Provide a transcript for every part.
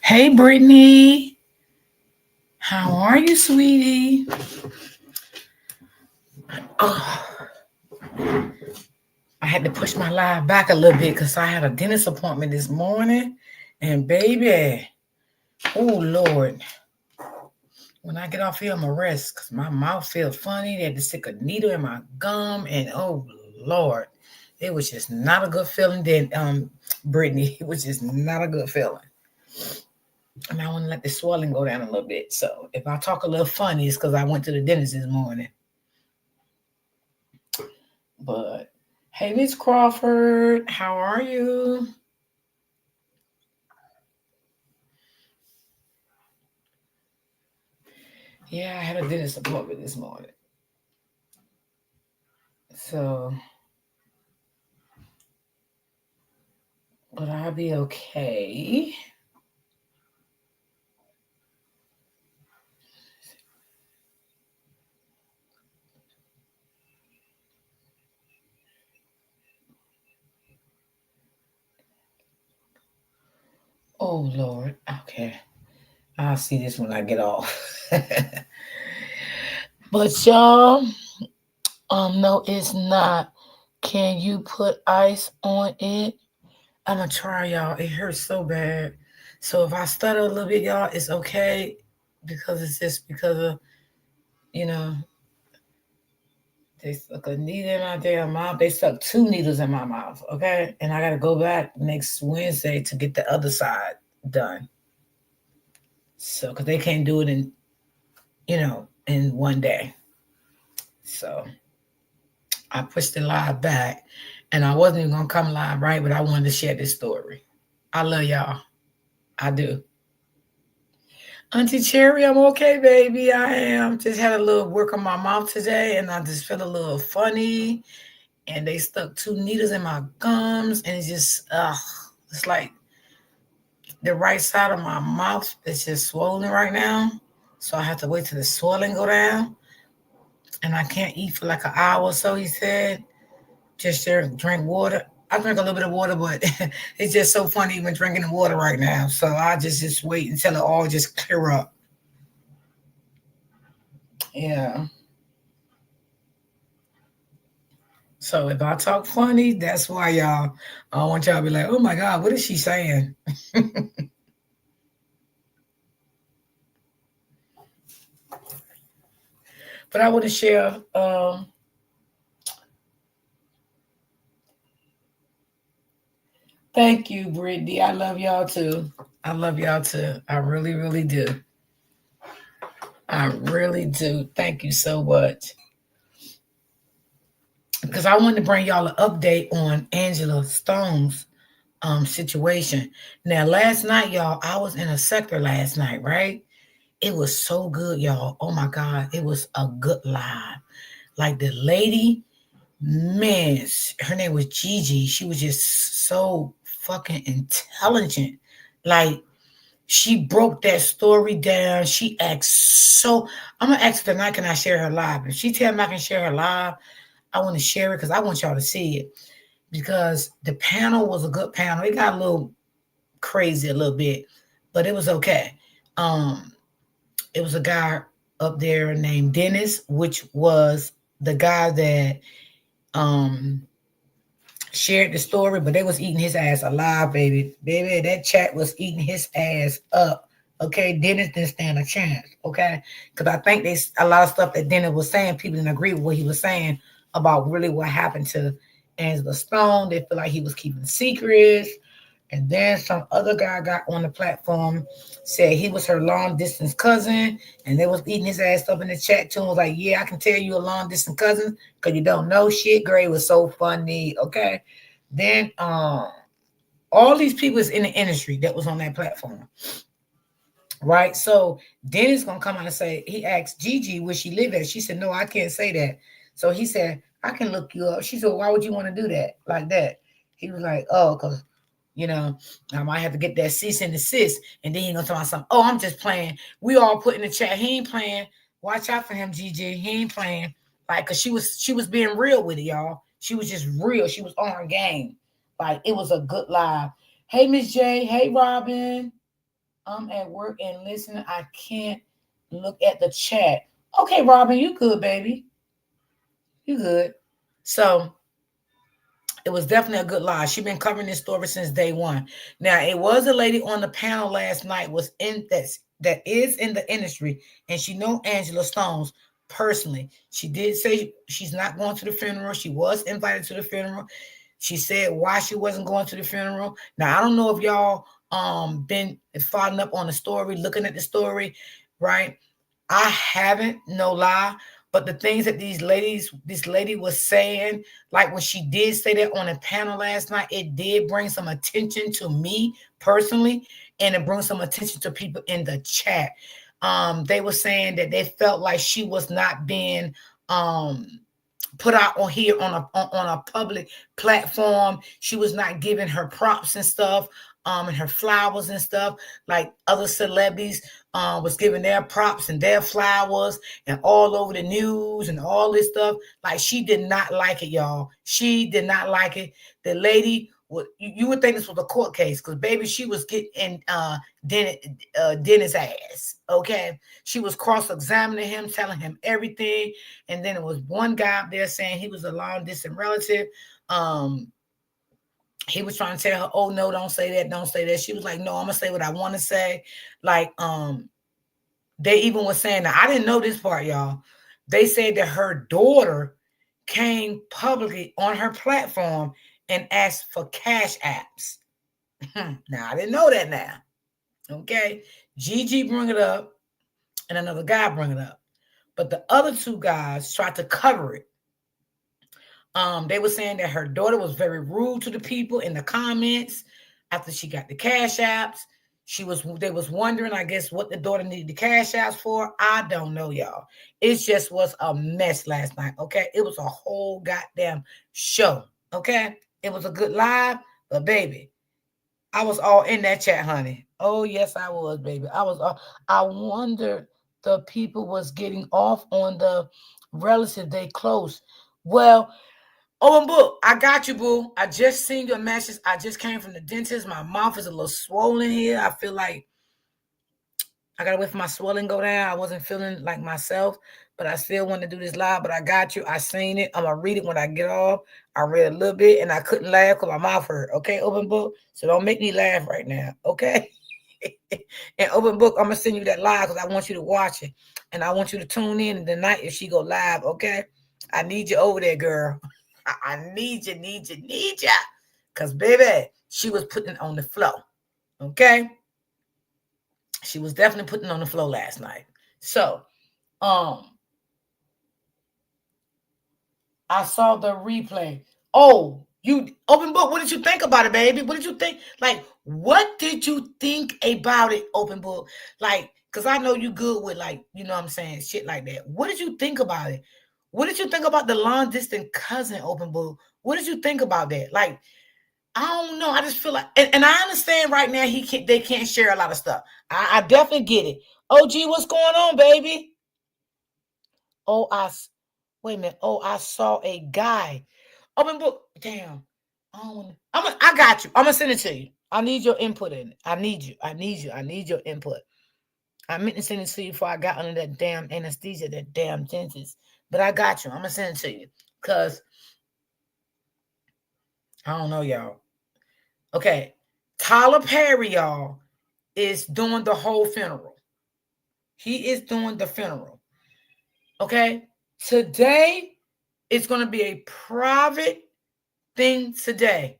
Hey, Brittany. How are you, sweetie? Oh, I had to push my live back a little bit because I had a dentist appointment this morning. And baby, oh, Lord, when I get off here, I'm going to rest because my mouth feels funny. They had to stick a needle in my gum. And oh, Lord, it was just not a good feeling then, Brittany. It was just not a good feeling. And I want to let the swelling go down a little bit. So if I talk a little funny, it's because I went to the dentist this morning. But hey, Miss Crawford, how are you? Yeah, I had a dentist appointment this morning. So, but I'll be okay. Oh, Lord. Okay. I'll see this when I get off. But y'all, no, it's not. Can you put ice on it? I'm gonna try, y'all. It hurts so bad. So if I stutter a little bit, y'all, it's okay because it's just because of, you know, they stuck a needle in my damn mouth. They stuck two needles in my mouth, okay? And I got to go back next Wednesday to get the other side done. So, because they can't do it in one day. So, I pushed the live back and I wasn't even going to come live, right? But I wanted to share this story. I love y'all. I do. Auntie Cherry, I'm okay, baby. I am. Just had a little work on my mouth today and I just feel a little funny. And they stuck two needles in my gums, and it's like the right side of my mouth is just swollen right now. So I have to wait till the swelling go down, and I can't eat for like an hour or so. He said, just drink water. I drink a little bit of water, but it's just so funny even drinking the water right now. So I just wait until it all just clear up. Yeah. So if I talk funny, that's why y'all. I don't want y'all to be like, oh my God, what is she saying? But I want to share. Thank you, Brittany. I love y'all too. I love y'all too. I really, really do. I really do. Thank you so much. Because I wanted to bring y'all an update on Angela Stone's situation. Now, last night, y'all, I was in a sector last night, right? It was so good, y'all. Oh my God, it was a good live. Like the lady, man, her name was Gigi. She was just so fucking intelligent. Like she broke that story down. She asked so. I'm gonna ask her tonight. Can I share her live? If she tell me I can share her live, I want to share it because I want y'all to see it. Because the panel was a good panel. It got a little crazy a little bit, but it was okay. Um, it was a guy up there named Dennis, which was the guy that um shared the story, but they was eating his ass alive, baby. Baby, that chat was eating his ass up. Okay, Dennis didn't stand a chance. Okay, because I think they a lot of stuff that Dennis was saying, people didn't agree with what he was saying about really what happened to Angela Stone. They feel like he was keeping secrets. And then some other guy got on the platform, said he was her long distance cousin, and they was eating his ass up in the chat too. And was like, yeah, I can tell you a long distance cousin because you don't know shit. Gray was so funny. Okay. Then all these people is in the industry that was on that platform. Right. So Dennis gonna come out and say, he asked Gigi where she live at. She said, no, I can't say that. So he said, I can look you up. She said, why would you want to do that like that? He was like, oh, because I might have to get that cease and desist. And then he gonna tell me something. Oh, I'm just playing. We all put in the chat. He ain't playing. Watch out for him, Gigi. He ain't playing. Like, cause she was being real with it, y'all. She was just real. She was on her game. Like it was a good live. Hey, Miss J. Hey, Robin. I'm at work and listening. I can't look at the chat. Okay, Robin, you good, baby. You good. So it was definitely a good lie. She's been covering this story since day one. Now, it was a lady on the panel last night was in that is in the industry, and she know Angela Stones personally. She did say she's not going to the funeral. She was invited to the funeral. She said why she wasn't going to the funeral. Now, I don't know if y'all been following up on the story, looking at the story, right? I haven't, no lie. But the things that this lady was saying, like when she did say that on a panel last night, it did bring some attention to me personally, and it brings some attention to people in the chat. They were saying that they felt like she was not being put out on here on a public platform. She was not giving her props and stuff, and her flowers and stuff like other celebrities was giving their props and their flowers and all over the news and all this stuff. Like she did not like it, y'all. She did not like it. The lady would you would think this was a court case because baby, she was getting Dennis ass. Okay, she was cross-examining him, telling him everything, and then it was one guy up there saying he was a long distance relative. He was trying to tell her, "Oh no, don't say that, don't say that." She was like, "No, I'm gonna say what I want to say." Like, they even was saying that I didn't know this part, y'all. They said that her daughter came publicly on her platform and asked for cash apps. Now I didn't know that now. Okay, Gigi bring it up, and another guy bring it up, but the other two guys tried to cover it. They were saying that her daughter was very rude to the people in the comments after she got the cash apps. They was wondering, I guess, what the daughter needed the cash apps for. I don't know, y'all. It just was a mess last night. Okay, it was a whole goddamn show. Okay, it was a good live, but baby, I was all in that chat, honey. Oh yes, I was, baby. I was. I wondered the people was getting off on the relative they close. Well, oh, and boo, I got you, boo. I just seen your message. I just came from the dentist. My mouth is a little swollen here. I feel like I gotta wait for my swelling go down. I wasn't feeling like myself, but I still want to do this live. But I got you. I seen it. I'm gonna read it when I get off. I read a little bit and I couldn't laugh because my mouth hurt. Okay, open book. So don't make me laugh right now. Okay. And open book, I'm gonna send you that live because I want you to watch it. And I want you to tune in tonight if she go live. Okay. I need you over there, girl. I need you. Cause baby, she was putting it on the flow. Okay. She was definitely putting it on the flow last night. So, um, I saw the replay. Oh, you open book. What did you think about it, baby? What did you think? Like, what did you think about it, open book? Like, cause I know you good with like, you know what I'm saying, shit like that. What did you think about it? What did you think about the long distance cousin, open book? What did you think about that? Like, I don't know. I just feel like, and I understand right now they can't share a lot of stuff. I definitely get it. OG, what's going on, baby? Oh, wait a minute. Oh, I saw a guy. Open book. Damn. I got you. I'm gonna send it to you. I need your input in it. I need you. I need your input. I meant to send it to you before I got under that damn anesthesia, that damn dentist. But I got you. I'm gonna send it to you. Cause I don't know, y'all. Okay. Tyler Perry, y'all, is doing the whole funeral. He is doing the funeral. Okay. Today, it's going to be a private thing today,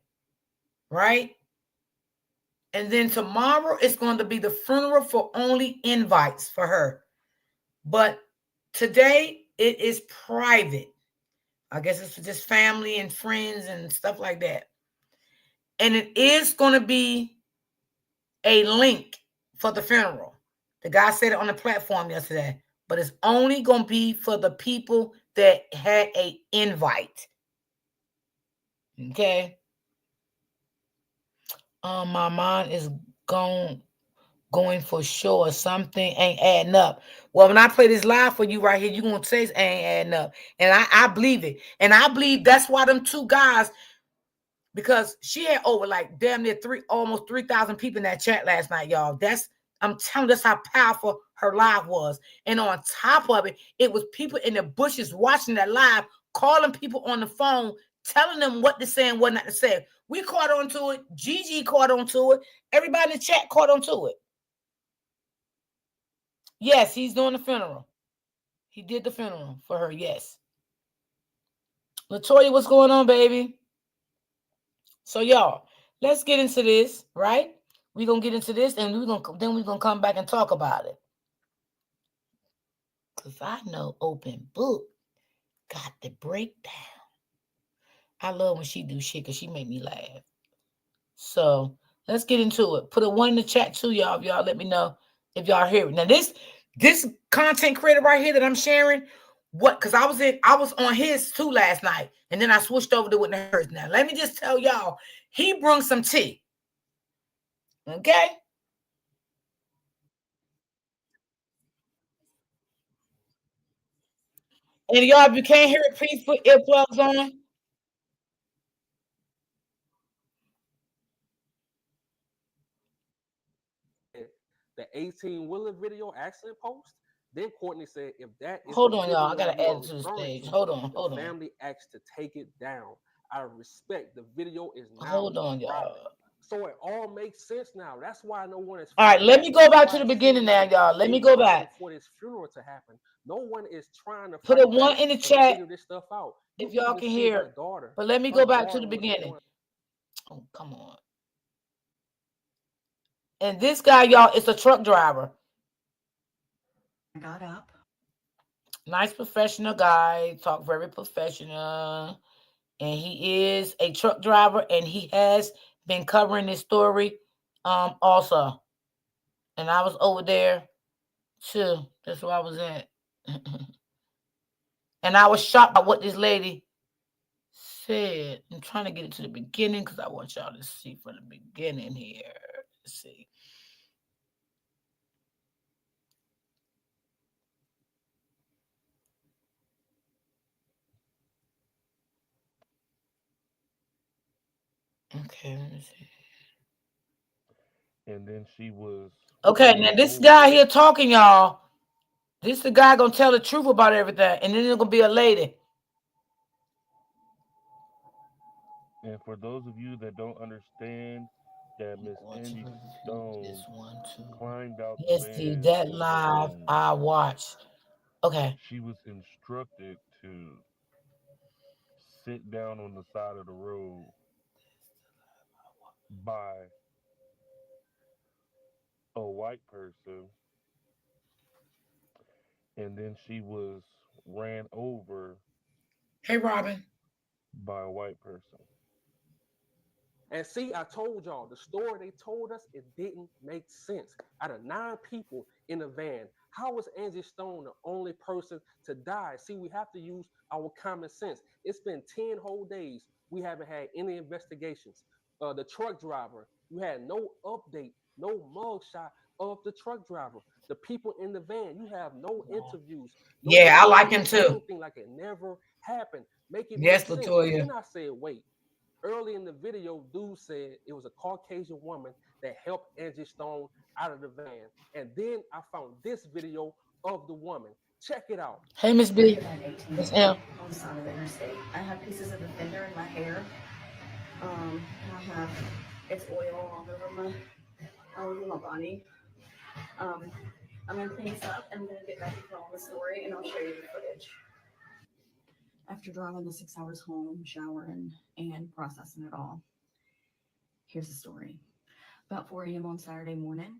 right? And then tomorrow, it's going to be the funeral for only invites for her. But today, it is private. I guess it's for just family and friends and stuff like that. And it is going to be a link for the funeral. The guy said it on the platform yesterday, but it's only going to be for the people that had a invite. Okay. My mind is going for sure. Something ain't adding up. Well, when I play this live for you right here, you're gonna say it ain't adding up. And I believe it. And I believe that's why them two guys, because she had over like damn near almost 3,000 people in that chat last night, y'all. I'm telling you, that's how powerful her live was. And on top of it, it was people in the bushes watching that live, calling people on the phone, telling them what to say and what not to say. We caught on to it. Gigi caught on to it. Everybody in the chat caught on to it. Yes, he's doing the funeral. He did the funeral for her. Yes. Latoya, what's going on, baby? So y'all, let's get into this, right? We're gonna get into this and we're gonna come back and talk about it. Cause I know open book got the breakdown. I love when she do shit because she make me laugh. So let's get into it. Put a one in the chat too, y'all. If y'all let me know if y'all hear it. Now this content creator right here that I'm sharing, what? Because I was on his too last night, and then I switched over to with hers. Now let me just tell y'all, he brung some tea. Okay. And y'all, if you can't hear it, please put earplugs on. The 18-wheeler video accident post. Then Courtney said, if that is the Hold on, y'all. I video gotta you add are it to the referring stage. to, Hold on, the hold on. family asked to take it down. Out of respect, the video is now Hold on, private. y'all. So it all makes sense now. That's why no one is All right, fighting let back. me go That's back to why the it beginning seemed now, like y'all. Let they me go rushing back. for this funeral to happen. No one is trying to Put a fight back one in the and chat figure this stuff out. You if can y'all even can see hear her it. daughter. But let me Her go back to daughter the was beginning. going. Oh, come on. And this guy, y'all, is a truck driver. Got up. Nice professional guy. Talk very professional. And he is a truck driver and he has been covering this story also. And I was over there too. That's where I was at. And I was shocked by what this lady said. I'm trying to get it to the beginning because I want y'all to see from the beginning here. Let's see. Okay, let me see. And then she was Okay, now ran this guy over. here talking, y'all. This the guy gonna tell the truth about everything, and then there's gonna be a lady. And for those of you that don't understand, that I'm Miss going to Angie review this Stone one too. climbed out the Let's see van that on her live own. I watched. Okay. She was instructed to sit down on the side of the road by a white person, and then she was ran over Hey, Robin. by a white person. And see, I told y'all the story they told us, it didn't make sense. Out of 9 people in the van, how was Angie Stone the only person to die? See, we have to use our common sense. It's been 10 whole days. We haven't had any investigations. The truck driver, you had no update, no mugshot of the truck driver. The people in the van, you have no interviews, no Yeah, I like him statements, too. anything like it never happened. Make it make Yes, sense. Latoya. Then I said, wait, early in the video, dude said it was a Caucasian woman that helped Angie Stone out of the van. And then I found this video of the woman. Check it out. Hey, Miss B. Hit that 18 Miss M. on the side of the interstate. I have pieces of the fender in my hair. And I have it's oil all over my body. Um, I'm gonna clean this up and I'm gonna get back to telling the story and I'll show you the footage. After driving the 6 hours home, showering, and processing it all, here's the story. About 4 a.m. on Saturday morning,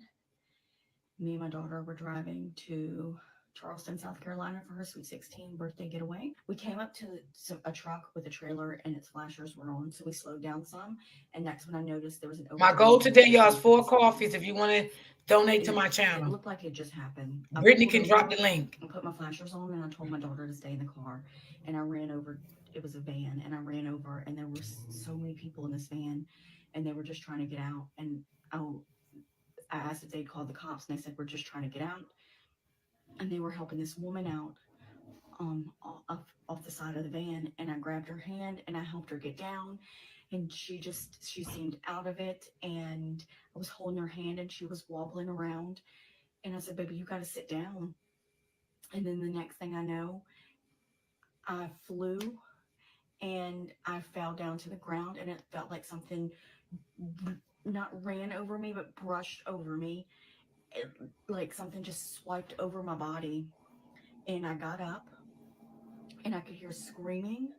me and my daughter were driving to Charleston, South Carolina for her Sweet 16 birthday getaway. We came up to a truck with a trailer and its flashers were on, so we slowed down some. And that's when I noticed there was an My overturned goal today, vehicle y'all, is coming from four the coffees. stands. If you want to donate And to my it channel, looked like it just happened. I Brittany pulled can drop over the link. and put my flashers on, and I told my daughter to stay in the car. And I ran over. It was a van, and I ran over, and there were so many people in this van, and they were just trying to get out. And oh, I asked if they'd called the cops, and they said we're just trying to get out. And they were helping this woman out off the side of the van, and I grabbed her hand and I helped her get down, and she seemed out of it, and I was holding her hand and she was wobbling around, and I said, baby, you got to sit down. And then the next thing I know, I flew and I fell down to the ground, and it felt like something not ran over me but brushed over me. Like something just swiped over my body, and I got up and I could hear screaming,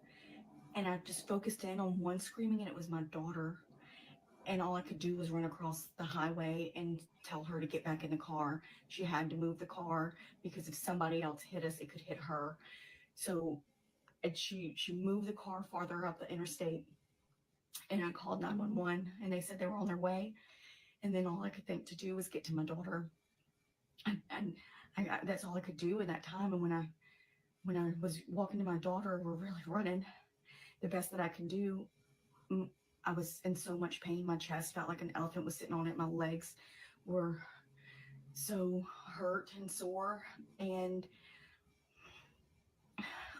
and I just focused in on one screaming, and it was my daughter. And all I could do was run across the highway and tell her to get back in the car. She had to move the car because if somebody else hit us, it could hit her. So, and she moved the car farther up the interstate, and I called 911, and they said they were on their way. And then all I could think to do was get to my daughter, and that's all I could do in that time. And when I was walking to my daughter, we're really running the best that I can do. mm, I was in so much pain. My chest felt like an elephant was sitting on it. My legs were so hurt and sore. And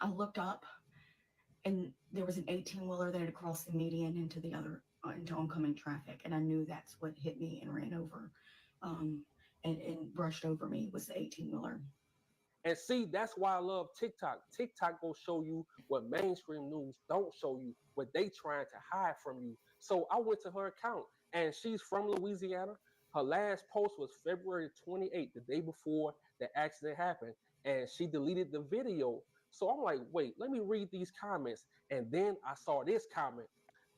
I looked up, and there was an 18-wheeler that had crossed the median into the other, into oncoming traffic. And I knew that's what hit me and ran over, um, and brushed over me was the 18-wheeler. And see, that's why I love TikTok. TikTok will show you what mainstream news don't show you, what they trying to hide from you. So I went to her account, and she's from Louisiana. Her last post was February 28th, the day before the accident happened, and she deleted the video. So I'm like, wait, let me read these comments. And then I saw this comment.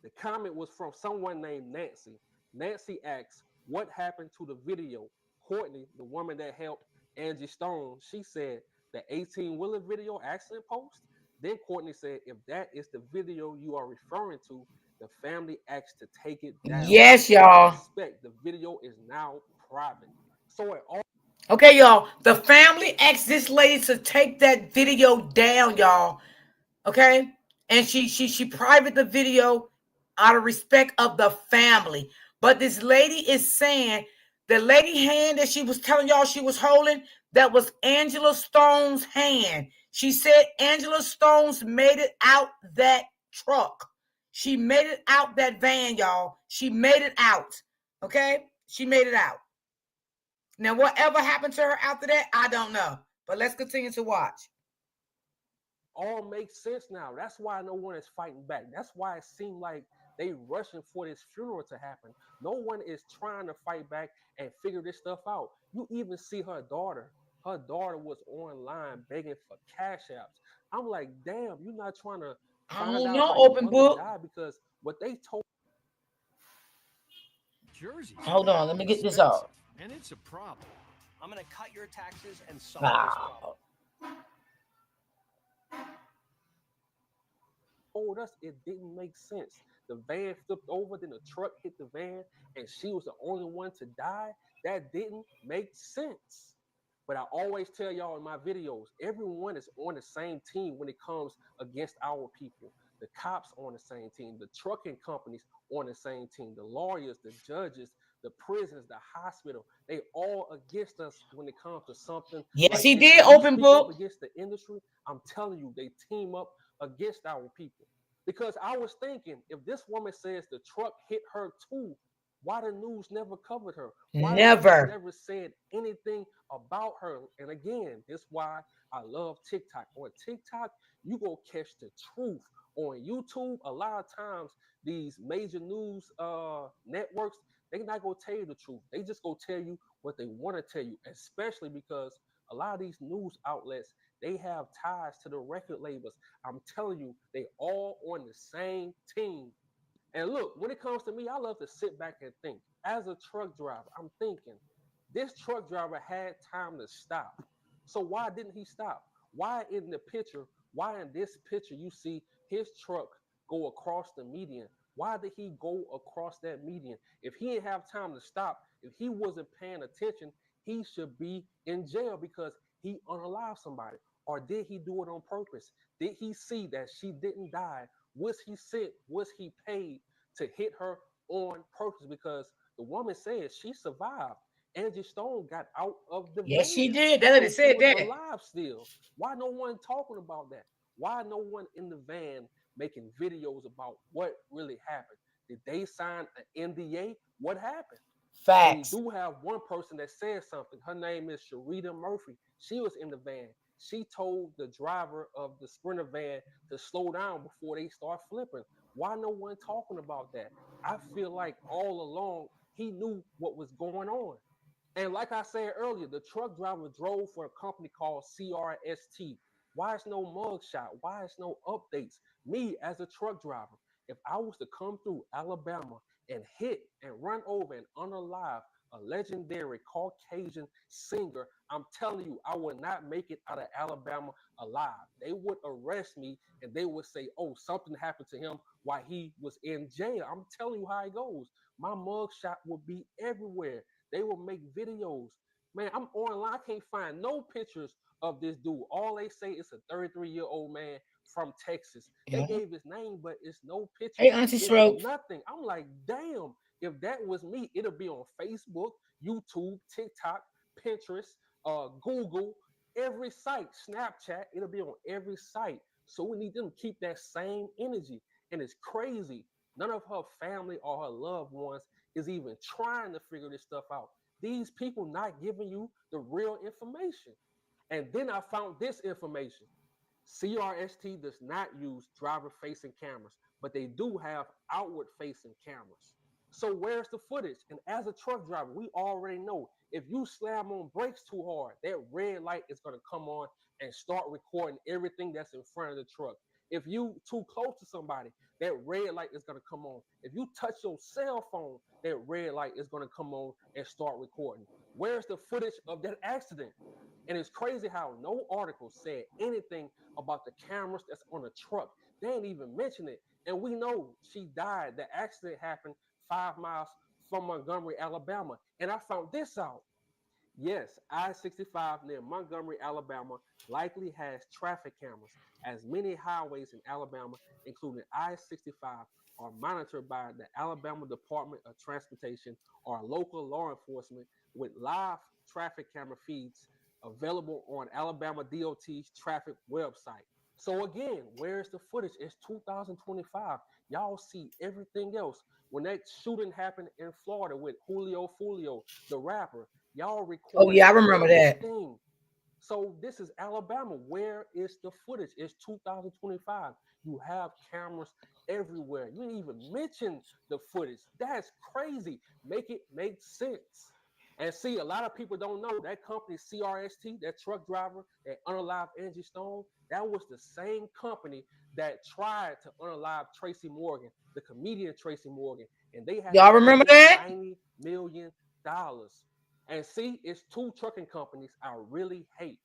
The comment was from someone named Nancy. Nancy asks, what happened to the video? Courtney, the woman that helped Angie Stone, she said, the 18-wheeler video accident post? Then Courtney said, if that is the video you are referring to, the family asked to take it down. Yes, Out of y'all. respect, the video is now private. So it all Okay, y'all. The family asked this lady to take that video down, y'all. Okay, and she private the video out of respect of the family. But this lady is saying the lady hand that she was telling y'all she was holding, that was Angela Stone's hand. She said Angela Stone's made it out that truck. She made it out that van, y'all. She made it out. Okay, she made it out. Now, whatever happened to her after that, I don't know. But let's continue to watch. makes sense now. That's why no one is fighting back. That's why it seemed like they rushing for this funeral to happen. No one is trying to fight back and figure this stuff out. You even see her daughter. Her daughter was online begging for cash apps. I'm like, damn, you're not trying to I find don't out know, how your open mother book. died because what they told Jersey's Hold on, let me get this expensive, off. and it's a problem. I'm going to cut your taxes and solve this problem. Wow. told us it didn't make sense. The van flipped over, then the truck hit the van, and she was the only one to die. That didn't make sense. But I always tell y'all in my videos, everyone is on the same team when it comes against our people. The cops on the same team, the trucking companies on the same team, the lawyers, the judges, the prisons, the hospital, they all against us when it comes to something Yes, like he this. did, When you open speak up book. against the industry, I'm telling you, they team up against our people. Because I was thinking, if this woman says the truck hit her too, why the news never covered her? Why the news Never. never said anything about her? And again, that's why I love TikTok. On TikTok, you go catch the truth. On YouTube, a lot of times these major news networks, they not gonna tell you the truth. They just gonna tell you what they want to tell you, especially because a lot of these news outlets they have ties to the record labels. I'm telling you, they all on the same team. And look, when it comes to me, I love to sit back and think. As a truck driver, I'm thinking this truck driver had time to stop. So why didn't he stop? Why in the picture, why in this picture you see his truck go across the median? Why did he go across that median? If he didn't have time to stop, if he wasn't paying attention, he should be in jail because he unalived somebody. Or did he do it on purpose? Did he see that she didn't die? Was he sent? Was he paid to hit her on purpose? Because the woman says she survived. Angie Stone got out of the Yes, she van. did. That So lady she said was that. alive still. Why no one talking about that? Why no one in the van making videos about what really happened? Did they sign an NDA? What happened? We Facts. do have one person that said something. Her name is Sharita Murphy. She was in the van. She told the driver of the Sprinter van to slow down before they start flipping. Why no one talking about that? I feel like all along he knew what was going on. And like I said earlier, the truck driver drove for a company called CRST. Why is no mugshot? Why is no updates? Me as a truck driver, if I was to come through Alabama and hit and run over and unalive a legendary Caucasian singer, I'm telling you, I would not make it out of Alabama alive. They would arrest me and they would say, oh, something happened to him while he was in jail. I'm telling you how it goes. My mugshot would be everywhere. They will make videos. Man, I'm online. I can't find no pictures of this dude. All they say is a 33-year-old man from Texas. They Yeah. gave his name, but it's no Hey, pictures. Auntie It's Strokes. nothing. I'm like, damn, if that was me, it'll be on Facebook, YouTube, TikTok, Pinterest, Google, every site, Snapchat, it'll be on every site. So we need them to keep that same energy. And it's crazy. None of her family or her loved ones is even trying to figure this stuff out. These people not giving you the real information. And then I found this information. CRST does not use driver facing cameras, but they do have outward facing cameras. So where's the footage? And as a truck driver, we already know if you slam on brakes too hard, that red light is going to come on and start recording everything that's in front of the truck. If you too close to somebody, that red light is going to come on. If you touch your cell phone, that red light is going to come on and start recording. Where's the footage of that accident? And it's crazy how no article said anything about the cameras that's on the truck. They ain't even mention it. And we know she died. The accident happened 5 miles from Montgomery, Alabama. And I found this out. Yes, I 65 near Montgomery, Alabama, likely has traffic cameras, as many highways in Alabama, including I 65, are monitored by the Alabama Department of Transportation or local law enforcement with live traffic camera feeds available on Alabama DOT's traffic website. So, again, where's the footage? It's 2025. Y'all see everything else. When that shooting happened in Florida with Julio Fulio, the rapper, y'all Oh recorded yeah, I remember that. everything. So this is Alabama. Where is the footage? It's 2025. You have cameras everywhere. You didn't even mention the footage. That's crazy. Make it make sense. And see, a lot of people don't know that company CRST, that truck driver, that unalived Angie Stone, that was the same company that tried to unalive Tracy Morgan, the comedian Tracy Morgan, and they had to Y'all remember pay that? $90 million. And see, it's two trucking companies I really hate,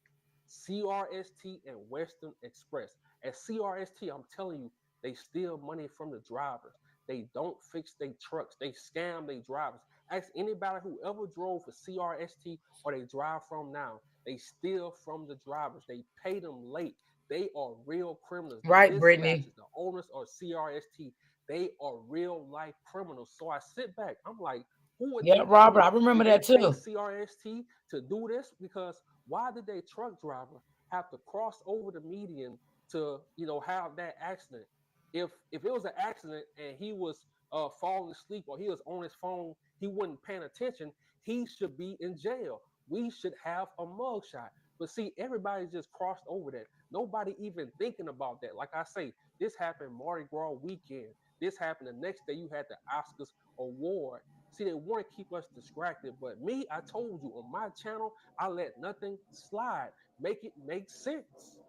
CRST and Western Express. At CRST, I'm telling you, they steal money from the drivers. They don't fix their trucks. They scam their drivers. Ask anybody who ever drove for CRST or they drive from now. They steal from the drivers. They pay them late. They are real criminals. The Right, Brittany. dispatchers, the owners of CRST, they are real life criminals. So I sit back. I'm like, who would Yeah, they Robert, pay? I remember Did they that pay too. CRST to do this? Because why did a truck driver have to cross over the median to have that accident? If it was an accident and he was falling asleep or he was on his phone, he wasn't paying attention, he should be in jail. We should have a mugshot. But see, everybody just crossed over that. Nobody even thinking about that. Like I say, this happened Mardi Gras weekend. This happened the next day. You had the Oscars award. See, they want to keep us distracted. But me, I told you on my channel, I let nothing slide. Make it make sense.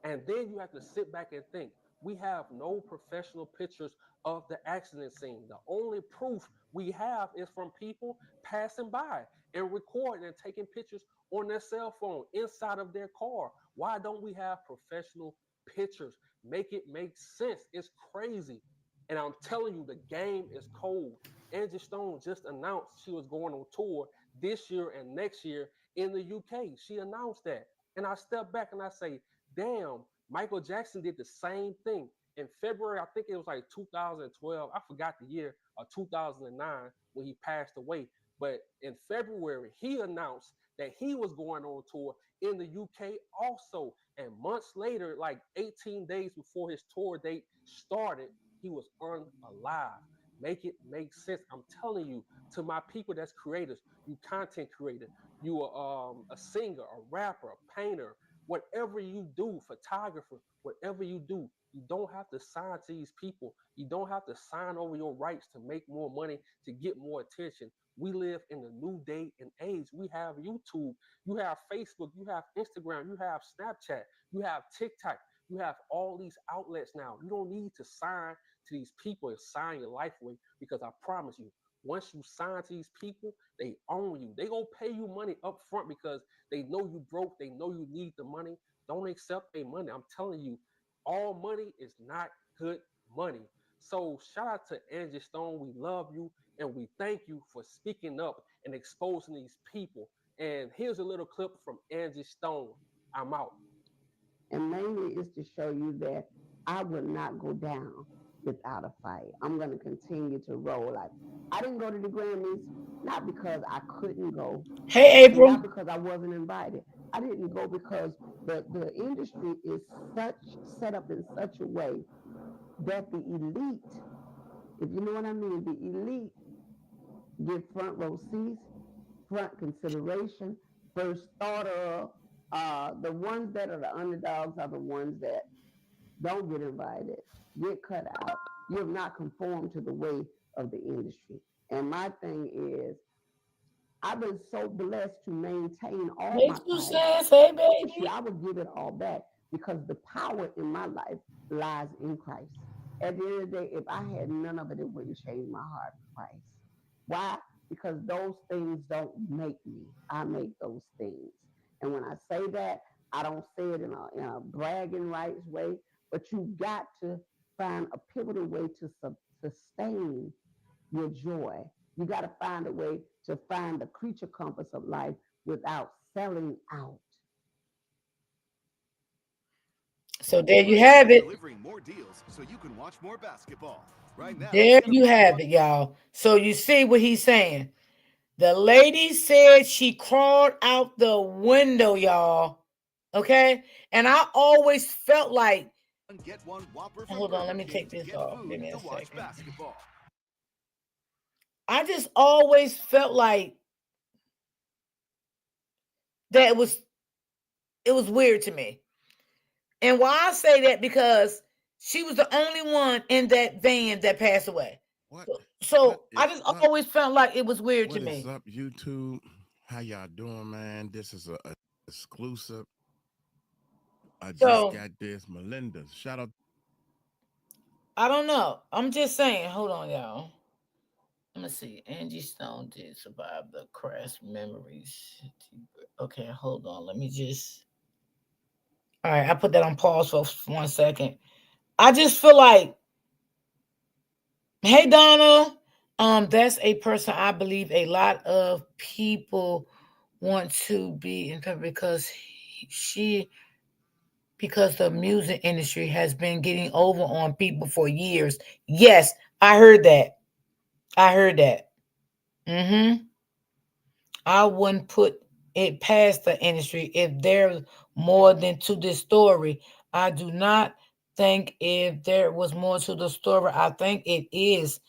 And then you have to sit back and think. We have no professional pictures of the accident scene. The only proof we have is from people passing by and recording and taking pictures on their cell phone inside of their car. Why don't we have professional pictures? Make it make sense. It's crazy. And I'm telling you, the game is cold. Angie Stone just announced she was going on tour this year and next year in the UK. She announced that. And I step back and I say, damn, Michael Jackson did the same thing. In February, I think it was like 2012, I forgot the year, or 2009 when he passed away. But in February, he announced that he was going on tour in the UK also. And months later, like 18 days before his tour date started, he was unalive. Make it make sense. I'm telling you, to my people that's creators, you content creator, you are a singer, a rapper, a painter, whatever you do, photographer, whatever you do, you don't have to sign to these people. You don't have to sign over your rights to make more money, to get more attention. We live in a new day and age. We have YouTube, you have Facebook, you have Instagram, you have Snapchat, you have TikTok, you have all these outlets now. You don't need to sign to these people and sign your life away, because I promise you, once you sign to these people, they own you. They gonna pay you money up front because they know you broke. They know you need the money. Don't accept their money. I'm telling you, all money is not good money. So shout out to Angie Stone. We love you and we thank you for speaking up and exposing these people. And here's a little clip from Angie Stone. I'm out. And mainly is to show you that I would not go down without a fight. I'm going to continue to roll. Like, I didn't go to the Grammys, not because I couldn't go, Hey, and April. not because I wasn't invited. I didn't go because the industry is such set up in such a way that the elite, if you know what I mean, the elite get front row seats, front consideration, first thought of. The ones that are the underdogs are the ones that don't get invited, get cut out. You have not conformed to the way of the industry. And my thing is, I've been so blessed to maintain all Hey, my titles. hey, See, baby. I would give it all back because the power in my life lies in Christ. At the end of the day, if I had none of it, it wouldn't change my heart for Christ. Why? Because those things don't make me. I make those things. And when I say that, I don't say it in a bragging rights way, but you got to find a pivotal way to sustain your joy. You got to find a way to find the creature compass of life without selling out. So there you have it. Delivering more deals so you can watch more basketball. Right now, There you have it, y'all. So you see what he's saying. The lady said she crawled out the window, y'all. Okay? And I always felt like, get one Whopper from hold on, Burger let me King take to this get off. food Give me to a watch second. basketball. I just always felt like that it was weird to me. And why I say that, because she was the only one in that van that passed away. What? So I just What? always felt like it was weird to What is me. up, YouTube? How y'all doing, man? This is a exclusive. I just So got this. Melinda's. Shout out. I don't know. I'm just saying. Hold on, y'all. Let me see. Angie Stone did survive the crash memories. Okay, hold on. Let me just. All right, I put that on pause for 1 second. I just feel like, hey Donna, that's a person I believe a lot of people want to be in because she because the music industry has been getting over on people for years. Yes, I heard that. I heard that. Mm-hmm. I wouldn't put it past the industry if there's more than to this story. I do not think if there was more to the story. I think it is.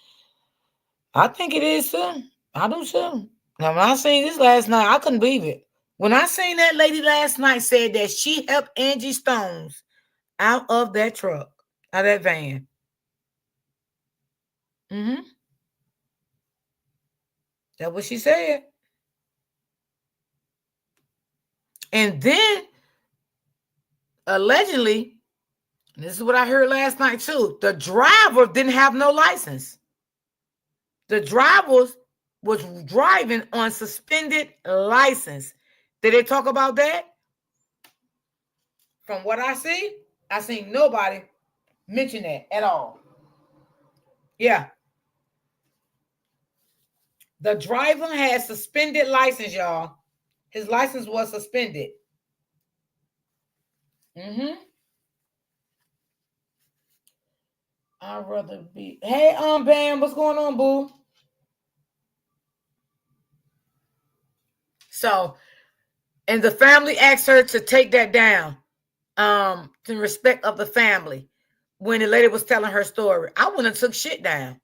I think it is too. I do too. Now, when I seen this last night, I couldn't believe it. When I seen that lady last night said that she helped Angie Stones out of that truck, out of that van. Mm-hmm. That's what she said. And then allegedly, this is what I heard last night too. The driver didn't have no license. The driver was driving on suspended license. Did they talk about that? From what I seen nobody mention that at all. Yeah. The driver had suspended license, y'all. His license was suspended. Mm-hmm. I'd rather be. Hey, Bam, what's going on, boo? So, and the family asked her to take that down, in respect of the family. When the lady was telling her story, I wouldn't have took shit down.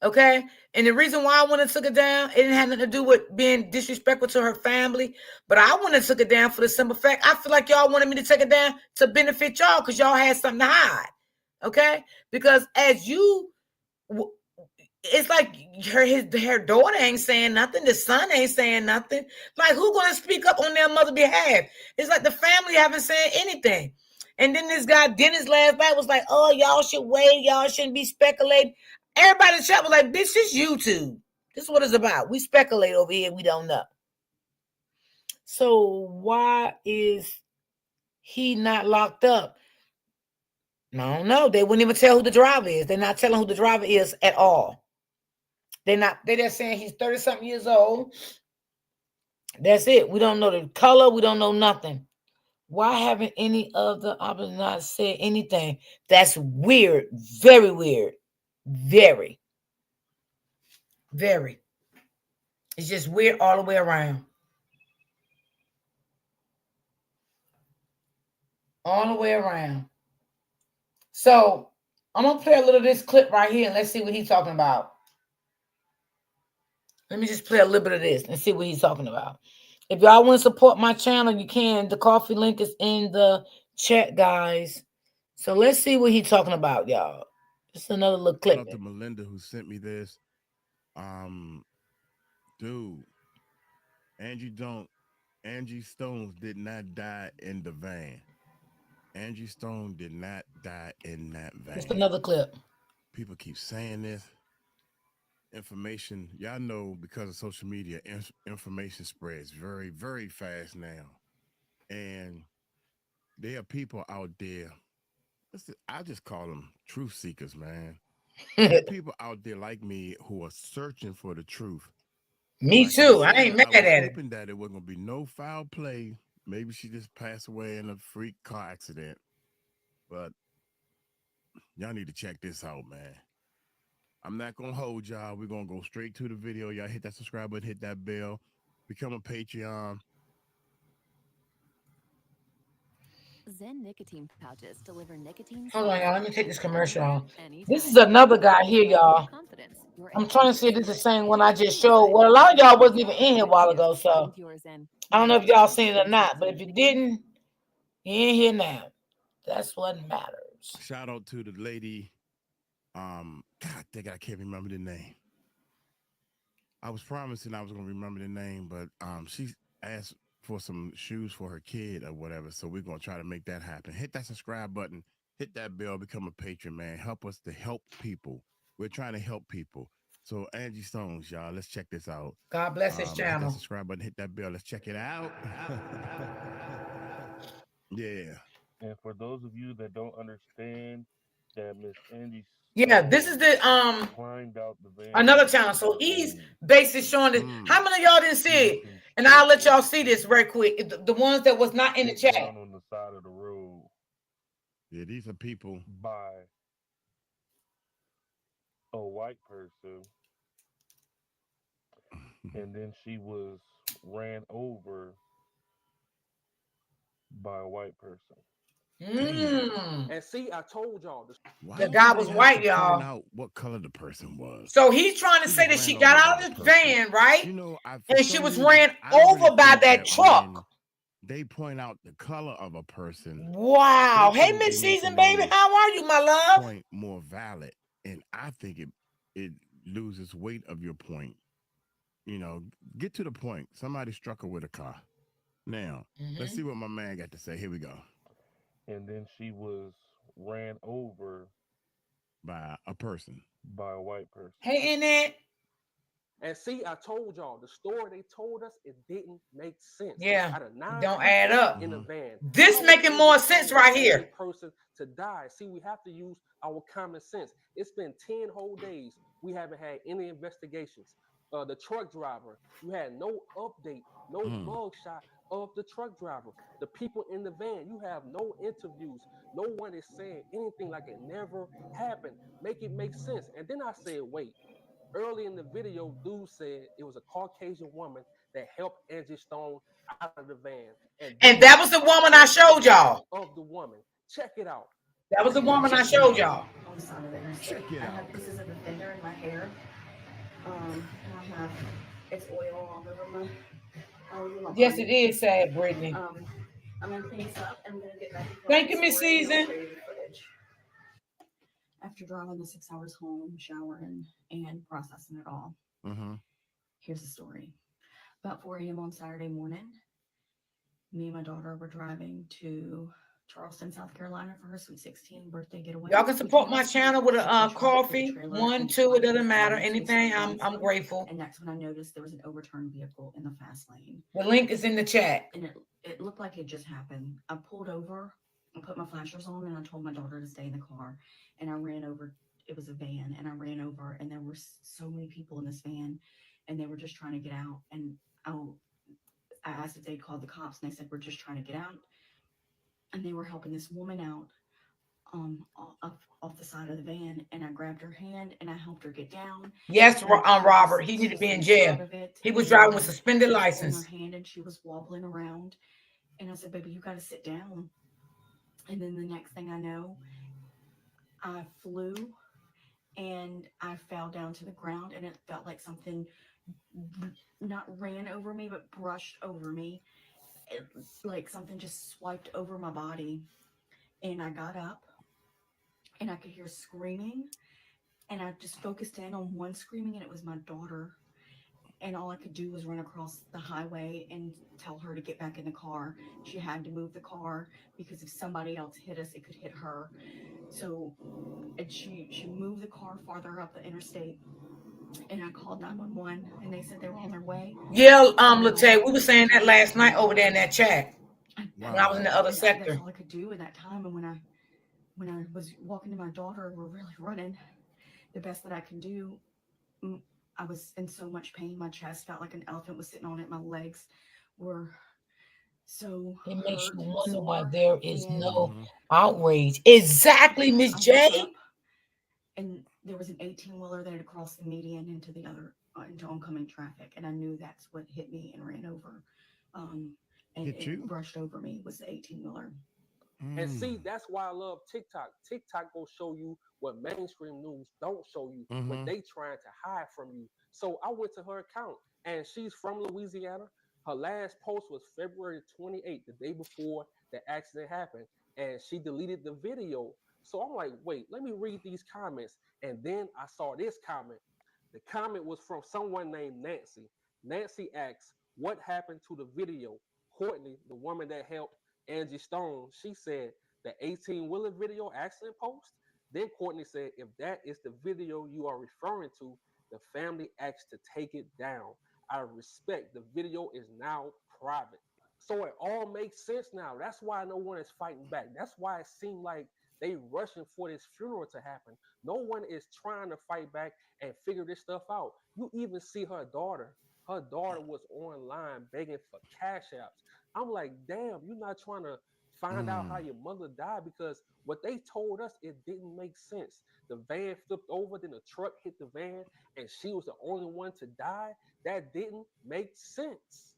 Okay. And the reason why I went and took it down, it didn't have nothing to do with being disrespectful to her family. But I went and took it down for the simple fact I feel like y'all wanted me to take it down to benefit y'all because y'all had something to hide. Okay. Because as you, it's like her daughter ain't saying nothing. The son ain't saying nothing. Like who gonna speak up on their mother's behalf? It's like the family haven't said anything. And then this guy Dennis last night was like, "Oh, y'all should wait. Y'all shouldn't be speculating." Everybody in the chat was like, "Bitch, this YouTube. This is what it's about. We speculate over here. We don't know." So why is he not locked up? I don't know. They wouldn't even tell who the driver is. They're not telling who the driver is at all. They're not. They're just saying he's 30-something years old. That's it. We don't know the color. We don't know nothing. Why haven't any of the others not said anything? That's weird. Very weird. Very, very. It's just weird all the way around. All the way around. So I'm gonna play a little of this clip right here and let's see what he's talking about. Let me just play a little bit of this and see what he's talking about. If y'all want to support my channel, you can. The coffee link is in the chat, guys. So let's see what he's talking about, y'all. Just another little clip. Shout out to Melinda who sent me this. Dude, Angie Stone did not die in the van. Angie Stone did not die in that van. Just another clip. People keep saying this. Information, y'all know because of social media, information spreads very, very fast now. And there are people out there, I just call them truth seekers, man. There are people out there like me who are searching for the truth. Me like too. I ain't mad I was at it. hoping that it wasn't going to be no foul play. Maybe she just passed away in a freak car accident. But y'all need to check this out, man. I'm not going to hold y'all. We're going to go straight to the video. Y'all hit that subscribe button, hit that bell, become a Patreon. Zen nicotine pouches deliver nicotine. Hold on, y'all. Let me take this commercial off. This is another guy here, y'all. I'm trying to see if this is the same one I just showed. Well, a lot of y'all wasn't even in here a while ago, so I don't know if y'all seen it or not. But if you didn't, you in here now. That's what matters. Shout out to the lady. God, I can't remember the name. I was promising I was gonna remember the name, but she asked for some shoes for her kid or whatever. So we're gonna try to make that happen. Hit that subscribe button, hit that bell, become a patron, man. Help us to help people. We're trying to help people. So Angie Stones, y'all, let's check this out. God bless his Hit channel. that subscribe button, hit that bell. Let's check it out. Yeah. And for those of you that don't understand that Miss Angie Yeah, this is the climbed out the van another channel. So he's basically showing this. How many of y'all didn't see it? And I'll let y'all see this very quick. The ones that was not in the chat. Down on the side of the road. Yeah, these are people by a white person. And then she was ran over by a white person. And see, I told y'all. The guy was white, y'all. Out what color the person was. So he's trying to say that she got out of this van, right? You know, and she was ran over by that truck. They point out the color of a person. Wow. Hey, Miss Season, baby. How are you, my love? Point more valid. And I think it loses weight of your point. You know, get to the point. Somebody struck her with a car. Now, let's see what my man got to say. Here we go. And then she was ran over by a person. By a white person. Hey, Annette. And see, I told y'all the story they told us, it didn't make sense. Yeah, don't add up. In a van. This making more sense right here. Person to die. See, we have to use our common sense. It's been 10 whole days. We haven't had any investigations. The truck driver, you had no update, no mug shot of the truck driver. The people in the van, you have no interviews. No one is saying anything like it never happened. Make it make sense. And then I said, wait. Early in the video, dude said it was a Caucasian woman that helped Angie Stone out of the van. And that was the woman I showed y'all. Of the woman. Check it out. That was the woman I Check it showed out. y'all. on the side of the interstate. Check it I out. have pieces of the fender in my hair. And I have it's oil all over my Yes, it body. is sad, Brittany. Um, I'm gonna clean this up and I'm gonna get back into my Thank you, Miss story and then I'll Season. show you the footage. After driving the 6 hours home, showering, and processing it all, Mm-hmm. here's the story. About 4 a.m. on Saturday morning, me and my daughter were driving to Charleston, South Carolina for her Sweet 16 birthday getaway. Y'all can We support drove my up to channel with a the truck with the coffee. trailer One, and two, it spotted doesn't this matter. van, so we Anything, slowed down I'm some. grateful. And that's when I noticed there was an overturned vehicle in the fast lane. The link is in the chat. And it looked like it just happened. I pulled over and put my flashers on and I told my daughter to stay in the car. And I ran over. It was a van, and I ran over, and there were so many people in this van, and they were just trying to get out. And I, I asked if they'd called the cops, and they said, we're just trying to get out. And they were helping this woman out off the side of the van, and I grabbed her hand and I helped her get down. Yes, And Robert. He need to she be in snapped jail. out of it, He was and driving with suspended I was pulling her license. hand and she was wobbling around. And I said, baby, you got to sit down. And then the next thing I know, I flew and I fell down to the ground, and it felt like something not ran over me, but brushed over me. Like something just swiped over my body. And I got up and I could hear screaming. And I just focused in on one screaming, and it was my daughter. And all I could do was run across the highway and tell her to get back in the car. She had to move the car because if somebody else hit us, it could hit her. So, and she moved the car farther up the interstate, and I called 911, and they said they were on their way. Yeah, Well, Latae, we were saying that I last night over there in that chat when I was in Wow. the other that's sector. all I could do in that time. And when I was walking to my daughter, we're really running the best that I can do. I was in so much pain. My chest felt like an elephant was sitting on it. My legs were so It makes you hurt and wonder why sore. there is And no Mm-hmm. outrage. Exactly, Miss I woke J. up, and there was an 18-wheeler that had crossed the median into the other into oncoming traffic, and I knew that's what hit me and ran over. Um, and Hit it you? brushed over me was the 18-wheeler. And Mm. see, that's why I love TikTok. TikTok will show you what mainstream news don't show you, what Mm-hmm. they trying to hide from you. So I went to her account, and she's from Louisiana. Her last post was February 28th, the day before the accident happened, and she deleted the video. So I'm like, wait, let me read these comments. And then I saw this comment. The comment was from someone named Nancy. Nancy asks, what happened to the video? Courtney, the woman that helped Angie Stone, she said, the 18-wheeler video accident post? Then Courtney said, if that is the video you are referring to, the family asked to take it down. Out of respect, the video is now private. So it all makes sense now. That's why no one is fighting back. That's why it seemed like they rushing for this funeral to happen. No one is trying to fight back and figure this stuff out. You even see her daughter. Her daughter was online begging for cash apps. I'm like, damn, you're not trying to find out Mm. how your mother died because what they told us, it didn't make sense. The van flipped over, then the truck hit the van, and she was the only one to die. That didn't make sense.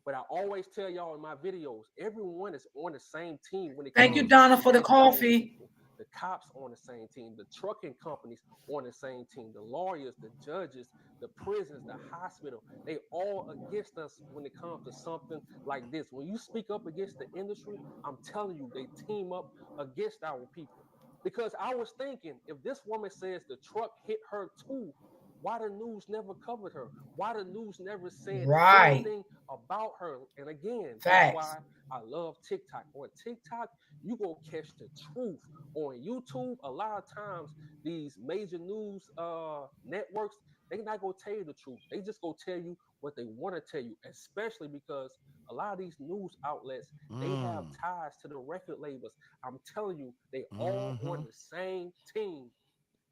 But I always tell y'all in my videos, everyone is on the same team when it Thank you, comes Mm. Donna, to for the these dying coffee. people. The cops on the same team, the trucking companies on the same team, the lawyers, the judges, the prisons, the hospital, they all against us when it comes to something like this. When you speak up against the industry, I'm telling you, they team up against our people. Because I was thinking, if this woman says the truck hit her too, why the news never covered her? Why the news never said Right. anything about her? And again, that's Facts. why I love TikTok. On TikTok, you go catch the truth. On YouTube, a lot of times these major news networks, they not gonna tell you the truth. They just go tell you what they want to tell you, especially because a lot of these news outlets, they have Mm. ties to the record labels. I'm telling you, they all Mm-hmm. on the same team.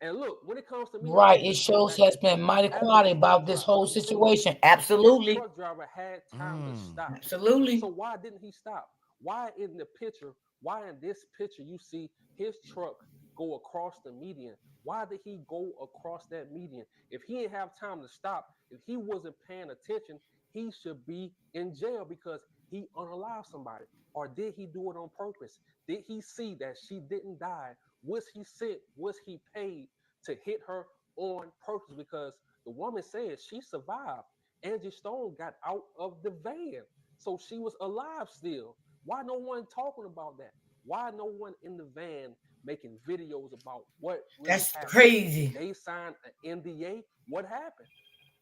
And look, when it comes to me, let me Right. say It this too, shows Pastor. has been mighty As a quiet truck about this driver, whole think about situation. this. This Absolutely. truck driver had time to Mm. stop. So Absolutely. why didn't he stop? Why in the picture, why in this picture you see his truck go across the median? Why did he go across that median? If he didn't have time to stop, if he wasn't paying attention, he should be in jail because he unalive somebody? Or did he do it on purpose? Did he see that she didn't die? Was he sent? Was he paid to hit her on purpose? Because the woman said she survived. Angie Stone got out of the van. So she was alive still. Why no one talking about that? Why no one in the van making videos about what really That's happened? Did crazy. they sign an NDA? What happened?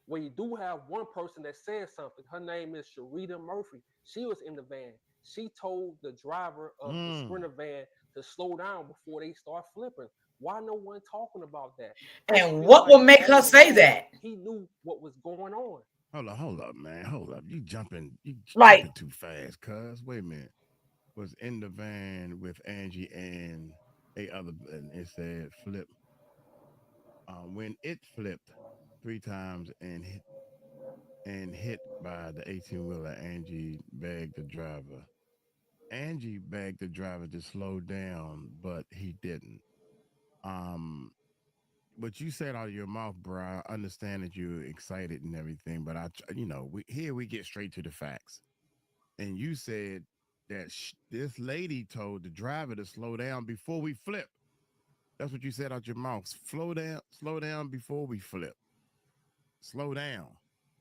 Well, you do have one person that said something. Her name is Sharita Murphy. She was in the van. She told the driver of the Sprinter van to slow down before they start flipping. Why no one talking about that? I And feel what will like make her all say along that? he knew what was going on. Hold up, man. Hold up. You Like, jumping too fast, cuz. Wait a minute. Was in the van with Angie and and it said flip. When it flipped 3 times and hit by the 18 wheeler, Angie begged the driver. Angie begged the driver to slow down, but he didn't. Um, what you said out of your mouth, bro, I understand that you're excited and everything, but here we get straight to the facts. And you said that this lady told the driver to slow down before we flip. That's what you said out your mouth. Slow down before we flip. Slow down.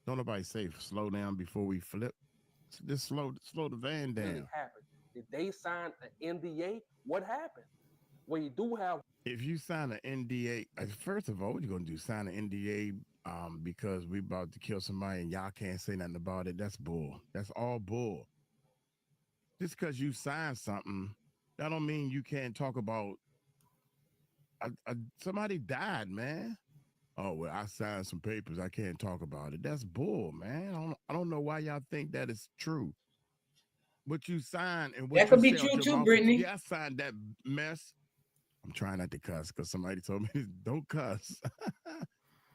Don't nobody say slow down before we flip. Just slow the van Really down. happened. Did they sign an NDA? What happened? Well, you do have If you sign an NDA, first of all, what you gonna do? Sign an NDA because we about to kill somebody and y'all can't say nothing about it. That's bull. That's all bull. Just because you signed something, that don't mean you can't talk about somebody died, man. Oh well, I signed some papers. I can't talk about it. That's bull, man. I don't know why y'all think that is true. What you signed and that what you could be say out true your too, mouth. Brittany. Yeah, I signed that mess. I'm trying not to cuss because somebody told me don't cuss.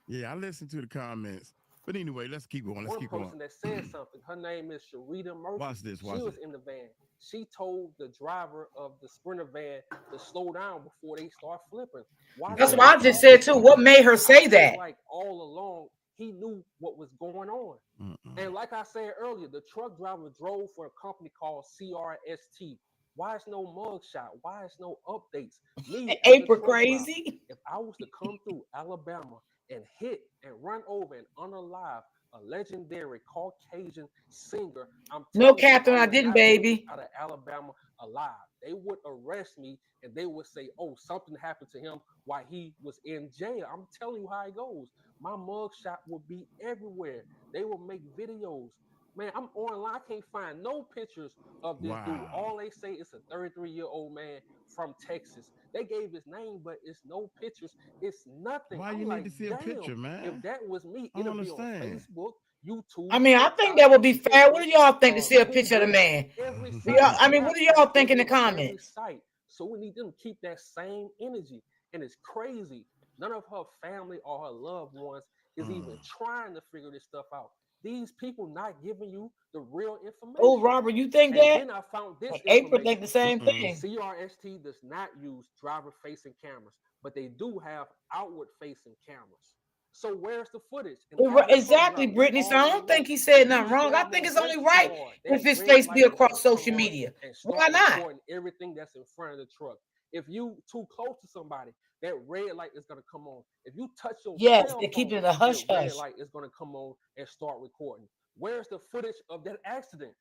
Yeah, I listened to the comments. But anyway, let's keep going. Let's one keep going. person that said something. Her name is Sharita Murphy. Watch this. She Watch was this. in the van. She told the driver of the Sprinter van to slow down before they start flipping. Why You That's no what said, one I just talking said too. about What that? made her I say feel that? like all along he knew what was going on. mm-mm. And like I said earlier, the truck driver drove for a company called CRST. Why is no mugshot? Why is no updates? Me as a April truck driver, crazy. if I was to come through Alabama and hit and run over and unalive a legendary Caucasian singer, I'm No, telling you, I Catherine, I would didn't, not make it baby. out of Alabama alive. They would arrest me and they would say, oh, something happened to him while he was in jail. I'm telling you how it goes. My mugshot would be everywhere. They will make videos. Man, I'm online. I can't find no pictures of this dude. Wow. All they say is a 33-year-old man from Texas. They gave his name, but it's no pictures. It's nothing. Why you I'm need like, to see a damn, picture, if man? that was me, I don't it'll be on understand. Facebook, YouTube, I mean, I think TikTok, that would be fair. What Twitter, do y'all think to see a picture of the Google, man? every Y'all, site, I mean, what do Snapchat. y'all think It's in the on every comments? site. So we need them to keep that same energy. And it's crazy. None of her family or her loved ones is even Mm. trying to figure this stuff out. These people not giving you the real Oh, information. Robert, you think And that? then I found And this April think the information. same Mm-mm. thing. CRST does not use driver facing cameras, but they do have outward facing cameras. So where's the footage? And as a truck Exactly, driver, you Brittany. So I already don't think know he if said you nothing wrong. I slam think on it's only brakes too right hard, that if his red face be light is across gonna come social on media. and Why start not? recording everything that's in front of the truck. If you too close to somebody, that red light is gonna come on. If you touch your Yes, cell they're keeping phone, it a that hush red hush. light is gonna come on and start recording. Where's the footage of that accident?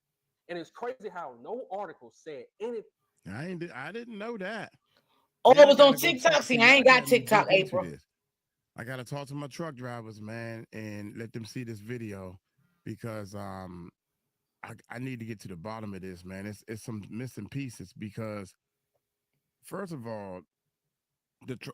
And it's crazy how no article said anything. I didn't know that. Oh, it Now I was on gotta go talk. TikTok. See, See, I now I ain't got gotta TikTok, dig into April. this. I gotta talk to my truck drivers, man, and let them see this video because I need to get to the bottom of this, man. It's some missing pieces because first of all,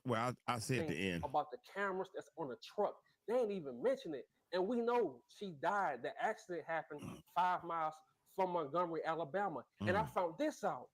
well, I say at the end. About the cameras that's on the truck. They ain't even mention it. And we know she died. The accident happened 5 miles from Montgomery, Alabama. And I Mm. found this out.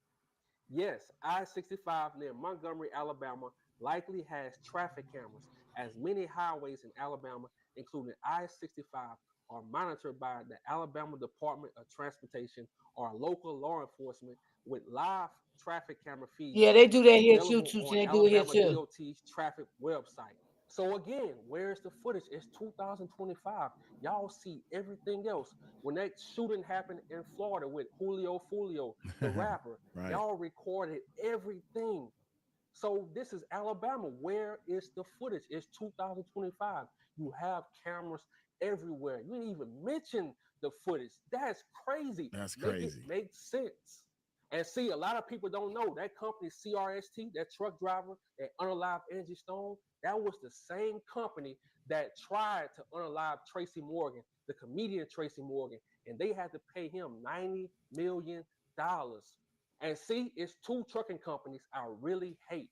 Yes, I 65 near Montgomery, Alabama, likely has traffic cameras, as many highways in Alabama, including I 65, are monitored by the Alabama Department of Transportation or local law enforcement with live traffic camera feeds Yeah, they do that here too, available too. on They do it here Alabama too. DOT's traffic website. So again, where's the footage? It's 2025. Y'all see everything else. When that shooting happened in Florida with Julio Fulio, the rapper, Right. y'all recorded everything. So this is Alabama. Where is the footage? It's 2025. You have cameras everywhere. You didn't even mention the footage. That's crazy. That's Make it crazy. make sense. And see, a lot of people don't know that company CRST, that truck driver, that unalived Angie Stone, that was the same company that tried to unalive Tracy Morgan, the comedian Tracy Morgan, and they had to pay him $90 million. And see, it's two trucking companies I really hate: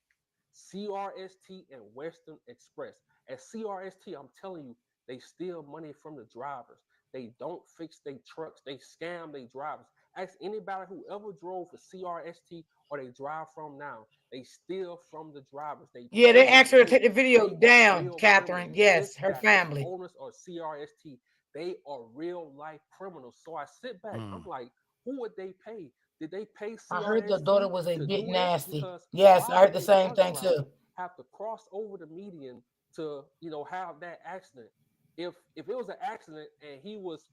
CRST and Western Express. At CRST, I'm telling you, they steal money from the drivers. They don't fix their trucks. They scam their drivers. Ask anybody who ever drove for CRST or they drive from now. They steal from the drivers. They Yeah, pay they them asked her to money. take the video They are down, real criminals. Catherine. Yes, This her guy, the family. owners of CRST, they are real life criminals. So I sit back. I'm Mm. like, who would they pay? Did they pay I heard the daughter CRST was a to bit do this? nasty. Because Yes, why I heard did the a same truck thing too. driver have to cross over the median to, have that accident? If it was an accident and he was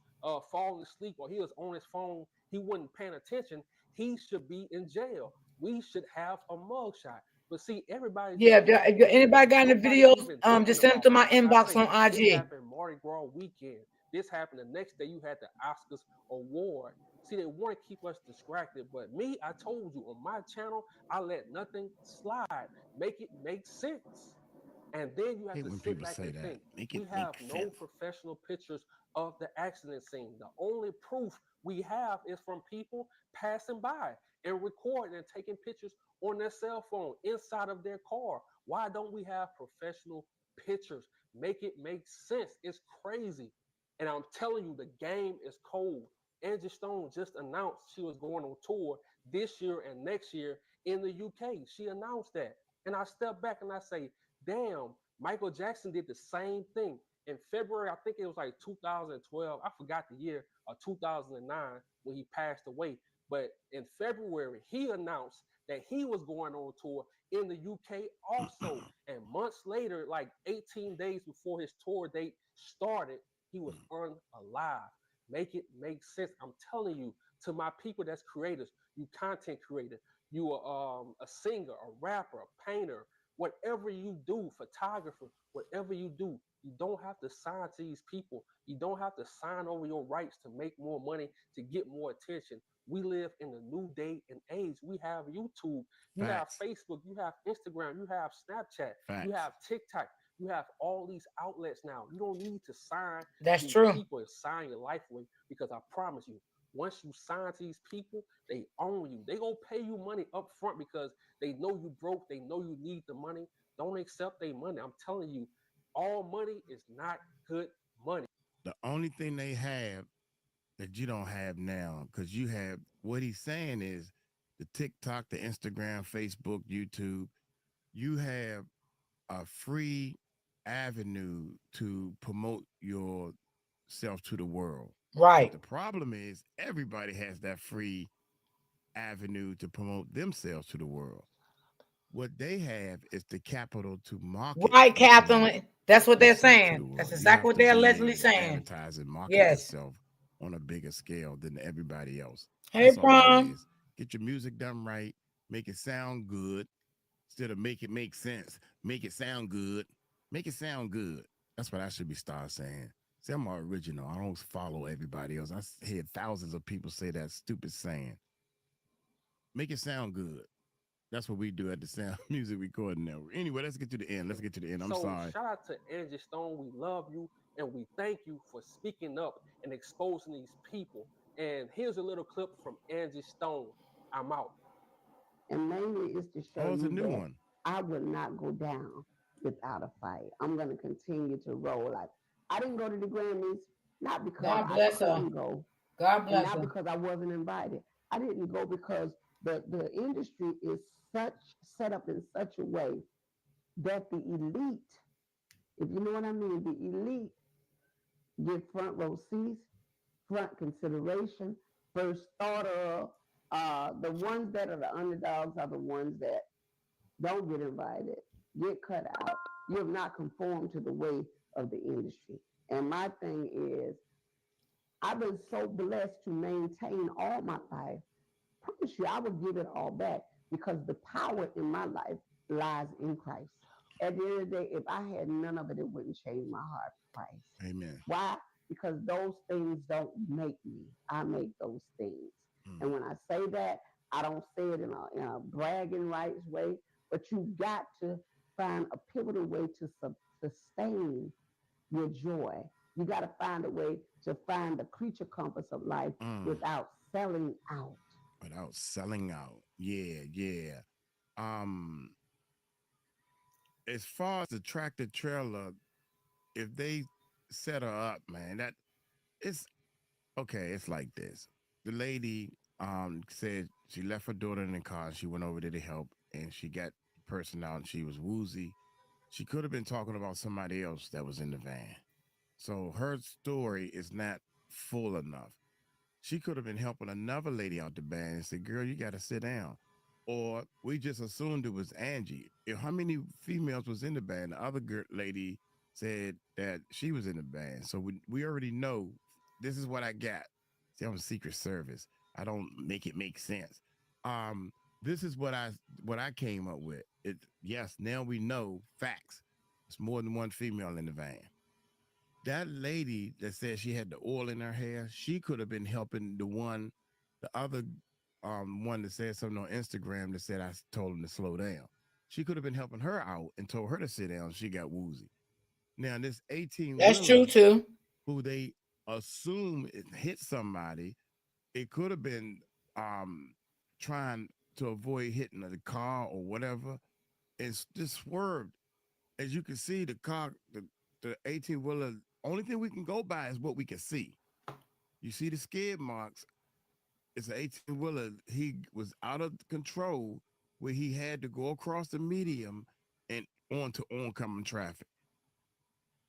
falling asleep or he was on his phone, he wasn't paying attention, he should be in jail. We should have a mugshot. But see, everybody's Yeah, just if focusing. anybody got any Nobody videos, even thinking just send them to about, my like I inbox say, on this IG. happened Mardi Gras weekend. This happened the next day. You had the Oscars award. See, they want to keep us distracted. But me, I told you on my channel, I let nothing slide. Make it make sense. And then you have Hate to when sit people back say and that. think. Make it We have make no sense. professional pictures of the accident scene. The only proof we have is from people passing by and recording and taking pictures on their cell phone inside of their car. Why don't we have professional pictures? Make it make sense. It's crazy. And I'm telling you, the game is cold. Angie Stone just announced she was going on tour this year and next year in the UK. She announced that. And I step back and I say, damn, Michael Jackson did the same thing. In February, I think it was like 2012. I forgot the year, or 2009 when he passed away. But in February, he announced that he was going on tour in the UK also. And months later, like 18 days before his tour date started, he was unalive. Make it make sense. I'm telling you, to my people that's creators, you content creator, you are a singer, a rapper, a painter, whatever you do, photographer, whatever you do, you don't have to sign to these people. You don't have to sign over your rights to make more money, to get more attention. We live in a new day and age. We have YouTube, you have Facts. Facebook, you have Instagram, you have Snapchat, you Facts. have TikTok, you have all these outlets now. You don't need to sign to That's these true. people and sign your life away, because I promise you, once you sign to these people, they own you. They gonna pay you money up front because they know you broke. They know you need the money. Don't accept their money. I'm telling you, all money is not good money. The only thing they have that you don't have now, because you have what he's saying is the TikTok, the Instagram, Facebook, YouTube, you have a free avenue to promote yourself to the world. But Right. the problem is everybody has that free avenue to promote themselves to the world. What they have is the capital to market Right, and promote Catherine. That's what they're yourself to saying. the That's world. You exactly have what to they're be allegedly able to saying. advertise and market Yes. yourself on a bigger scale than everybody else. Hey, That's all that Prom. is. Get your music done right, make it sound good instead of make it make sense. Make it sound good. Make it sound good. That's what I should be start saying. See, I'm original. I don't follow everybody else. I hear thousands of people say that stupid saying. Make it sound good. That's what we do at the Sound Music Recording Network. Anyway, let's get to the end. Let's get to the end. I'm So sorry. shout out to Angie Stone. We love you and we thank you for speaking up and exposing these people. And here's a little clip from Angie Stone. I'm out. And mainly is to show Oh, it's a you new that one. I would not go down without a fight. I'm going to continue to roll. Like, I didn't go to the Grammys, not because God I bless her. couldn't go God and bless not her. because I wasn't invited. I didn't go because the industry is such set up in such a way that the elite, if you know what I mean, the elite get front row seats, front consideration, first thought of. The ones that are the underdogs are the ones that don't get invited, get cut out. You have not conformed to the way of the industry. And my thing is, I've been so blessed to maintain all my life. I promise you, I would give it all back because the power in my life lies in Christ. At the end of the day, if I had none of it, it wouldn't change my heart for Christ. Amen. Why? Because those things don't make me. I make those things. And when I say that, I don't say it in a bragging rights way, but you got to find a pivotal way to sustain your joy. You got to find a way to find the creature compass of life without selling out. Without selling out. Yeah, yeah. Um, as far as the tractor trailer, if they set her up, man, that it's okay. It's like this. The lady said she left her daughter in the car and she went over there to help and she got the person out and she was woozy. She could have been talking about somebody else that was in the van. So her story is not full enough. She could have been helping another lady out the band and said, "Girl, you got to sit down." Or we just assumed it was Angie. How many females was in the band? The other lady said that she was in the band. So we already know this is what I got. See, I'm a Secret Service. I don't make it make sense. Um, this is what I came up with. It yes, now we know facts. It's more than one female in the van. That lady that said she had the oil in her hair, she could have been helping the other one that said something on Instagram that said I told him to slow down. She could have been helping her out and told her to sit down. She got woozy. Now this 18 That's true wheeler too. who they assume it hit somebody, it could have been um trying to avoid hitting the car or whatever. It's just swerved. As you can see, the 18 wheeler, only thing we can go by is what we can see. You see the skid marks. It's an 18 wheeler. He was out of control where he had to go across the medium and onto oncoming traffic.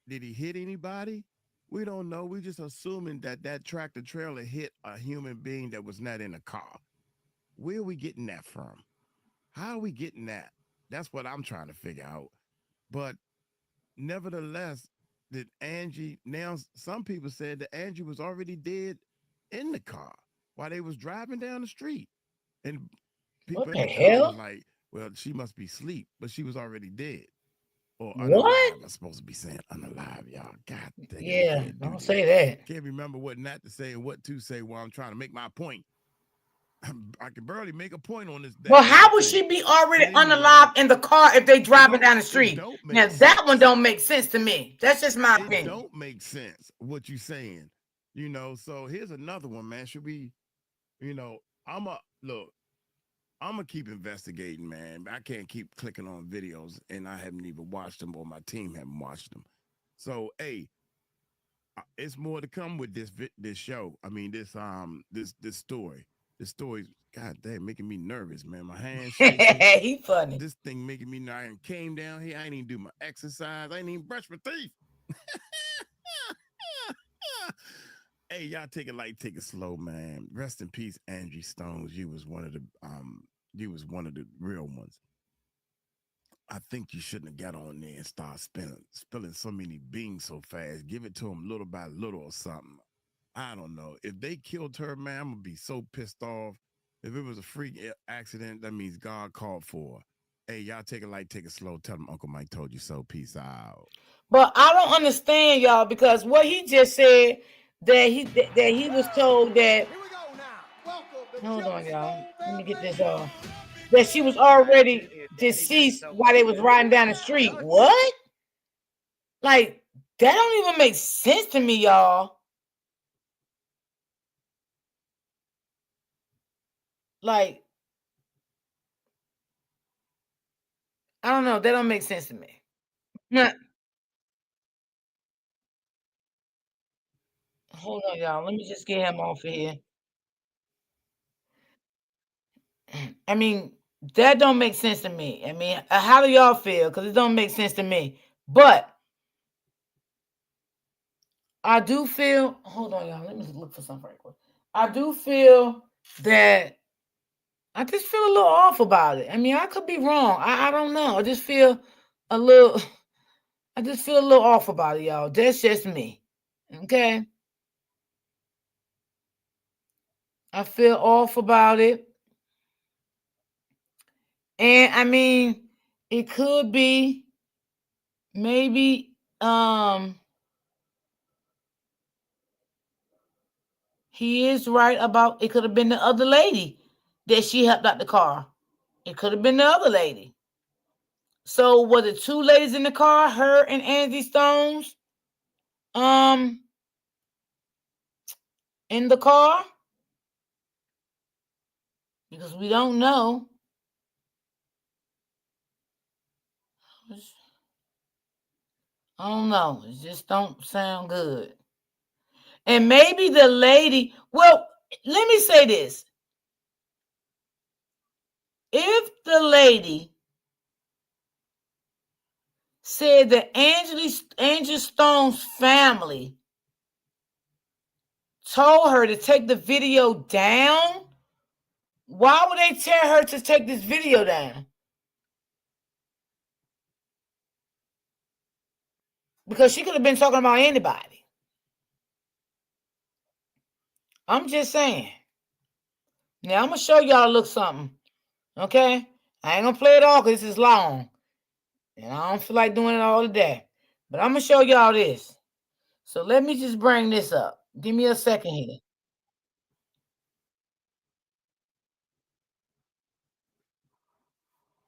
Did he hit anybody? We don't know. We just assuming that tractor trailer hit a human being that was not in a car. Where are we getting that from? How are we getting that? That's what I'm trying to figure out. But nevertheless, did Angie, now some people said that Angie was already dead in the car while they was driving down the street. And people What in the the comment was hell? like, well, she must be asleep, but she was already dead. Or What? unalive. I'm supposed to be saying unalive, y'all. God dang it, I Yeah, can't do don't this. say that. Can't remember what not to say and what to say while I'm trying to make my point. I can barely make a point on this Well, daggone how would thing. she be already But anyway, unalive in the car if they it driving don't down the it street? don't Now make that one sense. don't make sense to me. That's just my It opinion. don't make sense what you saying. So here's another one, man. Should we, you know, I'm a look, I'm gonna keep investigating, man. I can't keep clicking on videos and I haven't even watched them or my team haven't watched them. So, hey, it's more to come with this show. I mean, this story. This story's god damn making me nervous, man. My hands shaking. He funny. This thing making me I came down here. I ain't even do my exercise. I ain't even brush my teeth. Hey, y'all take it light, take it slow, man. Rest in peace, Angie Stone. You was one of the real ones. I think you shouldn't have got on there and start spilling so many beans so fast. Give it to them little by little or something. I don't know. If they killed her, man, I'm gonna be so pissed off. If it was a freak accident, that means God called for her. Hey, y'all take it light, take it slow. Tell them Uncle Mike told you so. Peace out. But I don't understand y'all because what he just said that he was told that. Here we go now. Welcome to Hold on, Jellystone y'all. Let me get family. this off. That she was already deceased while they was riding down the street. What? Like that don't even make sense to me, y'all. Like I don't know. That don't make sense to me. Nah, hold on, y'all. Let me just get him off of here. I mean, that don't make sense to me. I mean, how do y'all feel? Because it don't make sense to me. But I do feel. Hold on, y'all. Let me look for something right quick. I do feel that I just feel a little off about it. I mean, I could be wrong. I don't know. I just feel a little. I just feel a little off about it, y'all. That's just me. Okay? I feel off about it. And I mean, it could be maybe he is right about it could have been the other lady that she helped out the car. It could have been the other lady. So were the two ladies in the car, her and Angie Stones, um, in the car? Because we don't know. I don't know. It just don't sound good. And maybe the lady, well, let me say this. If the lady said that Angie Stone's family told her to take the video down, why would they tell her to take this video down? Because she could have been talking about anybody. I'm just saying. Now I'm gonna show y'all a little something. Okay? I ain't gonna play it all because this is long. And I don't feel like doing it all today. But I'm gonna show y'all this. So let me just bring this up. Give me a second here.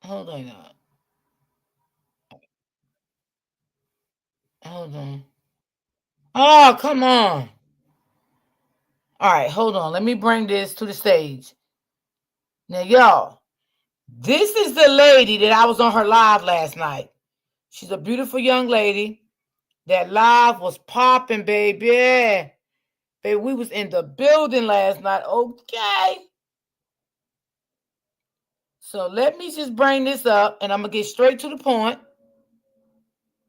Hold on, y'all. Hold on. Oh, come on. All right, hold on. Let me bring this to the stage. Now, y'all, this is the lady that I was on her live last night. She's a beautiful young lady. That live was popping, baby. Baby, we was in the building last night. Okay. So let me just bring this up, and I'm going to get straight to the point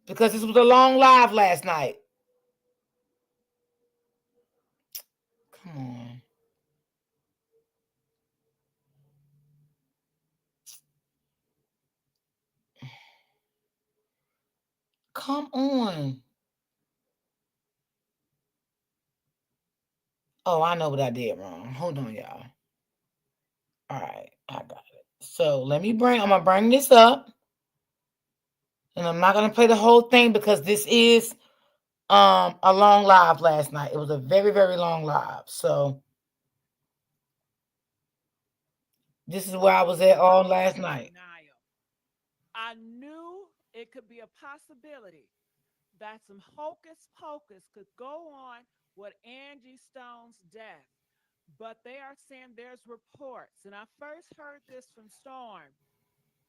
because this was a long live last night. Come on. Come on. Oh, I know what I did wrong. Hold on, y'all. All right, I got it. So I'm gonna bring this up. And I'm not gonna play the whole thing because this is a long live last night. It was a very, very long live. So this is where I was at all last night. I knew it could be a possibility that some hocus pocus could go on with Angie Stone's death. But they are saying there's reports, and I first heard this from Storm.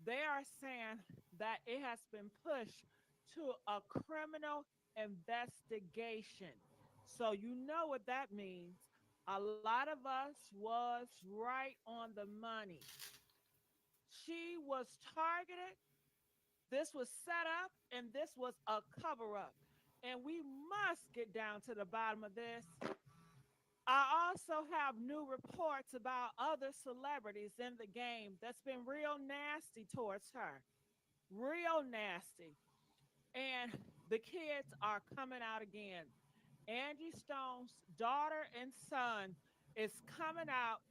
They are saying that it has been pushed to a criminal investigation. So you know what that means. A lot of us was right on the money. She was targeted. This was set up, and this was a cover up. And we must get down to the bottom of this. I also have new reports about other celebrities in the game that's been real nasty towards her. Real nasty. And the kids are coming out again. Angie Stone's daughter and son is coming out.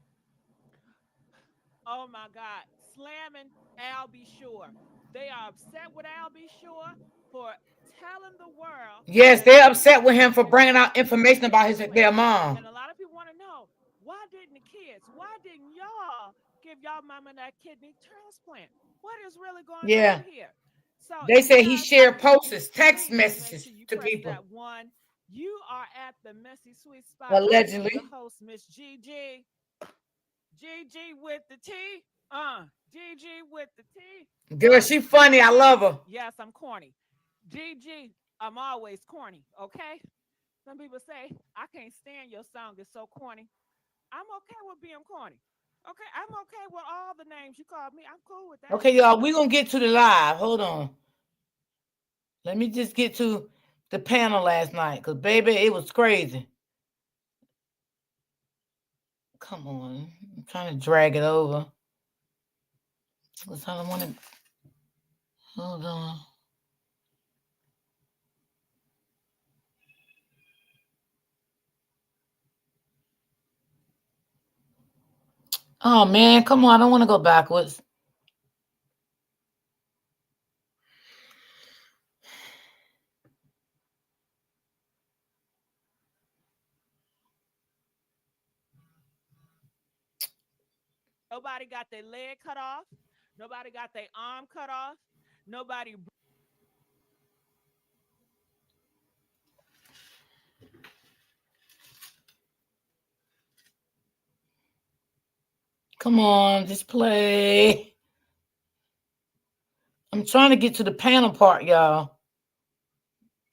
Oh my God, slamming Al B. Sure. They are upset with Al B. Sure for telling the world Yes, that they're he upset with died him for in a bringing out messy information sweet about their transplant. mom. And a lot of people want to know, why didn't the kids, why didn't y'all give y'all mama that kidney transplant? What is really going Yeah. on here? So They if you say he guys have shared seen it, posts, text please make messages sure you to press people. that one. You are at the messy sweet spot. I am your Allegedly. host, Miss Gg. GG with the T. GG with the T. Girl, she funny. I GG. love her. Yes, I'm corny. GG. I'm always corny. Okay. Some people say I can't stand your song. It's so corny. I'm okay with being corny. Okay. I'm okay with all the names you called me. I'm cool with that. Okay, y'all, we're gonna get to the live. Hold on. Let me just get to the panel last night. Cause baby, it was crazy. Come on. I'm trying to drag it over. Cause I don't want to hold on. Oh man, come on! I don't want to go backwards. Nobody got their leg cut off. Nobody got their arm cut off. Nobody. Come on, just play. I'm trying to get to the panel part, y'all.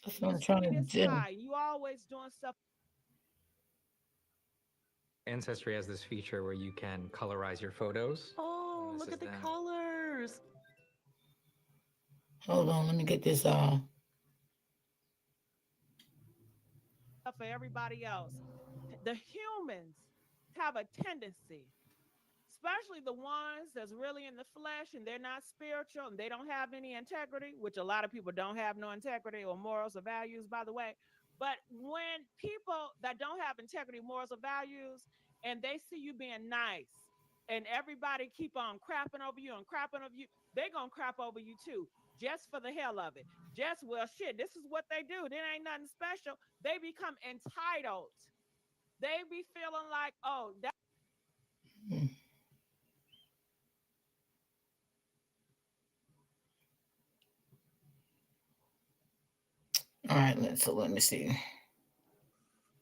That's what You I'm see trying me to this do. high. You always doing stuff. Ancestry has this feature where you can colorize your photos. Oh, This look is at the them. colors. Hold on, let me get this. For everybody else. The humans have a tendency, especially the ones that's really in the flesh and they're not spiritual and they don't have any integrity, which a lot of people don't have no integrity or morals or values, by the way. But when people that don't have integrity, morals, or values, and they see you being nice and everybody keep on crapping over you and crapping over you, they're going to crap over you too, just for the hell of it. Just, well, shit, this is what they do. There ain't nothing special. They become entitled. They be feeling like, oh, that. All right, let me see.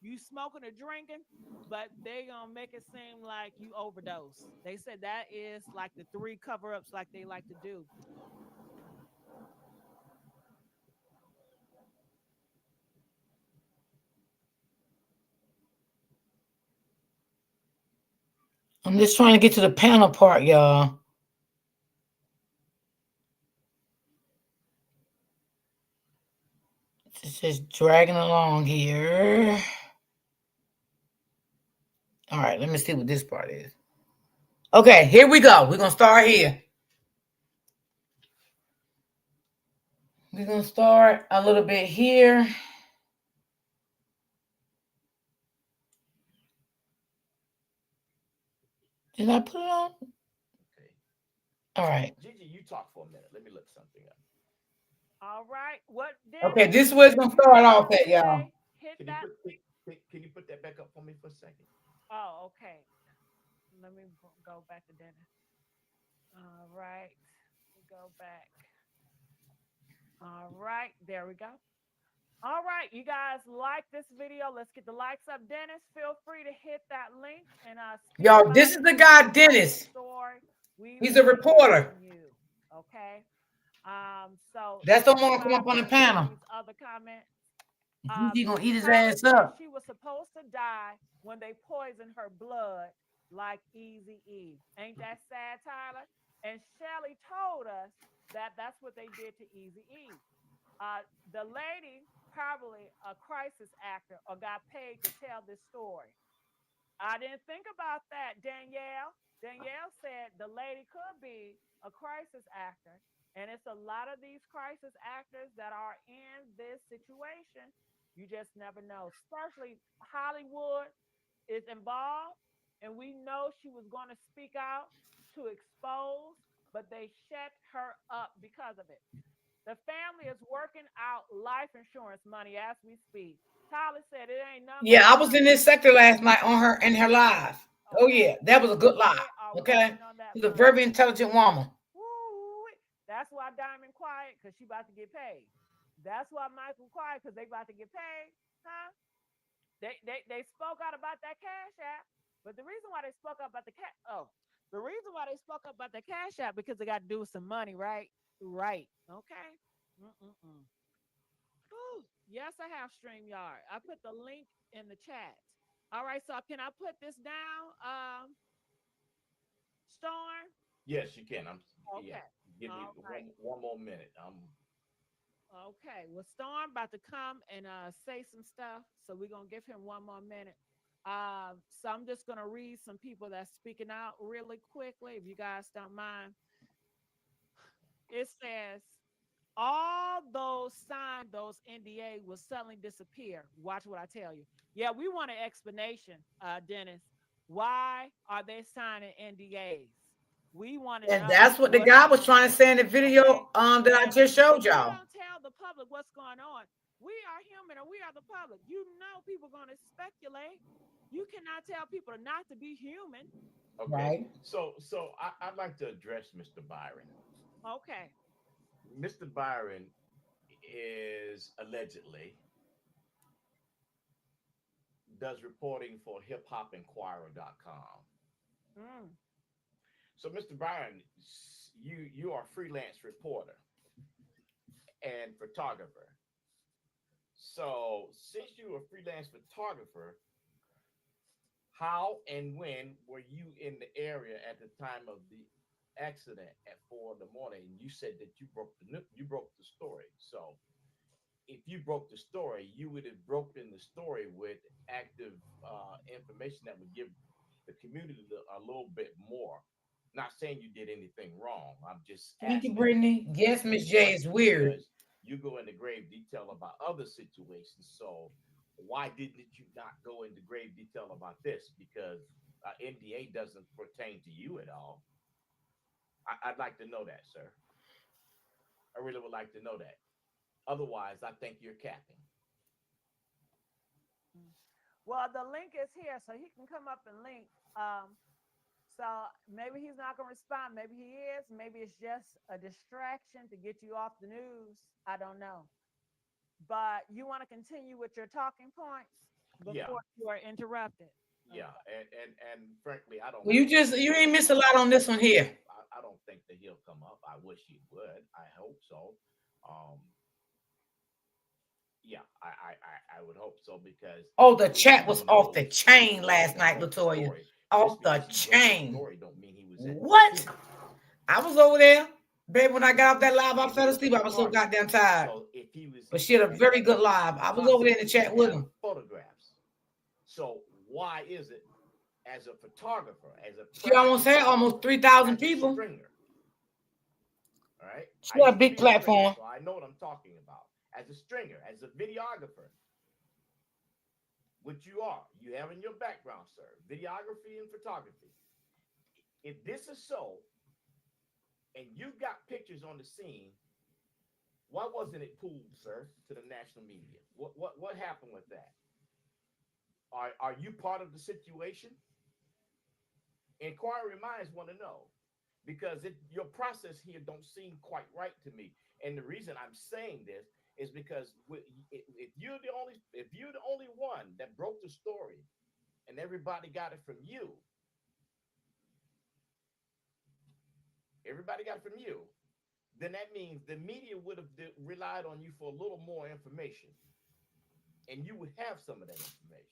You smoking or drinking, but they gonna make it seem like you overdose. They said that is like the three cover-ups like they like to do. I'm just trying to get to the panel part, y'all. It's just dragging along here. All right, let me see what this part is. Okay, here we go. We're gonna start here. We're gonna start a little bit here. Did I put it on? Okay. All right. Gigi, you talk for a minute. Let me look something up. All right. What Okay, Dennis? this is where it's If gonna you start have off something to at, y'all. say, hit Can you that. put that back up for me for a second? Oh, okay. Let me go back to Dennis. All right. Go back. All right. There we go. All right, you guys like this video? Let's get the likes up. Dennis, feel free to hit that link and speak Y'all, about this it. is the If guy you tell your Dennis. story, we He's a want to hear reporter. from you. Okay. So That's the let's one go to come up back on the to panel. these other comments. He gonna eat his Tyler ass said up. she was supposed to die when they poisoned her blood like Easy E. Ain't that sad, Tyler? And Shelly told us that that's what they did to Easy E. The lady probably a crisis actor or got paid to tell this story. I didn't think about that, Danielle. Danielle said the lady could be a crisis actor. And it's a lot of these crisis actors that are in this situation. You just never know. Especially Hollywood is involved. And we know she was going to speak out to expose, but they shut her up because of it. The family is working out life insurance money as we speak. Tyler said it ain't nothing Yeah, but I was in money. this sector last night on her in her live. Oh Okay. yeah, that was a good They live. are Okay, working on that she's a money. very intelligent woman. Woo. That's why Diamond quiet, because she about to get paid. That's why Michael quiet, because they about to get paid. Huh? They spoke out about that cash app. But the reason why they spoke out about the reason why they spoke up about the cash app because they got to do with some money, right? Right. Okay. Mm-mm-mm. Whew. Yes, I have StreamYard. I put the link in the chat. All right, so can I put this down, Storm? Yes, you can. Yeah. Okay. Give me All right. one more minute. Okay. Well, Storm about to come and say some stuff, so we're gonna give him one more minute. So I'm just gonna read some people that's speaking out really quickly, if you guys don't mind. It says all those signed those NDA will suddenly disappear. Watch what I tell you. Yeah, we want an explanation, Dennis. Why are they signing NDAs? We want to And know that's what the what's guy was going trying to on. say in the Okay. video that I And just showed if you y'all. don't tell the public what's going on, we are human and we are the public. You know people are going to speculate. You cannot tell people not to be human. Okay. Right. I'd like to address Mr. Byron. Okay. Mr. Byron is allegedly does reporting for hiphopinquirer.com. Mm. So, Mr. Byron, you are a freelance reporter and photographer. So, since you're a freelance photographer, how and when were you in the area at the time of the accident at 4 in the morning? You said that you broke the story. So, if you broke the story, you would have broken the story with active information that would give the community a little bit more. Not saying you did anything wrong. I'm just Thank you, asking Brittany. Yes, the Miss J is question weird. because you go into grave detail about other situations. So why didn't you not go into grave detail about this? Because NDA doesn't pertain to you at all. I'd like to know that, sir. I really would like to know that. Otherwise, I think you're capping. Well, the link is here, so he can come up and link. So maybe he's not going to respond. Maybe he is. Maybe it's just a distraction to get you off the news. I don't know. But you want to continue with your talking points Yeah, before you are interrupted. yeah, and frankly, I don't Well, you think just that you he'll ain't missed a come lot up. on this one here. I don't think that he'll come up. I wish he would. I hope so. Um, yeah, I would hope so because Oh, the if chat you was off the know that chain he last didn't night, break the Latoya. story, just Off the because he broke the chain. story don't mean he was at the What? scene. I was over there. Babe, when I got off that live, I He was fell a asleep. I was so photographer. goddamn tired. So if he was But she had a and very good live. I was over there in the possibly chat he with have him. photographs. So why is it as a photographer, as a She press almost had photographer, almost 3,000 as a people. stringer, all right? She I got a used to big be a stringer, platform. so I know what I'm talking about. As a stringer, as a videographer, which you are, you have in your background, sir, videography and photography. If this is so, and you got pictures on the scene, why wasn't it pulled, sir, to the national media? What happened with that? Are you part of the situation? Inquiry minds want to know because your process here don't seem quite right to me. And the reason I'm saying this is because if you're the only one that broke the story and everybody got it from you, everybody got it from you, then that means the media would have relied on you for a little more information, and you would have some of that information.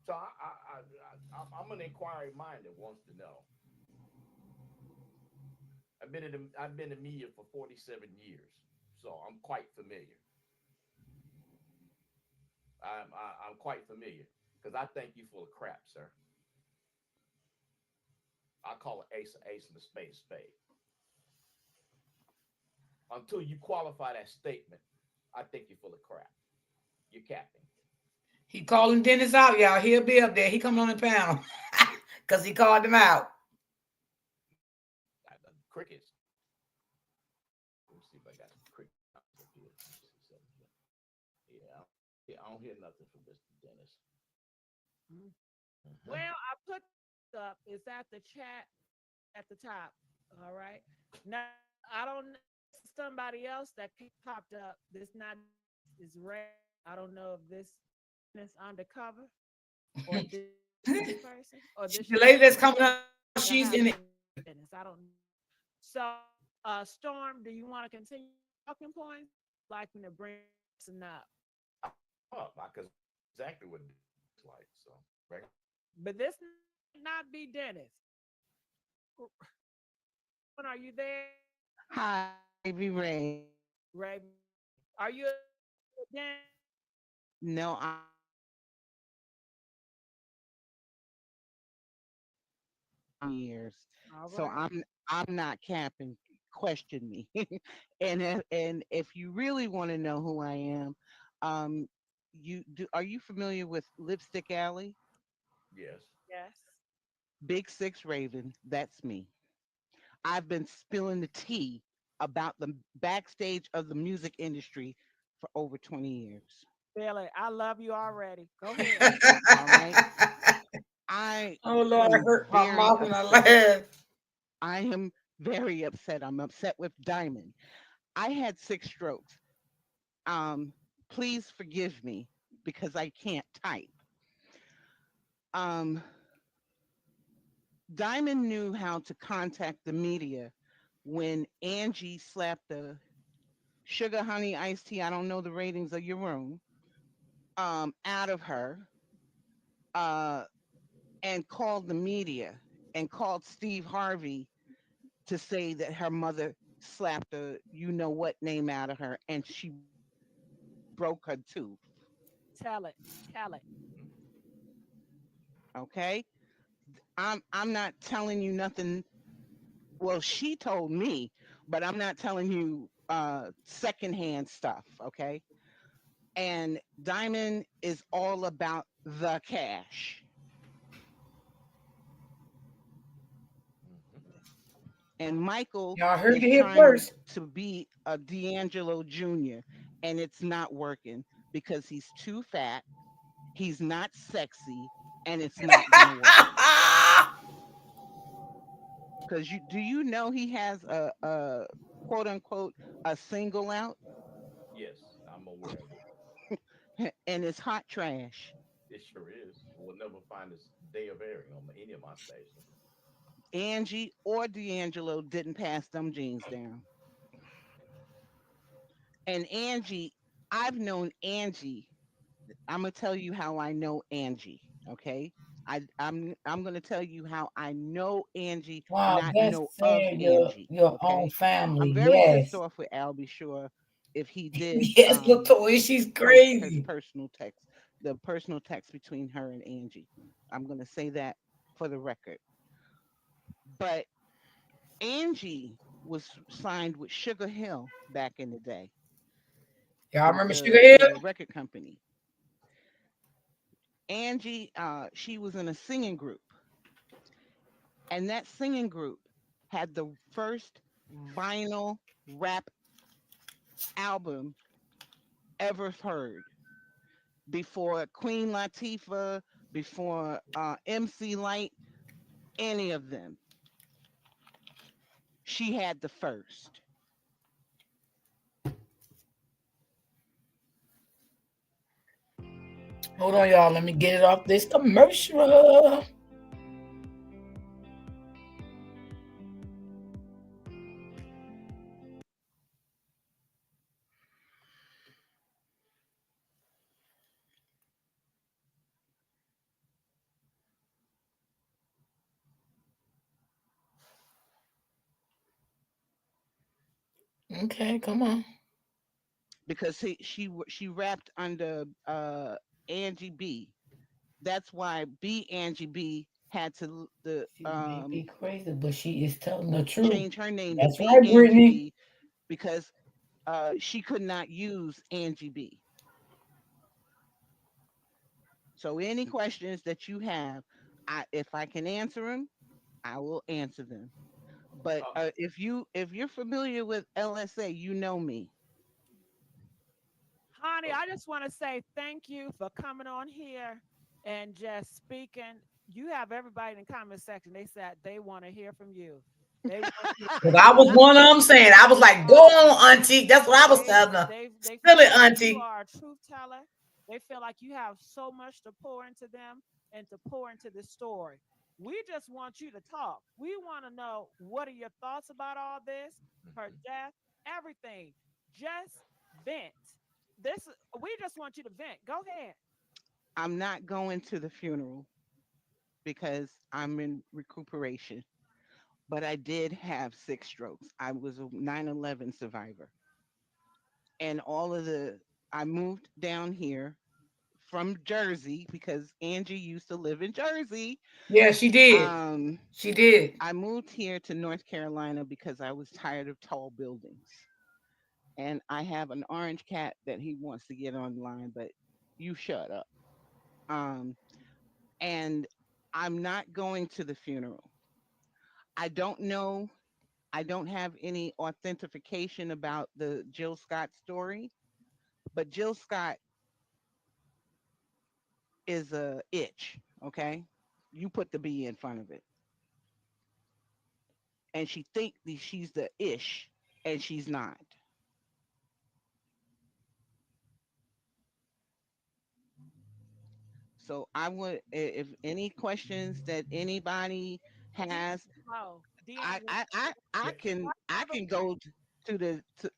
So I'm an inquiry mind that wants to know. I've been in media for 47 years, so I'm quite familiar. I'm quite familiar because I think you full of crap, sir. I call it ace and a spade. Until you qualify that statement, I think you're full of crap. You're capping. He calling Dennis out, y'all. He'll be up there. He coming on the panel. Because he called him out. Crickets. Let me see if I got some crickets up here. Yeah, yeah, I don't hear nothing from Mr. Dennis. Uh-huh. Well, I put up is at the chat at the top. All right. Now I don't know. This is somebody else that popped up. This not is red. I don't know if this is undercover or this person or this The your lady that's friend coming up, that she's has in it. business. I don't know. So, Storm, do you want to continue talking points? Like me to bring person up, Up because exactly what it's like. So right. but this not be Dennis. Are you there, Hi, be Ray. Ray? Are you Dennis? No, years. All So right. I'm not capping. Question me. And if you really want to know who I am, um, you do are you familiar with Lipstick Alley? Yes. Yes. Big Six Raven, that's me. I've been spilling the tea about the backstage of the music industry for over 20 years. Billy, I love you already. Go ahead. All right. I Oh Lord, I am hurt my very mouth when I upset. laughed. I am very upset. I'm upset with Diamond. I had 6 strokes. Um, Please forgive me because I can't type. Um, Diamond knew how to contact the media when Angie slapped the sugar honey iced tea. I don't know the ratings of your room. Out of her, uh, and called the media and called Steve Harvey to say that her mother slapped a you know what name out of her and she broke her tooth. Tell it. Tell it. Okay, I'm not telling you nothing. Well, she told me, but I'm not telling you secondhand stuff. Okay, and Diamond is all about the cash. And Michael Y'all heard is it here trying first. to be a D'Angelo Jr. and it's not working because he's too fat, he's not sexy, and it's not gonna work. Because you do you know he has a quote unquote a single out Yes, I'm aware of it. and it's hot trash. It sure is. We'll never find this day of airing on any of my stations. Angie or D'Angelo didn't pass them jeans down. And Angie, I've known Angie. I'm gonna tell you how I know Angie. Okay, I'm gonna tell you how I know Angie, Wow, not that's know of saying Angie. your own Okay, I'm family. very pissed Yes. off with Albie Shore if he did Yes, Latoya, she's post his crazy. personal text, the personal text between her and Angie. I'm gonna say that for the record. But Angie was signed with Sugar Hill back in the day, Y'all the remember Sugar the Hill? the record company. Angie, she was in a singing group, and that singing group had the first vinyl rap album ever heard before Queen Latifah, before MC Light, any of them. She had the first. Hold on, y'all. Let me get it off this commercial. Okay, come on. Because she rapped under Angie B. That's why B Angie B had to the She may be crazy, but she is telling the truth. change her name to That's B right, Angie Brittany. B because she could not use Angie B. So any questions that you have, if I can answer them, I will answer them. But Uh, if you're familiar with LSA, you know me. Honey, uh, I just want to say thank you for coming on here and just speaking. You have everybody in the comment section. They said they want to hear from you. They want you to Because come I on was one of them saying, I was like, go on, Auntie. That's what I was telling her. they Spill feel it, like you Auntie. are a truth teller. They feel like you have so much to pour into them and to pour into the story. We just want you to talk. We want to know what are your thoughts about all this, her mhm. death, everything. Just vent. This we just want you to vent. Go ahead. I'm not going to the funeral because I'm in recuperation. But I did have 6 strokes. I was a 9/11 survivor. And I moved down here from Jersey because Angie used to live in Jersey. Yeah, she did. Um, She did. I moved here to North Carolina because I was tired of tall buildings. And I have an orange cat that he wants to get online, but you shut up. Um, and I'm not going to the funeral. I don't know. I don't have any authentication about the Jill Scott story, but Jill Scott is a itch. Okay, you put the B in front of it, and she think that she's the ish, and she's not. So I would, if any questions that anybody has, D'Angelo, I D'Angelo. I I, I Yeah. can By I the can way, go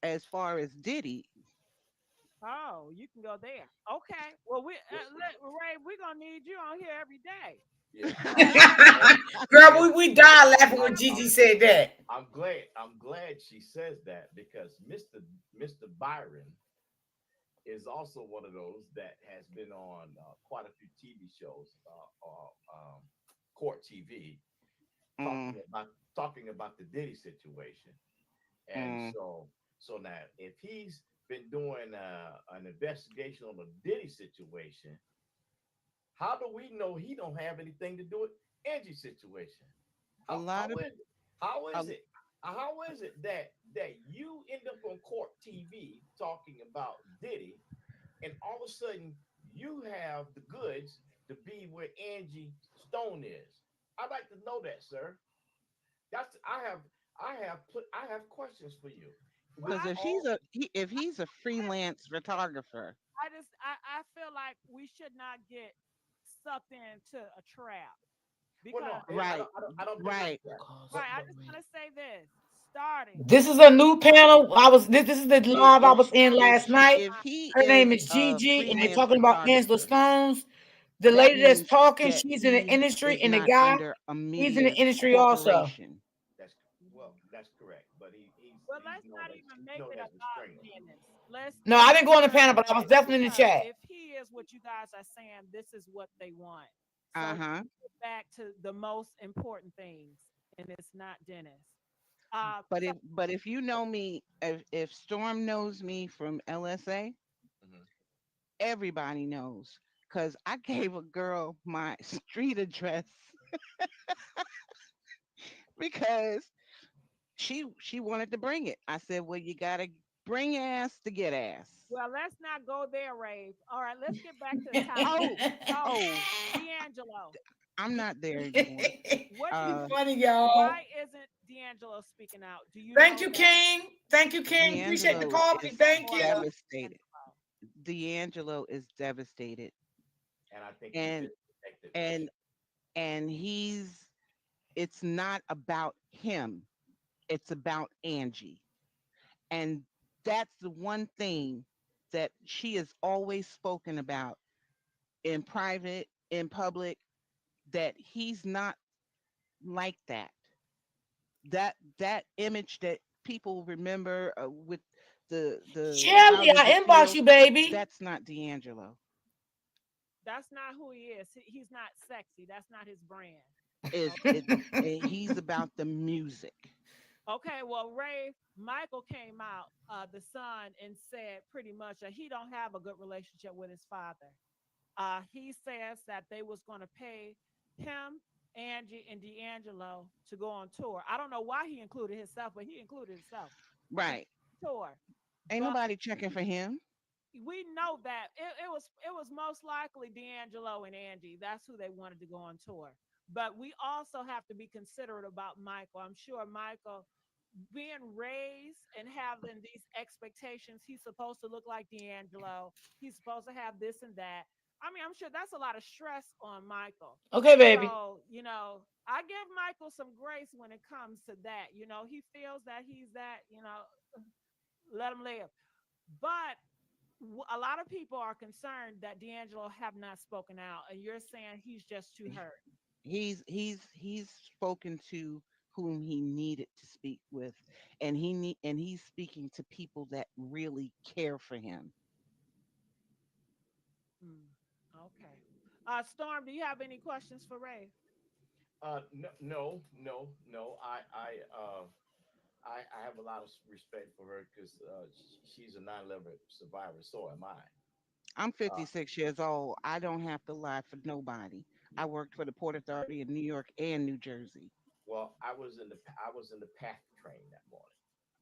as far as Diddy. oh, you can go there. Okay. Well, Well, Ray, we're gonna need you on here every day. yeah. Girl, And we and died Don't laughing when ever Gigi said that. I'm glad she says that because Mr. Byron is also one of those that has been on quite a few TV shows, court TV, mm, talking about the Diddy situation. And mm. so now if he's been doing an investigation on the Diddy situation, how do we know he don't have anything to do with Angie's situation? A How lot how of is it? How a, is it? How is it that you end up on court TV talking about Diddy, and all of a sudden you have the goods to be where Angie Stone is? I'd like to know that, sir. That's I have questions for you. well, With because all if he's a freelance photographer, I feel like we should not get sucked into a trap well, no, because I right, don't, I don't, I don't think it's right. that. right. But I but just want to say this: starting This is a new from panel. This is the I- live I If was in last night. if he Her name is is a Gigi, and they're freelance talking about Angela photographer, Stones. The that lady that's means talking, that she's in the he industry, is and the not guy, under a he's in the media industry also. corporation. that's well, that's correct. But well, he's let's known not as even make it a about stringer. Dennis. Let's No, I let's didn't go on the turn panel, but I was Ray definitely in the because chat. if he is what you guys are saying, this is what they want. So Uh-huh. get back to the most important things, and it's not Dennis. But So if you know me, if Storm knows me from LSA, Mhm. everybody knows because I gave a girl my street address because she wanted to bring it. I said, well, you gotta bring ass to get ass. well, let's not go there, Rave. All right, let's get back to the topic. Oh, So, oh, D'Angelo, I'm D- not there anymore. what do You Uh, you? funny, y'all. Why isn't D'Angelo speaking out? Do you Thank know you, that? King. Thank you, King. Appreciate the D'Angelo coffee. is Say Thank more you. about devastated. D'Angelo. D'Angelo is devastated, And I think he's and disconnected for and sure. and it's not about him. It's about Angie. And that's the one thing that she has always spoken about in private, in public, that he's not like that. That image that people remember with the how Shelly, does it I inbox feel? you, baby. That's not D'Angelo. That's not who he is. He's not sexy. That's not his brand. Is Okay. it? He's about the music. Okay. Well, Ray Michael came out, the son, and said pretty much that he don't have a good relationship with his father. He says that they was going to pay him, Angie, and D'Angelo to go on tour. I don't know why he included himself, but he included himself to Right. tour. Ain't But nobody checking for him. we know that it was most likely D'Angelo and Angie. That's who they wanted to go on tour. But we also have to be considerate about Michael. I'm sure Michael, being raised and having these expectations, he's supposed to look like D'Angelo. He's supposed to have this and that. I mean, I'm sure that's a lot of stress on Michael. Okay, baby. So, I give Michael some grace when it comes to that. He feels that he's that, let him live. But a lot of people are concerned that D'Angelo have not spoken out, and you're saying he's just too hurt. He's spoken to whom he needed to speak with, and he's speaking to people that really care for him. Hmm. Okay. Storm, do you have any questions for Ray? No, no, no, no. I have a lot of respect for her because she's a 9/11 survivor. So am I. I'm Uh, 56 years old. I don't have to lie for nobody. I worked for the Port Authority in New York and New Jersey. well, I was in the PATH train that morning.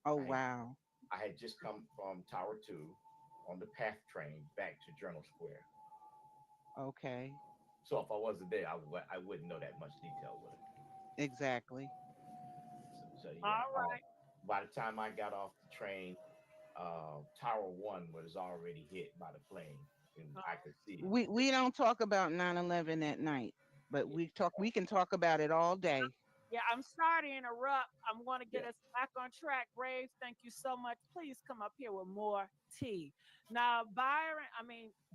Oh, I had wow. I had just come from Tower Two on the PATH train back to Journal Square. Okay. So if I wasn't there, I wouldn't know that much detail with it. Exactly. So yeah. All right. By the time I got off the train, Tower One was already hit by the plane, and I could see it. We don't talk about 9/11 at night, but Yeah, we can talk about it all day. Yeah, I'm sorry to interrupt. I'm going to get yeah. us back on track. Graves, thank you so much. Please come up here with more tea. Now,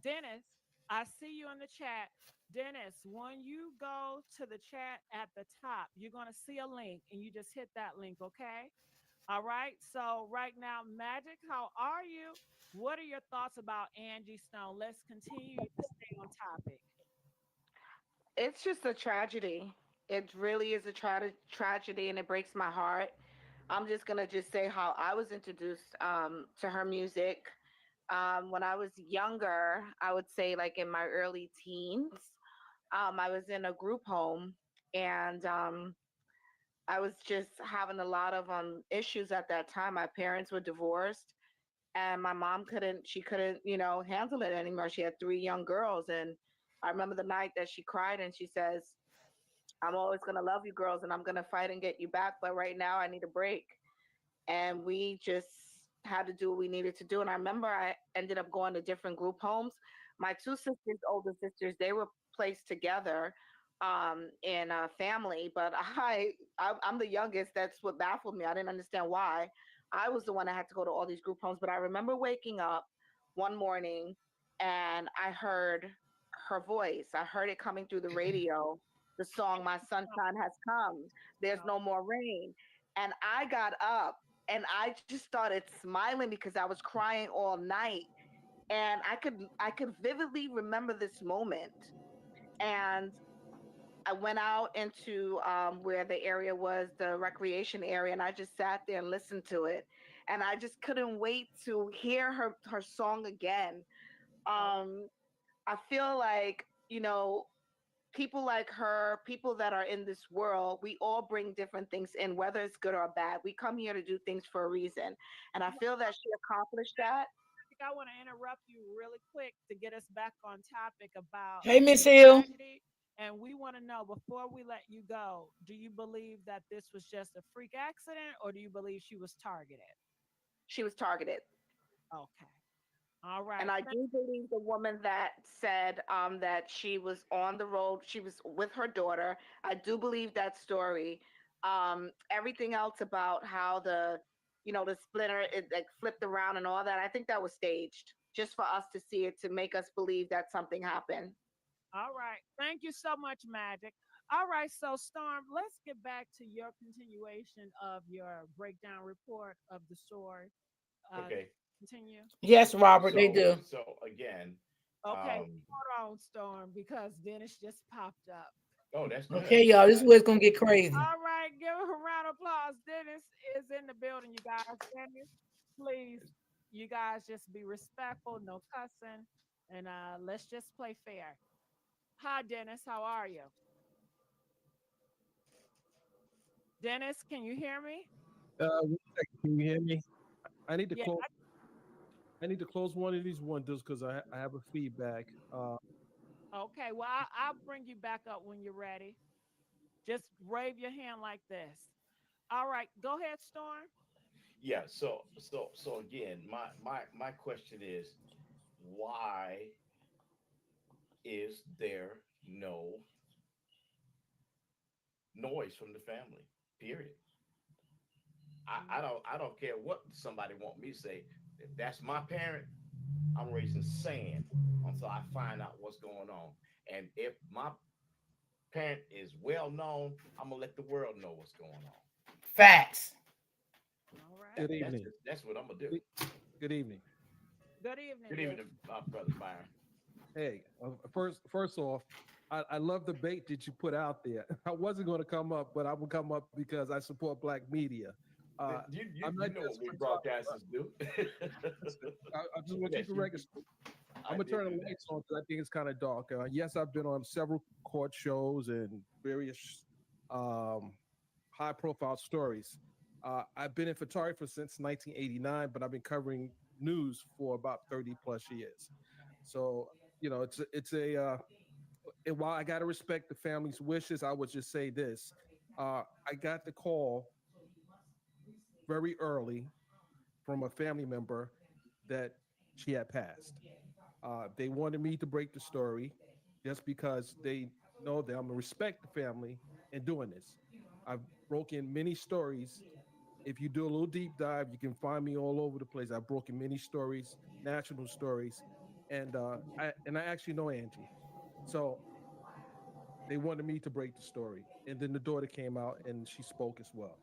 Dennis, I see you in the chat. Dennis, when you go to the chat at the top, you're going to see a link and you just hit that link, okay? All right. So, right now, Magic, how are you? What are your thoughts about Angie Stone? Let's continue to stay on topic. It's just a tragedy. It really is a tragedy, and it breaks my heart. I'm just gonna just say how I was introduced to her music. When I was younger, I would say like in my early teens, I was in a group home, and I was just having a lot of issues at that time. My parents were divorced, and my mom couldn't handle it anymore. She had three young girls, and I remember the night that she cried and she says, "I'm always gonna love you girls, and I'm gonna fight and get you back, but right now I need a break." And we just had to do what we needed to do. And I remember I ended up going to different group homes. My two sisters, older sisters, they were placed together in a family, but I'm the youngest. That's what baffled me. I didn't understand why. I was the one that had to go to all these group homes. But I remember waking up one morning and I heard her voice. I heard it coming through the radio. The song "My Sunshine Has Come." There's no more rain. And I got up and I just started smiling because I was crying all night, and I could vividly remember this moment. And I went out into where the area was, the recreation area, and I just sat there and listened to it, and I just couldn't wait to hear her song again. um I feel like, people like her, people that are in this world, we all bring different things in, whether it's good or bad. We come here to do things for a reason. And I feel that she accomplished that. Think I want to interrupt you really quick to get us back on topic about Hey, the Miss Hill. tragedy. And we want to know, before we let you go, do you believe that this was just a freak accident or do you believe she was targeted? She was targeted. Okay. All And right. I do believe the woman that said that she was on the road, she was with her daughter. I do believe that story. Everything else about how the splinter it like flipped around and all that, I think that was staged just for us to see it, to make us believe that something happened. All right. Thank you so much, Magic. All right. So, Storm, let's get back to your continuation of your breakdown report of the story. Okay. Continue. Yes, Robert, they So do. so again, Okay. um, Hold on, Storm, because Dennis just popped up. oh, that's good. Okay, y'all, this is where it's gonna get crazy. All right, give him a round of applause. Dennis is in the building, you guys. Dennis, please, you guys just be respectful, no cussing, and let's just play fair. Hi, Dennis. How are you? Dennis, can you hear me? One second, can you hear me? I need to Yeah. close. I need to close one of these windows because I have a feedback. Okay. Well, I'll bring you back up when you're ready. Just wave your hand like this. All right. Go ahead, Storm. Yeah. So again, my question is, why is there no noise from the family? Period. I don't care what somebody want me to say. If that's my parent, I'm raising sand until I find out what's going on. And if my parent is well known, I'm gonna let the world know what's going on. Facts. All right. Good evening. That's what I'm gonna do. Good good evening. Good evening, Good Dennis. evening, brother Byron. Hey, first off, I love the bait that you put out there. I wasn't going to come up, but I will come up because I support black media. You I'm you not know what just we one broadcasters do. listen, I just want you Yes, to register. I'm gonna turn the lights on because I think it's kind of dark. Yes, I've been on several court shows and various um, high-profile stories. I've been in photography since 1989, but I've been covering news for about 30 plus years. So and while I gotta respect the family's wishes, I would just say this: I got the call very early from a family member that she had passed. They wanted me to break the story just because they know that I'm gonna respect the family in doing this. I've broken many stories. If you do a little deep dive, you can find me all over the place. I've broken many stories, national stories, and I actually know Angie, so they wanted me to break the story. And then the daughter came out and she spoke as well.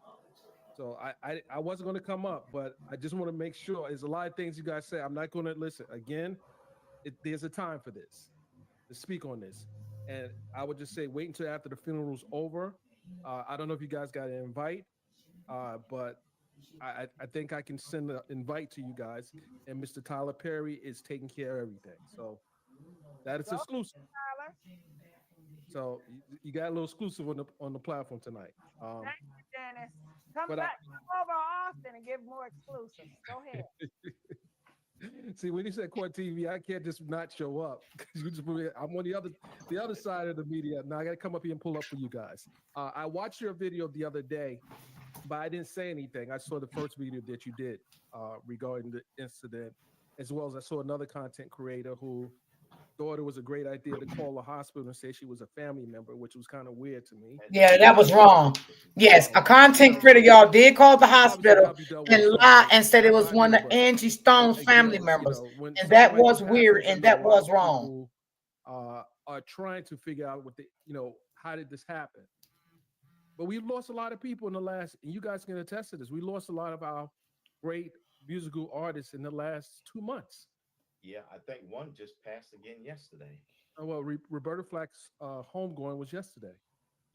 So I wasn't going to come up, but I just want to make sure. There's a lot of things you guys say. I'm not going to listen again. There's a time for this to speak on this, and I would just say wait until after the funeral's over. I don't know if you guys got an invite, but I think I can send an invite to you guys, and Mr. Tyler Perry is taking care of everything. So that is Go, exclusive. Tyler. So you got a little exclusive on the platform tonight. Thank you, Dennis. Come But back, come over Austin and give more exclusives. Go ahead. see, when you said court TV, I can't just not show up because you just I'm on the other side of the media. Now I got to come up here and pull up for you guys. I watched your video the other day, but I didn't say anything. I saw the first video that you did regarding the incident, as well as I saw another content creator who thought it was a great idea to call the hospital and say she was a family member, which was kind of weird to me. Yeah, that was wrong. Yes, a content critic, y'all did call the hospital and lie and said it was one of Angie Stone's family members, When and something that like was this weird, happens, I and know a that lot was of wrong. people are trying to figure out how did this happen. But we've lost a lot of people in the last, and you guys can attest to this. We lost a lot of our great musical artists in the last 2 months. Yeah, I think one just passed again yesterday. Well, Roberta Flack's homegoing was yesterday.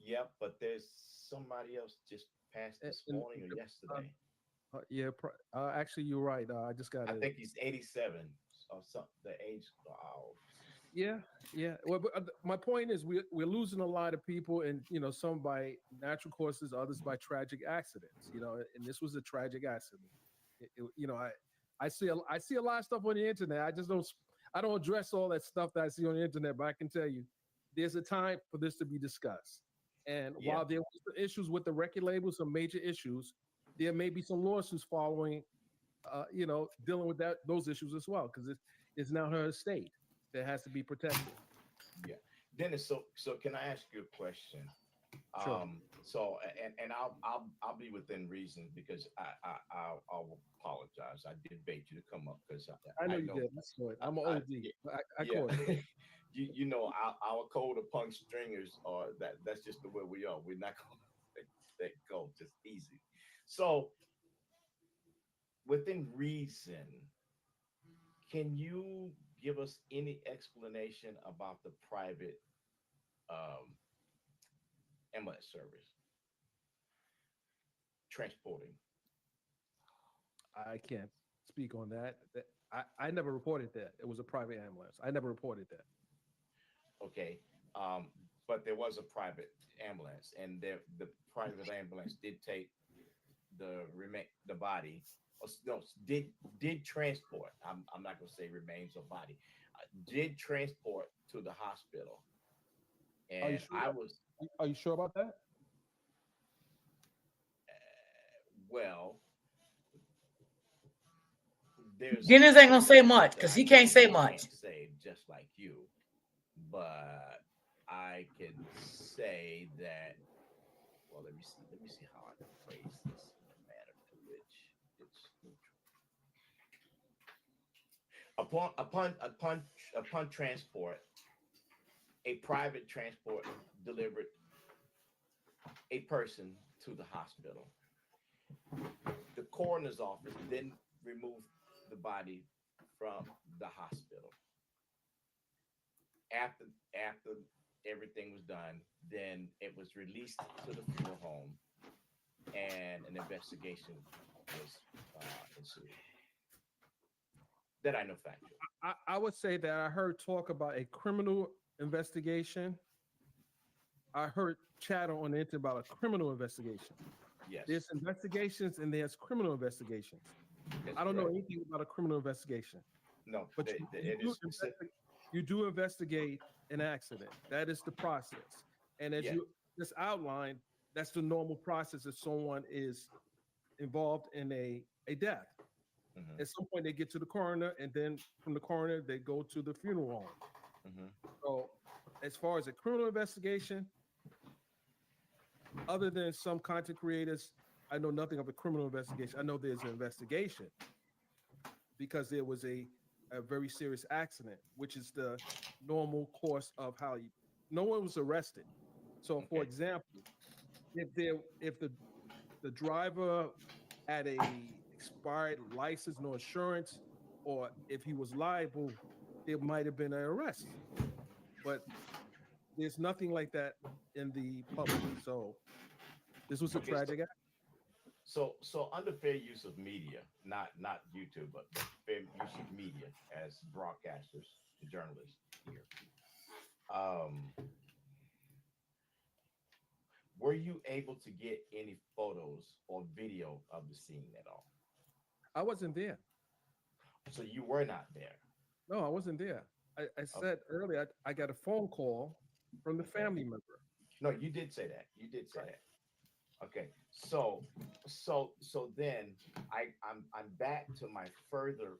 Yep, but there's somebody else just passed this morning or yesterday. Actually, you're right. I just got. I think he's 87 or something. The age. Oh. Yeah. Well, but, my point is, we're losing a lot of people, and some by natural causes, others by tragic accidents. And this was a tragic accident. I see a lot of stuff on the internet. I don't address all that stuff that I see on the internet, but I can tell you, there's a time for this to be discussed. And while there was issues with the record label, some major issues, there may be some lawsuits following, dealing with those issues as well, because it's now her estate that has to be protected. Yeah, Dennis. So can I ask you a question? Sure. So and I'll be within reason because I'll apologize. I did bait you to come up because I know you did. I saw it. I'm an OG. I caught it. you know our code of punk stringers are that's just the way we are. We're not going to let go just easy. So within reason, can you give us any explanation about the private MLS service transporting? I can't speak on that. I never reported that. It was a private ambulance. I never reported that. Okay. But there was a private ambulance, and the private ambulance did take the body, or no, did transport. I'm not going to say remains or body. Did transport to the hospital, and Are you sure about that? Well, there's Dennis ain't gonna say certain much stuff that because he can't say much. can't say just like you, but I can say that. Well, let me see how I can phrase this in a manner to which it's neutral. Upon transport, a private transport delivered a person to the hospital. The coroner's office then removed the body from the hospital. After everything was done, then it was released to the funeral home, and an investigation was ensued. That I know factual. I would say that I heard talk about a criminal investigation. I heard chatter on the internet about a criminal investigation. Yes. There's investigations and there's criminal investigations. That's I don't know correct. anything about a criminal investigation. No, But you do investigate an accident. That is the process. And as you just outlined, that's the normal process if someone is involved in a death. Mm-hmm. At some point, they get to the coroner, and then from the coroner, they go to the funeral home. Mm-hmm. So, as far as a criminal investigation, other than some content creators, I know nothing of a criminal investigation. I know there's an investigation because there was a very serious accident, which is the normal course of how no one was arrested. So, for example, if the driver had a expired license, no insurance, or if he was liable, there might have been an arrest. But there's nothing like that in the public. So this was a tragic act. So under fair use of media, not YouTube, but fair use of media as broadcasters, journalists here. Were you able to get any photos or video of the scene at all? I wasn't there. So you were not there? No, I wasn't there. I said earlier I got a phone call from the family member. No, you did say that. You did say that. Okay. So then I'm back to my further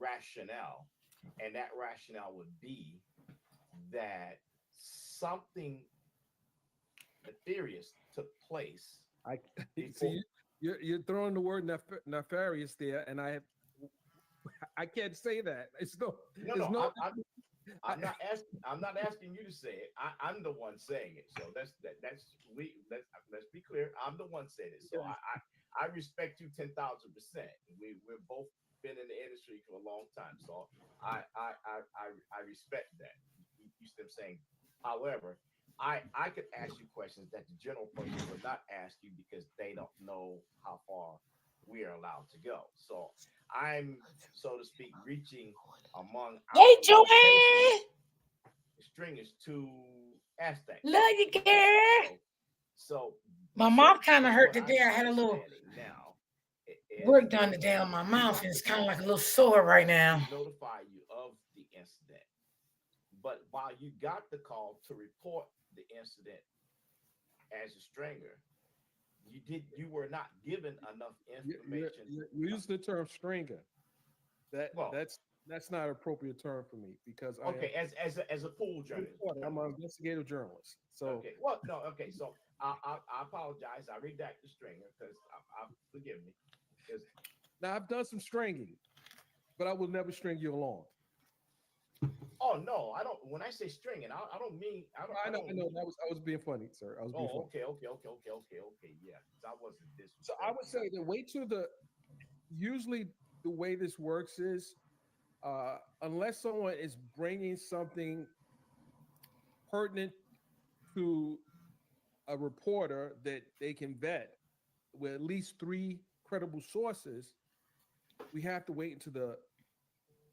rationale, and that rationale would be that something nefarious took place. I see you're throwing the word nefarious there, and I can't say that. I'm not asking you to say it. I'm the one saying it. So let's be clear. I'm the one saying it. So I respect you 10,000%. We've both been in the industry for a long time. So I respect that. You see what I'm saying? However, I could ask you questions that the general person would not ask you because they don't know how far we are allowed to go. So I'm, so to speak, reaching among our stringers to ask that. Love you, girl. So my mouth kind of hurt today. I had a little work done today on my mouth, and it's kind of like a little sore right now. Notify you of the incident, but while you got the call to report the incident as a stringer, you were not given enough information. You use the term stringer. That's not an appropriate term for me because as a pool journalist, I'm an investigative journalist. So so I apologize. I redact the stringer because forgive me. Now I've done some stringing, but I will never string you along. Oh no, I don't. When I say stringing, I don't mean. I know. I was being funny, sir. I was being funny. Okay. Yeah, I wasn't this. So I would say usually the way this works is, unless someone is bringing something pertinent to a reporter that they can vet with at least 3 credible sources, we have to wait until the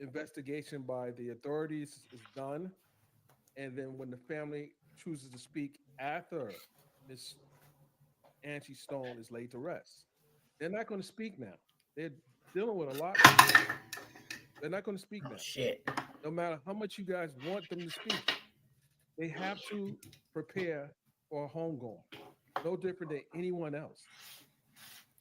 investigation by the authorities is done, and then when the family chooses to speak after Miss Angie Stone is laid to rest, they're not going to speak now. They're dealing with a lot. They're not going to speak now. Shit. No matter how much you guys want them to speak, they have to prepare for a homegoing. No different than anyone else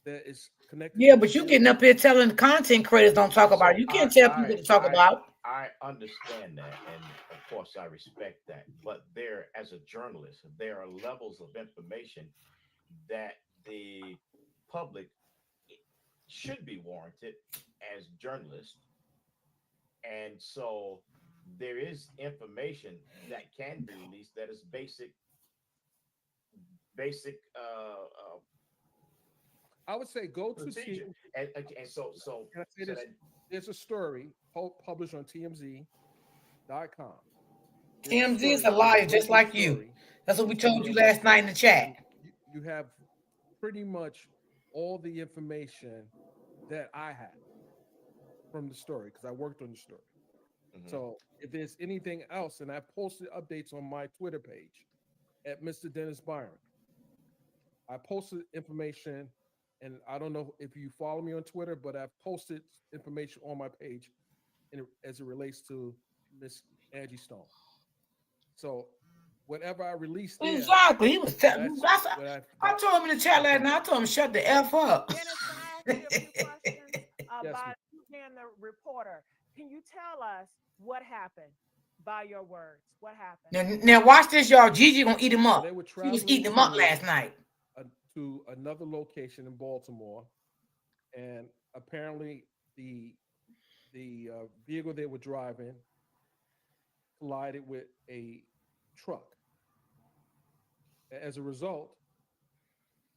that is connected. Yeah, but you getting up here telling the content creators don't talk about it. You can't tell people to talk about. I understand that, and of course I respect that. But there, as a journalist, there are levels of information that the public should be warranted as journalists, and so there is information that can be released that is basic. I would say go to procedure. There's a story published on TMZ.com. TMZ is a liar, just like you. That's what we told you last night in the chat. You have pretty much all the information that I have. from the story because I worked on the story. Mhm. So if there's anything else, and I posted updates on my Twitter page at Mr. Dennis Byron. I posted information, and I don't know if you follow me on Twitter, but I've posted information on my page as it relates to Miss Angie Stone. So whatever I released there, Exactly. He was telling. that's what I told him in the chat that's last on. night. I told him shut the f up. Dennis, can I ask you a few questions Yes, by you being the reporter? Can you tell us what happened by your words? What happened? Now watch this, y'all. Gigi gonna eat him so up. they were She was traveling eating him up to last night. to another location in Baltimore, and apparently the vehicle they were driving collided with a truck. As a result,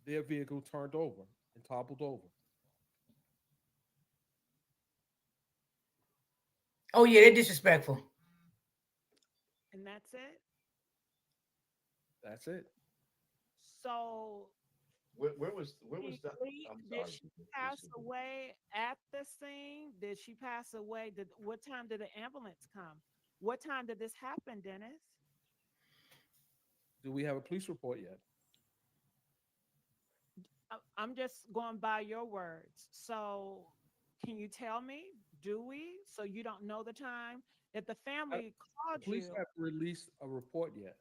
their vehicle turned over and toppled over. Oh yeah, they're disrespectful. And that's it. That's it. So Where was that? I'm did sorry. she pass away at the scene? Did she pass away? What time did the ambulance come? What time did this happen, Dennis? Do we have a police report yet? I'm just going by your words. So can you tell me? Do we? So you don't know the time? If the family The called police you, haven't released a report yet,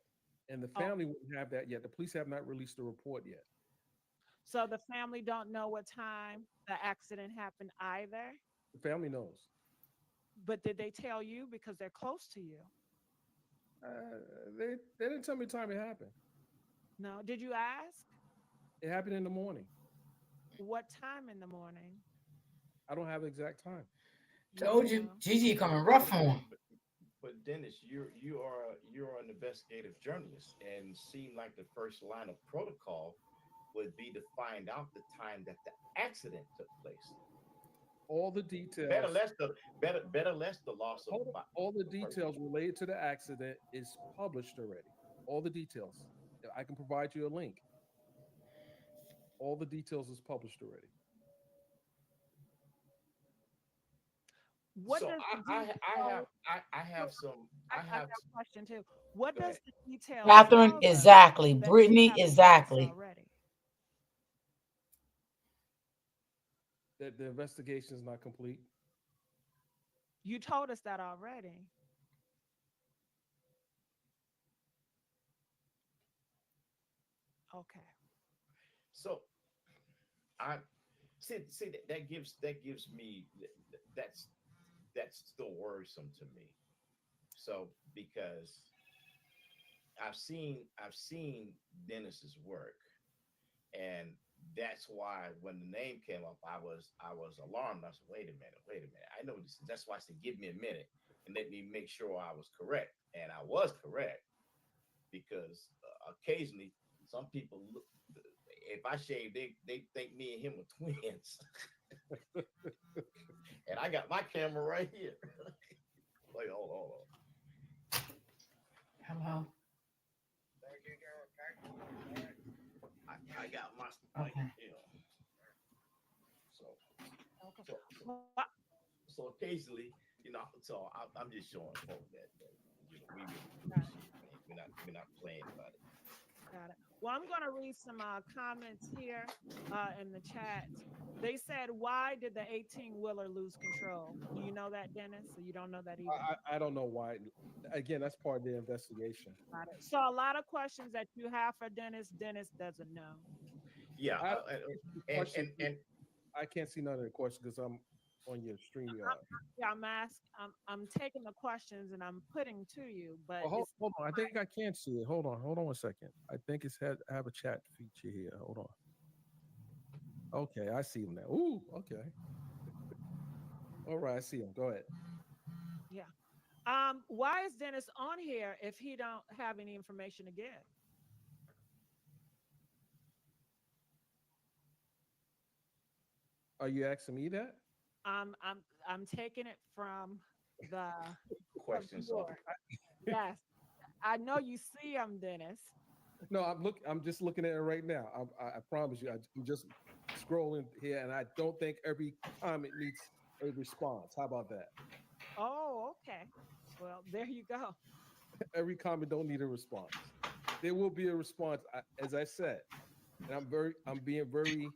and the oh, family wouldn't have that yet. The police have not released a report yet. so the family don't know what time the accident happened either. The family knows. But did they tell you because they're close to you? They didn't tell me the time it happened. No. Did you ask It happened in the morning. what time in the morning? I don't have the exact time. You Told don't you, know. Gigi coming rough on him. But Dennis, you're an investigative journalist, and seem like the first line of protocol would be to find out the time that the accident took place. All the details. Better less the loss of all the details related to the accident is published already. All the details. I can provide you a link. All the details is published already. What So does the I detail? have some I, I I have got a question too. What go does ahead. the detail Catherine, tell us exactly. that you Brittany, haven't told us exactly. already? That the investigation is not complete. You told us that already. Okay. So I see that gives me that's still worrisome to me. So because I've seen Dennis's work, and that's why when the name came up, I was alarmed. I said, wait a minute. I know this. That's why I said, give me a minute and let me make sure I was correct, and I was correct because occasionally some people look. If I shave, they think me and him are twins, and I got my camera right here. Wait, hold on. Hello. I got my Okay. So, Okay. so, Well, so occasionally, so I'm just showing folks that we really got it. appreciate things. We're not playing about it. Got it. Well, I'm going to read some comments here in the chat. They said, "Why did the 18-wheeler lose control?" Do you know that, Dennis? So you don't know that either. I don't know why. Again, that's part of the investigation. Got it. So a lot of questions that you have for Dennis, Dennis doesn't know. Yeah, and I can't see none of the questions because I'm on your stream yard. Yeah, I'm taking the questions and I'm putting to you, but Well, hold on. I think I can see it. Hold on 1 second. I think it's have a chat feature here. Hold on. Okay, I see him now. Ooh, okay. All right, I see him. Go ahead. yeah. Why is Dennis on here if he don't have any information to give? Are you asking me that? I'm taking it from the questions. Yes, I know you see him, Dennis. No, I'm just looking at it right now. I promise you. I'm just scrolling here, and I don't think every comment needs a response. How about that? Oh, okay. Well, there you go. Every comment don't need a response. There will be a response, as I said, and I'm being very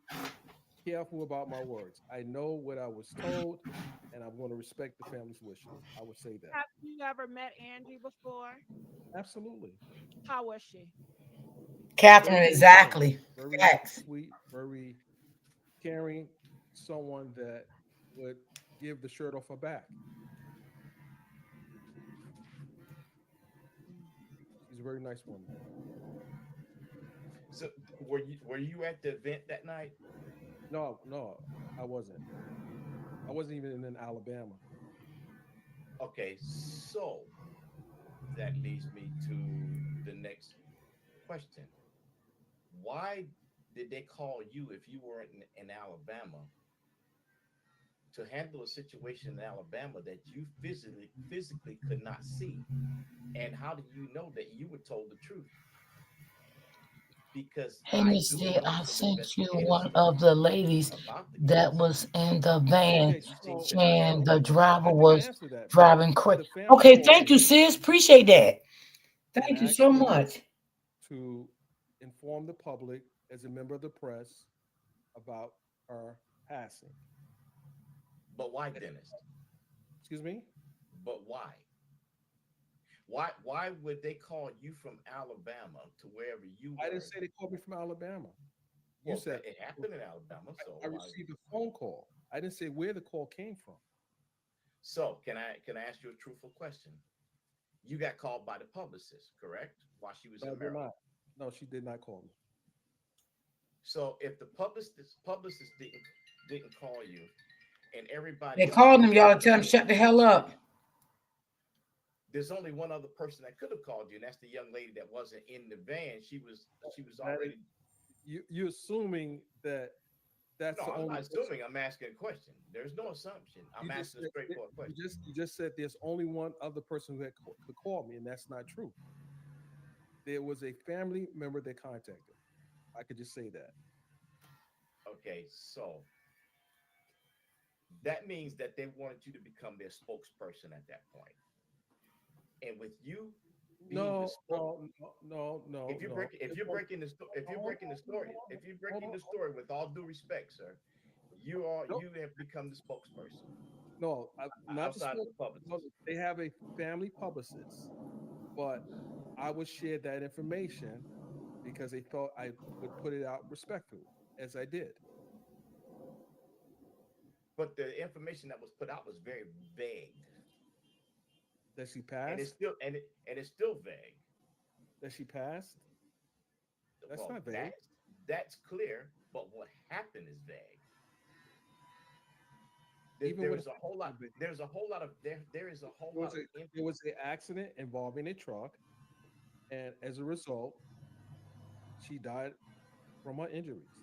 careful about my words. I know what I was told, and I'm going to respect the family's wishes. I would say that. Have you ever met Angie before? Absolutely. How was she? Catherine, Very sweet woman, exactly. very Facts. sweet, very caring, someone that would give the shirt off her back. Mm. She's a very nice woman. So were you at the event that night? No, no, I wasn't. I wasn't even in Alabama. Okay, so that leads me to the next question. Why did they call you if you were in Alabama to handle a situation in Alabama that you physically could not see? And how do you know that you were told the truth? Because Hey, I Miss do D, know I some sent you investigative one stories of the ladies about the that case. was in the van, Okay, You think so that I and am? no, the driver I think I was answered that because driving crazy. the family Okay, called thank you, me sis. Appreciate that. and Thank you asked so me much. to inform the public as a member of the press about her passing. But why, Dennis? Excuse me? But why? Why would they call you from Alabama to wherever you I didn't were? say they called me from Alabama. You Well, said it happened in Alabama, I received a phone call. I didn't say where the call came from. so can I ask you a truthful question? You got called by the publicist, correct? While she was No, I in did Maryland. not. No, she did not call me. So if the publicist didn't call you, and They everybody else called him, picked up y'all, to the tell him phone, shut the hell up. there's only one other person that could have called you, and that's the young lady that wasn't in the van. She was That is, already. you're assuming that that's No, the I'm only not person. assuming. I'm asking a question. There's no assumption. I'm You just asking a said straightforward question. you just said there's only one other person that could call me, and that's not true. There was a family member that contacted. I could just say that. Okay, so that means that they wanted you to become their spokesperson at that point. And with you being the No, spoke, no, no, no, no, if you're no. breaking if It you're was, breaking the if you're hold breaking the on, story, if you're hold breaking on, the story with all due respect, sir, no, you have become the spokesperson no, not the outside of sport. the No, publicist. they have a family publicist, but I would share that information because they thought I would put it out respectfully, as I did. But the information that was put out was very vague, That she and it's passed. still and it's still vague. That she passed. That's Well, not vague. that's clear, but what happened is vague. Even There what is a whole lot. happened, vague. There's a whole lot of there is a whole There lot was of a there was an accident involving a truck, and as a result, she died from her injuries.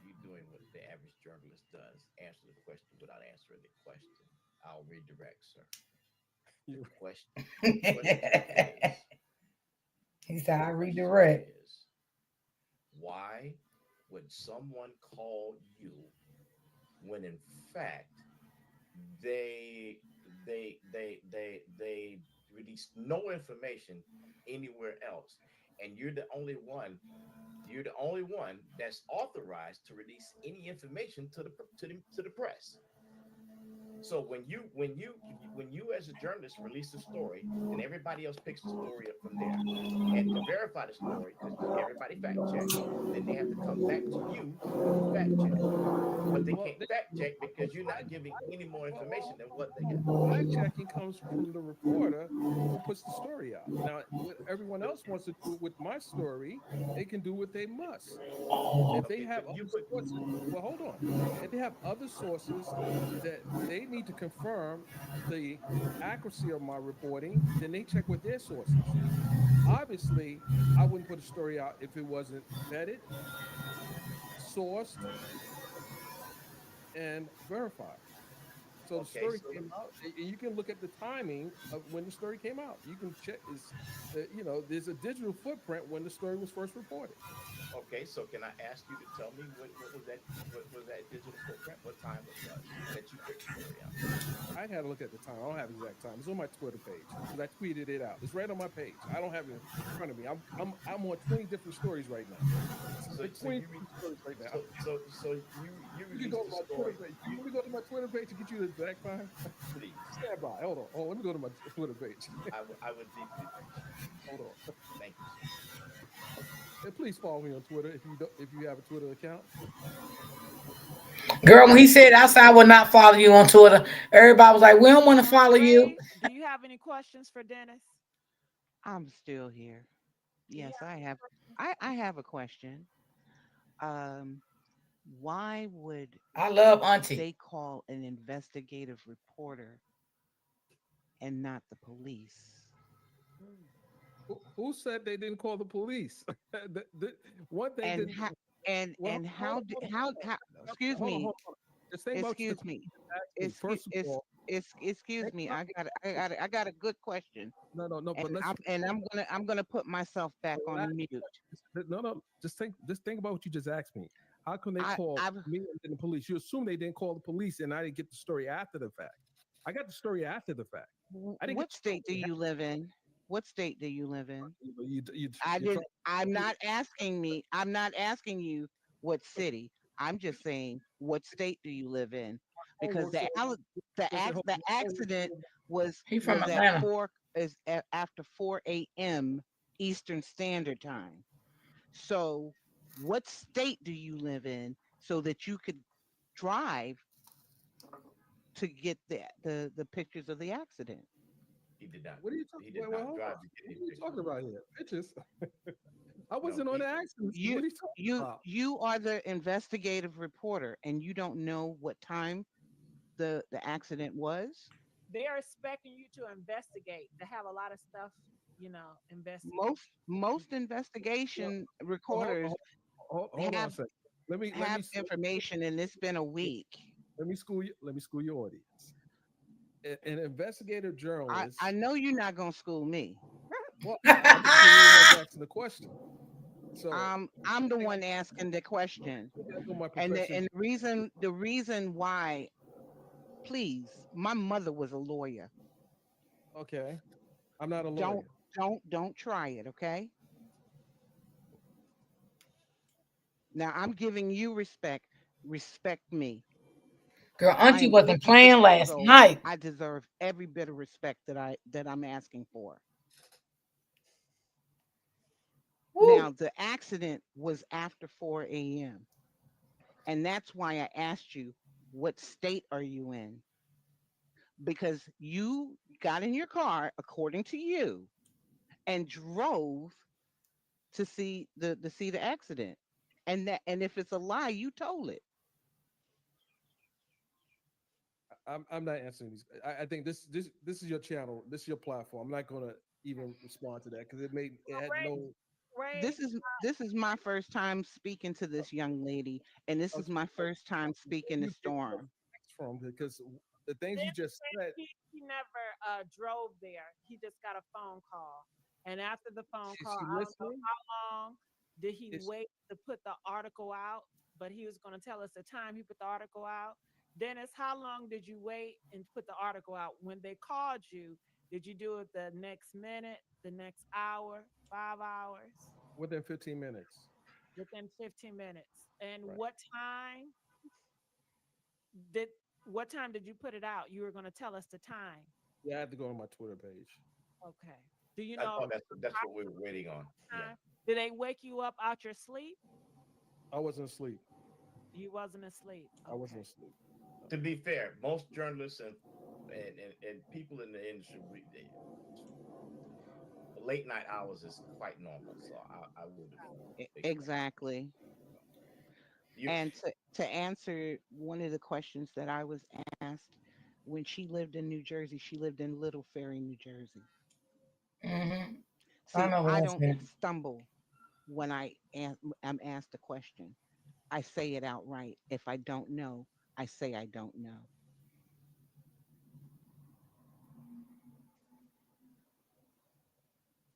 you doing what the average journalist does. Answer the question without answering the question. I'll redirect, sir. The You question the He question is said, the I question redirect. is why would someone call you when in fact they they release no information anywhere else, and you're the only one that's authorized to release any information to the press. So when you as a journalist release a story, then everybody else picks the story up from there. And to verify the story, because everybody fact checks, then they have to come back to you to do a fact check. But they well, can't fact check because you're not giving any more information than what they got. fact checking comes from the reporter who puts the story out. Now, what everyone else wants to do with my story, they can do what they must. If they Okay, have but you other put sources, well, hold on. If they have other sources that they need to confirm the accuracy of my reporting, then they check with their sources. Obviously, I wouldn't put a story out if it wasn't vetted, sourced, and verified. So the okay, story so came out, and you can look at the timing of when the story came out. You can check is, there's a digital footprint when the story was first reported. Okay, so can I ask you to tell me what was that digital footprint? What time it was that you put the story out? I had to look at the time. I don't have exact time. It's on my Twitter page because I tweeted it out. It's right on my page. I don't have it in front of me. I'm on 20 different stories right now. So Like so 20 you different stories right now. you You can go released to the my Twitter story. page. You You want me to go to my Twitter page to get you the exact time? please. Stand by. Hold on. Let me go to my Twitter page. I would deeply appreciate it. Hold on. Thank you, sir. And please follow me on Twitter if you have a Twitter account. Girl, when he said outside, I will not follow you on Twitter. Everybody was like, we don't want to follow you. Ray, do you have any questions for Dennis? I'm still here. Do you Yes, have I any have. questions? I have a question. Um, why would I love Auntie. they call an investigative reporter and not the police? Who said they didn't call the police? One thing And didn't. how Well, how excuse me, hold on. Just think about the excuse question me, you just asked me. excuse First of all, excuse think me. about I got a good question, no, and but let's I'm gonna put myself back on relax. mute. No. Just think about what you just asked me. How can they call I've me and then the police? You assume they didn't call the police, and I didn't get the story after the fact. I got the story after the fact. I didn't get what the story state do when it you live in? What state do you live in? happened. I You're didn't. trying. I'm not asking you what city. I'm just saying what state do you live in? Because Oh, so listen, the accident He from was at Atlanta. after 4 a.m. Eastern Standard Time. So, what state do you live in so that you could drive to get the pictures of the accident? He did not. what are you talking? He did Well, not hold on. drive to get What any are you talking pictures. about here? Bitches. I No, wasn't on the accident scene. You What are you talking about? you are the investigative reporter and you don't know what time the accident was? They are expecting you to investigate. They have a lot of stuff, investigate. Most investigation Hold, recorders hold, hold on a have second. Let me information and it's been a week. let me school your audience. An investigative I journalist. know you're not gonna school me. Well, I'm just giving you the ones asking the question. So I'm the one asking the question. I know my And profession. the reason why, please, my mother was a lawyer. Okay, I'm not a Don't lawyer. don't try it, okay? Now I'm giving you respect. Respect me. Girl, I Auntie am wasn't 56 playing years last old. night. I deserve every bit of respect that I'm asking for. Woo. Now, the accident was after 4 a.m. And that's why I asked you, what state are you in? Because you got in your car, according to you, and drove to see the accident. And if it's a lie, you told it. I'm not answering these. I think this is your channel. This is your platform. I'm not gonna even respond to that because it had Ray, no. Ray, This is my first time speaking to this young lady, and this is my first time speaking Where to you get your Storm. facts from? Because the things you Dennis just said said, he never drove there. He just got a phone call. And after the phone is call, she I don't know listening? how long did he Is wait to put the article out, but he was going to tell us the time he put the article out. Dennis, how long did you wait and put the article out? When they called you, did you do it the next minute, the next hour, 5 hours, within 15 minutes. within 15 minutes? And Right. did what time did you put it out? You were going to tell us the time. Yeah, I had to go on my Twitter page. Okay. Do you I know if thought it was that's what we were approximately waiting on. Yeah. time? Did they wake you up out your sleep? I wasn't asleep. You wasn't asleep. I wasn't Okay. asleep. To be fair, most journalists and people in the industry, late night hours is quite normal. So I would have expected. Exactly. You And to answer one of the questions that I was asked, when she lived in New Jersey, she lived in Little Ferry, New Jersey. Mm-hmm. I See, know what I I'm don't saying. stumble when I'm asked a question. I say it outright. If I don't know, I say I don't know.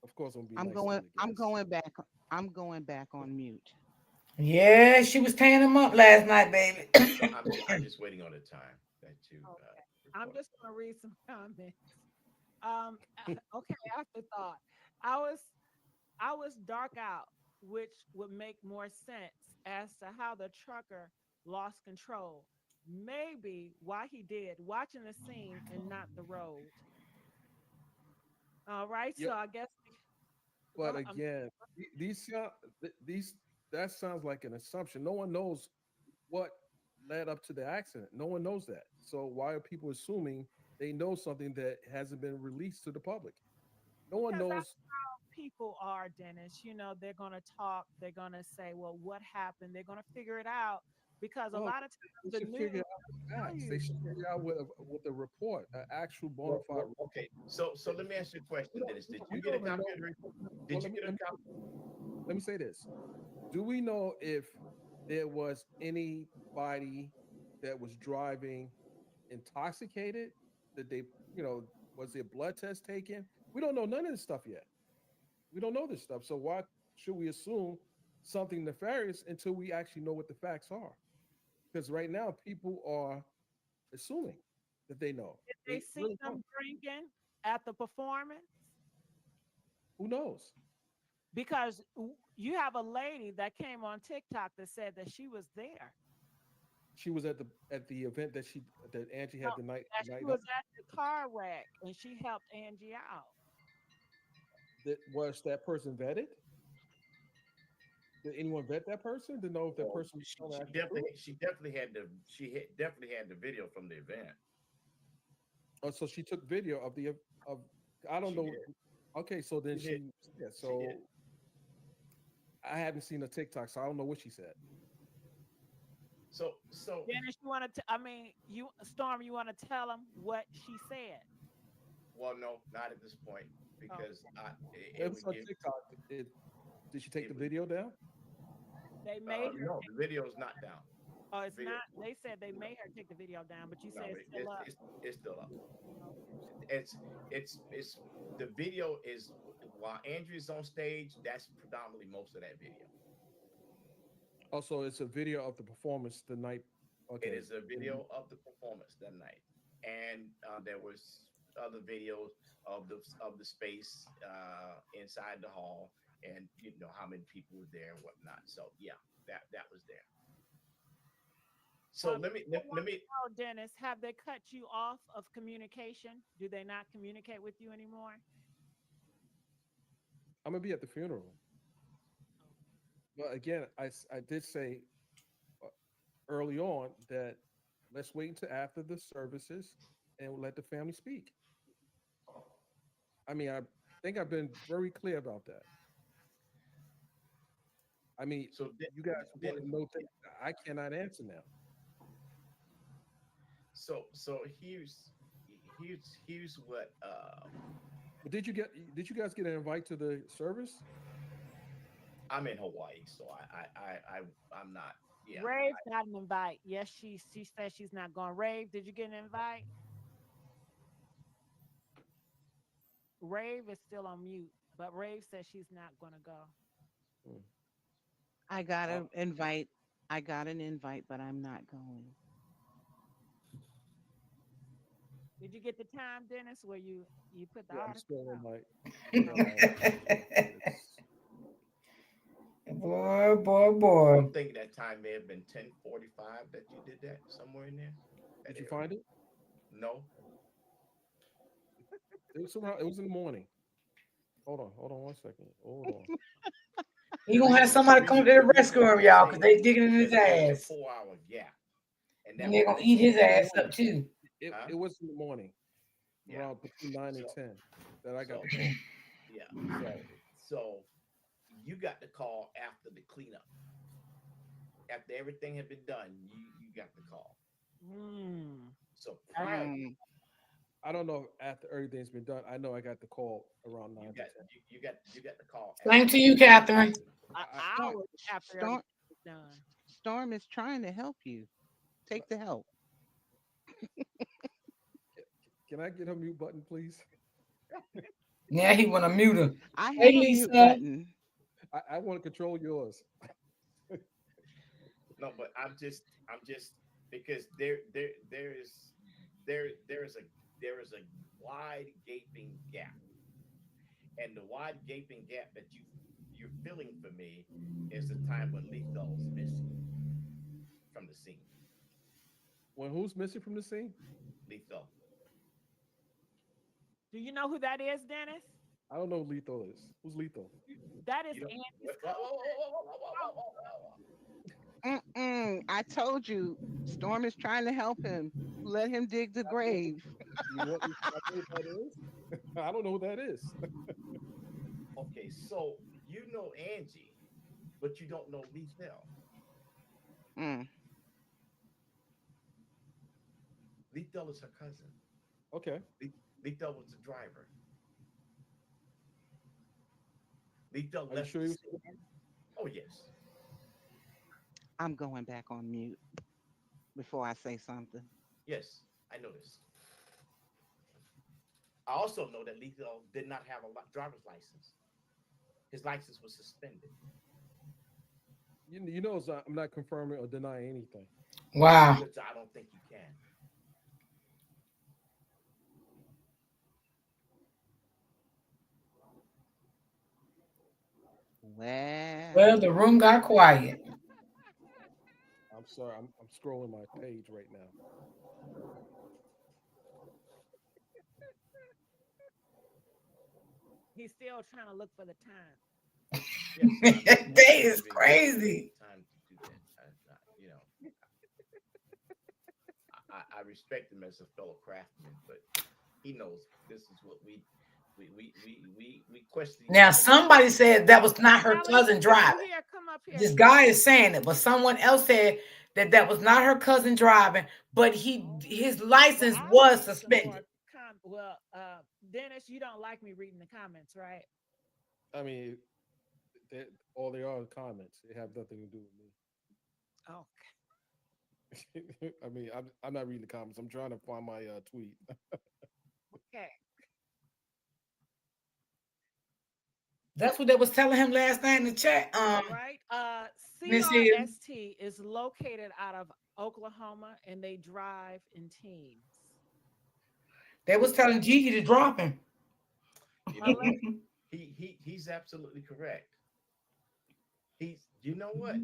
Of course, I'm gonna be nice to the I'm guests. going back on mute. Yeah, she was tearing him up last night, baby. I'm just waiting on the time that you Okay. I'm report. just gonna read some comments. Okay, afterthought. I was I was dark out, which would make more sense as to how the trucker lost control. Maybe why he did, watching the scene and not the road. All right, Yeah, so I guess but go. again, these that sounds like an assumption. No one knows what led up to the accident. No one knows that. So why are people assuming they know something that hasn't been released to the public? No one Because that's knows. how people are, Dennis. They're gonna talk. They're gonna say, "Well, what happened?" They're gonna figure it out because a Well, lot of times they the should figure news out the tell facts. They you. should figure out with a report, an actual bona fide report. Okay, so let me ask you a question, Dennis. Did you We get a don't even copy know. of the report? Well, Did you get a copy? let me say this. Do we know if there was anybody that was driving intoxicated? Did they, you know, was their blood test taken? We don't know none of this stuff yet. We don't know this stuff. So why should we assume something nefarious until we actually know what the facts are? Because right now people are assuming that they know. Did they They see really don't. them drinking at the performance? Who knows? Because you have a lady that came on TikTok that said that she was there. She was at the event that Angie No, had that the she night was of. at the car wreck and she helped Angie out. That was that person vetted? Did anyone vet that person to know if that Well, person was telling the actual truth? she definitely had definitely had the video from the event. Oh, so she took video of the of I don't She know. did. Okay, so then She did. yeah. She did. So I haven't seen a TikTok, so I don't know what she said. So Dennis, you want to? I mean, you Storm, you want to tell them what she said? well, no, not at this point Oh, because It was on TikTok. Did she take it the would video down? they made her. no, the video's not down. Oh, The it's video not. They said they made her take the video down, but you no, say it's still up. it's still up. Okay. It's the video is while Andrew's on stage. That's predominantly most of that video. Also, it's a video of the performance the night. It Okay. is a video of the performance that night, and there was other videos of the space inside the hall, and you know how many people were there and whatnot. So yeah, that was there. So I let want me. to know, Dennis, have they cut you off of communication? Do they not communicate with you anymore? I'm gonna be at the funeral. But again, I did say uh, early on that let's wait until after the services and we'll let the family speak. I mean, I think I've been very clear about that. I mean, So you guys then want to know things I cannot answer now. so here's what But did you guys get an invite to the service? I'm in Hawaii, so I'm not. Yeah, Rave got an invite. Yes, she said she's not going. Rave, did you get an invite? Rave is still on mute, but Rave says she's not going to go. Hmm. I got Uh, an invite. I got an invite, but I'm not going. Did you get the time, Dennis, where you put the yeah, I'm article still on out? my. Still on my it's- Boy, boy, boy. I'm thinking that time may have been 10:45 that you did that somewhere in there. That did you area. find it? No, It was around. It was in the morning. Hold on one second. Hold on. He gonna have somebody come to the rescue him, y'all, because they digging in his there was a ass. 4 hour gap, and And that they're was gonna eat It his was in the ass morning. up too. huh? It was in the morning, Yeah. around between 9 and So 10, that I got so the call. yeah. So you got the call after the cleanup. After everything had been done, you got the call. Hmm. So That's prior, I don't know if after everything's been done. I know I got the call around 9 to 10. you got the call Same after to you, Catherine. an Storm, hour after Storm, everything is done. Storm is trying to help you. Take the help. Can I get a mute button, please? Now he wanna mute her. I Hey, have a mute Lisa. button. I want to control yours. No, but I'm just because there is a wide gaping gap, and the wide gaping gap that you're feeling for me is the time when Lethal's missing from the scene. Well, who's missing from the scene? Lethal. Do you know who that is, Dennis? I don't know who Lethal is. Who's Lethal? That is You don't. Andy's Whoa, whoa, whoa, whoa, whoa, whoa, whoa, cousin. whoa, whoa, whoa. I told you, Storm is trying to help him. Let him dig the grave. You want me to know who that is? I don't know who that is. Okay, so you know Angie, but you don't know Lethal. Mm. Lethal is her cousin. Okay. Lethal was the driver. Lethal Are you left sure the he was? scene. Oh yes, I'm going back on mute before I say something. yes, I know this. I also know that Lethal did not have a driver's license. His license was suspended. You know, I'm not confirming or denying anything. Wow. Which I don't think you can. Well, Well, the room got quiet. I'm sorry. I'm scrolling my page right now. He's still trying to look for the time. Yes, I'm That not is giving you crazy. time to do that. I respect him as a fellow craftsman, but he knows this is what we question each Now, other like somebody brothers and said that was sisters. not her Kelly, cousin if you driving. here, come up here. This guy is saying it, but someone else said that that was not her cousin driving, but his Well, license I'll was read some suspended. more. Well, Dennis, you don't like me reading the comments, right? I mean, all they are comments. They have nothing to do with me. Okay. I mean, I'm not reading the comments. I'm trying to find my tweet. Okay. That's what they was telling him last night in the chat. All right. Miss Hill. CRST is located out of Oklahoma and they drive in teams. They was telling Gigi to drop him. You know what? He's absolutely correct. You know what?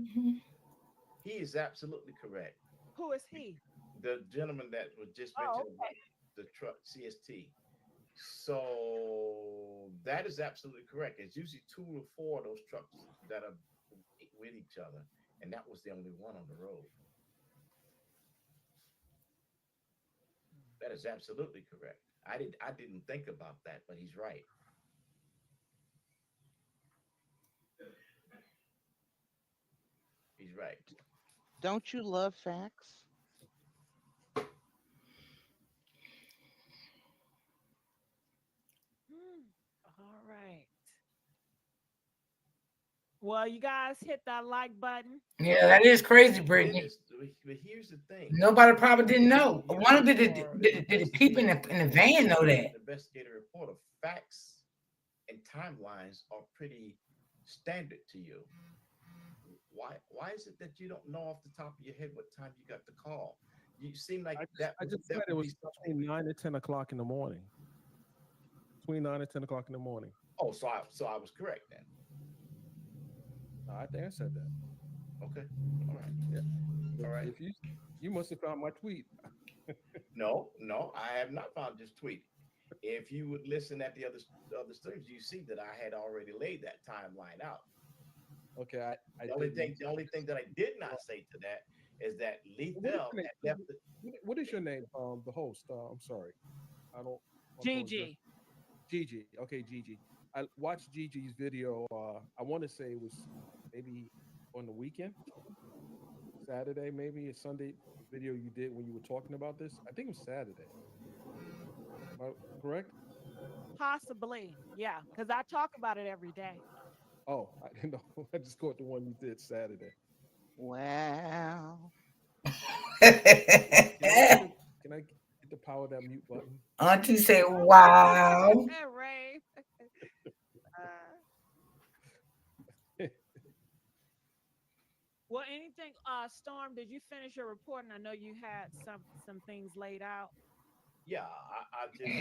He is absolutely correct. Who is he? The gentleman that was just Oh, mentioned about the truck CST. So that is absolutely correct. It's usually 2 or 4 of those trucks that are with each other, and that was the only one on the road. That is absolutely correct. I didn't think about that, but he's right. He's right. don't you love facts? All right. Well, you guys hit that like button. Yeah, that is crazy, We did Brittany. this, but here's the thing. Nobody probably didn't know. You One of the are an did the people in the investigative van know reporter. that. An investigative reporter. Facts and timelines are pretty standard to you. Why is it that you don't know off the top of your head what time you got the call? You seem like I just said it would was be between something. 9 and 10 o'clock in the morning. Between 9 and 10 o'clock in the morning. Oh, so I was correct then. I think I said that. Okay. All right. Yeah. All right. If you must have found my tweet. No, I have not found this tweet. If you would listen at the other streams, you see that I had already laid that timeline out. Okay, The only thing that I did not say to that is that Lethal had left. What is your name? The host. I'm sorry, I don't. Gigi. Gigi. Okay, Gigi. I watched Gigi's video. I want to say it was maybe on the weekend, Saturday, maybe a Sunday video you did when you were talking about this. I think it was Saturday. Am I correct? Possibly. Yeah, because I talk about it every day. Oh, I didn't know. I just caught the one you did Saturday. Well, Can I get the power of that mute button? Auntie say, "Wow." Ray. Well, anything Storm, did you finish your report? And I know you had some things laid out. Yeah, I just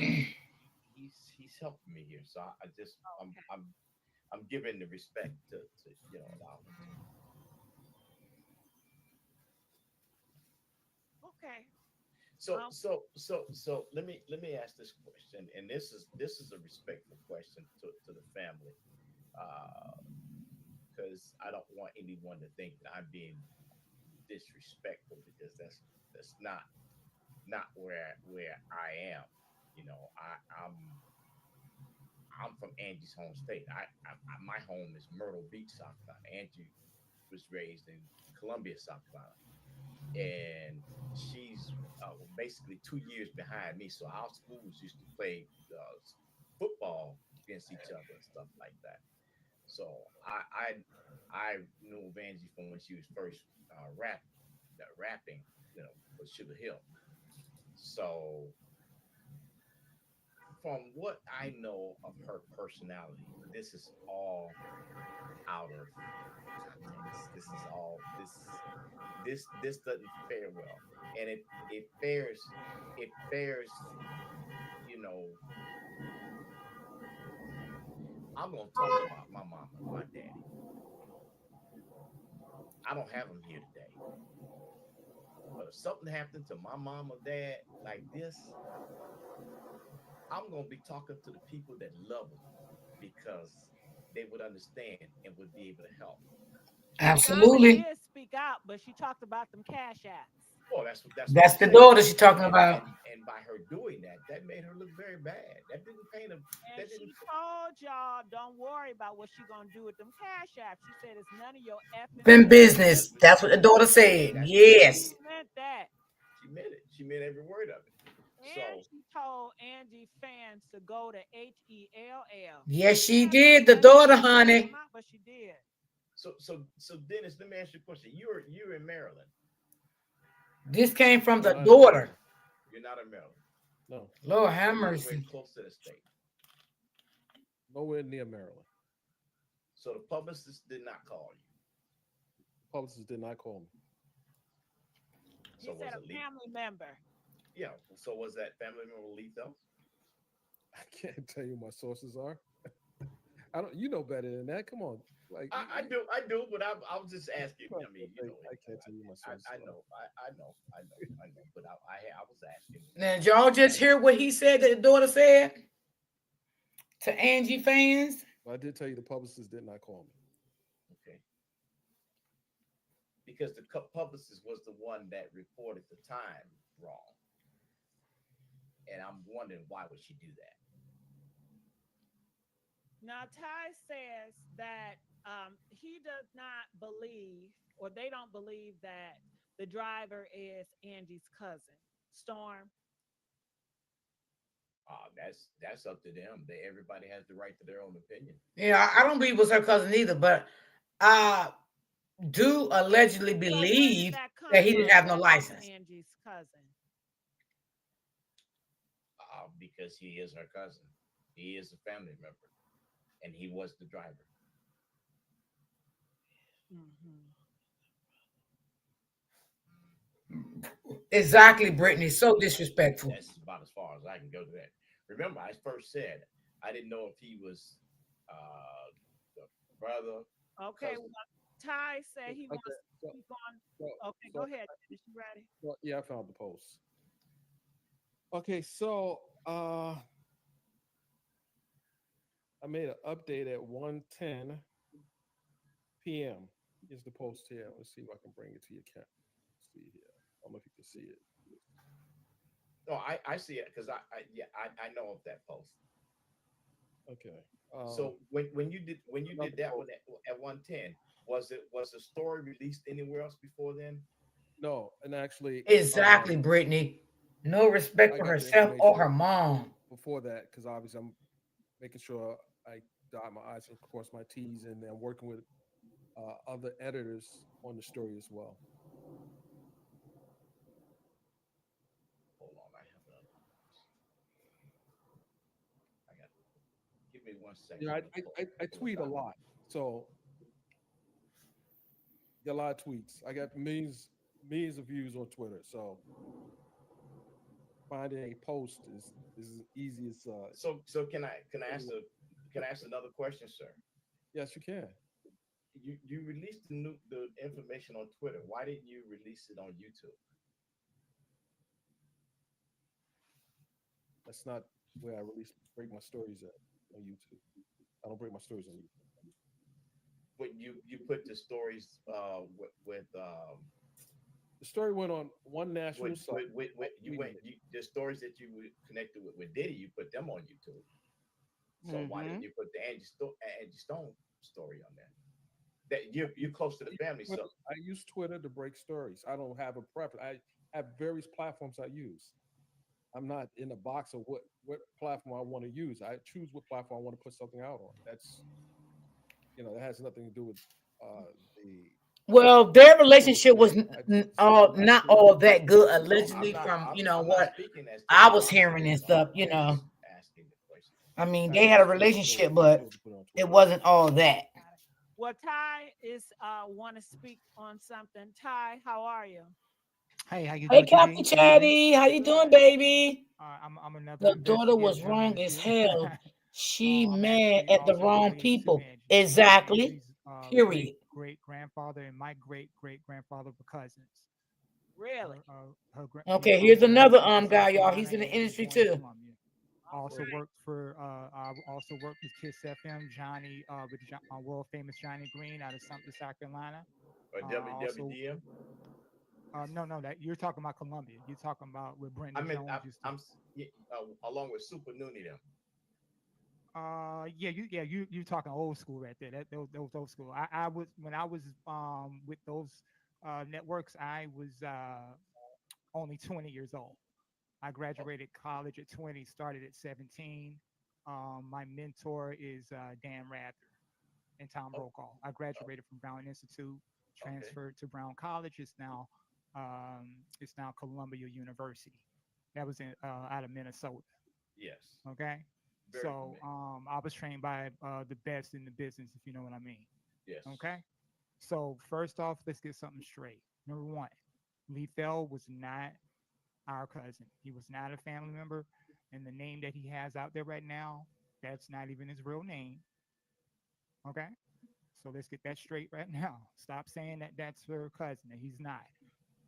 he's helping me here, so I just Okay. I'm giving the respect to allow him to. Okay. So Um, let me ask this question, and this is a respectful question to the family, because I don't want anyone to think that I'm being disrespectful, because that's not where I am. You know, I'm from Angie's home state. My home is Myrtle Beach, South Carolina. Angie was raised in Columbia, South Carolina, and she's basically 2 years behind me. So our schools used to play football against each other and stuff like that. So I knew of Angie from when she was first rapping, for Sugar Hill. So from what I know of her personality, this is all out of context. This doesn't fare well, and it fares. You know, I'm gonna talk about my mama and my daddy. I don't have them here today, but if something happened to my mom or dad like this, I'm gonna be talking to the people that love them, because they would understand and would be able to help. your daughter Absolutely. did speak out, but she talked about them cash apps. Well, that's what That's I'm the saying. daughter she's talking and about. and and by her doing that, that made her look very bad. That didn't paint a And that didn't. she told y'all, don't worry about what she gonna do with them cash apps. She said it's none of your effing In business. business. That's what she That's what the said. daughter said. That's what she And said. Yes. she meant that. She meant it. She meant every word of it. And So she told Angie fans to go to HELL. Yes, She she had to did. The say daughter, that to call honey. them out, but she did. so Dennis, let me ask you a question. You're in Maryland. This came from I'm the not in daughter. Maryland. You're not in Maryland. No, Lord So have you're anywhere mercy. close to the state. nowhere near Maryland. So the publicist did not call you. Publicist did not call me. He So said was a it Lee? family member. Yeah. So was that family member lethal? I can't tell you who my sources are. I don't. You know better than that. Come on. Like I do, but I was just asking. I I mean, can't tell you who my sources I are. know, I know, but I was asking. Now, did y'all just hear what he said that the daughter said to Angie fans? But I did tell you the publicist did not call me. Okay, because the publicist was the one that reported the time wrong, and I'm wondering why would she do that? Now Ty says that he does not believe, or they don't believe that the driver is Angie's cousin, Storm. That's up to them. Everybody has the right to their own opinion. Yeah, I don't believe it was her cousin either, but I do allegedly So where did believe that that come he didn't from? have no That it's license. Angie's cousin. Because he is her cousin, he is a family member, and he was the driver. Hmm. Exactly, Brittany. So disrespectful. That's about as far as I can go to that. Remember, I first said I didn't know if he was the brother, Okay, cousin. well, Ty said he Okay. wants to speak on. So, Okay, go so, ahead. Is you ready? yeah, I found the post. Okay, so I made an update at 1:10 p.m. Here's the post here. Let's see if I can bring it to your camp. See here. I don't know if you can see it. No, I see it because I know of that post. Okay. So when you did that post. one at 1:10, was the story released anywhere else before then? No, and actually, Exactly, Brittany. No respect I for got the herself or her information mom. before that because obviously I'm making sure I dot my I's and cross my T's, and I'm working with other editors on the story as well. Hold on, I got. Give me 1 second. Yeah, Let me I pull it tweet a out. lot, so Get a lot of tweets. I got millions of views on Twitter. So finding a post is as easy as So can I ask another question, sir? yes, you can. You released the information on Twitter. Why didn't you release it on YouTube? That's not where I release break my stories at on YouTube. I don't break my stories on YouTube. But you put the stories The story went on one national site. you went the stories that you were connected with Diddy. You put them on YouTube. So why didn't you put the Angie Stone story on there? That you're close to the family, so I use Twitter to break stories. I don't have a preference. I have various platforms I use. I'm not in a box of what platform I want to use. I choose what platform I want to put something out on. That's that has nothing to do with the Well, their public relationship was thing. I just decided not not to. all that good, no, allegedly, from I'm not what speaking as to I the was gossip. hearing and stuff. I'm just asking the question. I mean, I they had a just chose relationship, I but chose to put it on it Twitter. wasn't all that. Well, Ty is want to speak on something. Ty, how are you? Hey, how you Hey, doing Captain today? Good evening. Chatty, how you doing, Good. baby? I'm another The daughter investigative was wrong as journalist here. hell. She I'm mad actually at the also wrong related to people. Angie. Exactly. Angie's great Period. great grandfather and my great grandfather were cousins. Really? Okay, My here's grandmother another was from guy, South y'all. Carolina. He's in the Angie was industry born in too. Columbia. Also worked for I also worked with Kiss FM, Johnny with world famous Johnny Green out of Sumter, South Carolina. Or Also WWDM. no, that you're talking about Columbia. You're talking about where I Brenda mean, Jones used to. yeah, along with Super Noonie them. You talking old school right there. Those old school. I was when I was with those networks. I was only 20 years old. I graduated college at 20, started at 17. My mentor is Dan Rather and Tom Brokaw. I graduated from Brown Institute, Okay. transferred to Brown College. It's now Columbia University. That was out of Minnesota. Yes. Okay. Very So familiar. I was trained by the best in the business, if you know what I mean. Yes. Okay. So first off, let's get something straight. Number one, Lee Fell was not our cousin. He was not a family member, and the name that he has out there right now, that's not even his real name. Okay. So let's get that straight right now. Stop saying that that's her cousin. That he's not.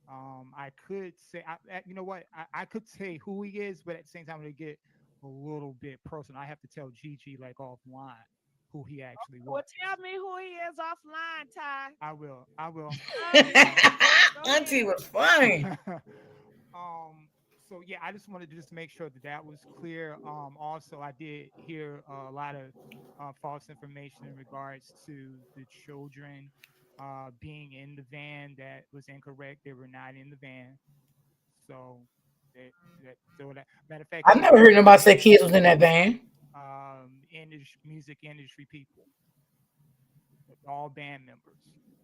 I could say, you know what? I could say who he is, but at the same time, to get a little bit personal, I have to tell Gigi like offline who he actually Well, was. tell me who he is offline, Ty. I will. I will. Okay. Go Auntie ahead. was funny. So yeah, I just wanted to just make sure that that was clear. Also, I did hear a lot of false information in regards to the children being in the van. That was incorrect. They were not in the van. So that matter of fact, I they never were heard in the nobody say van kids was with in that van. music industry people, all band members.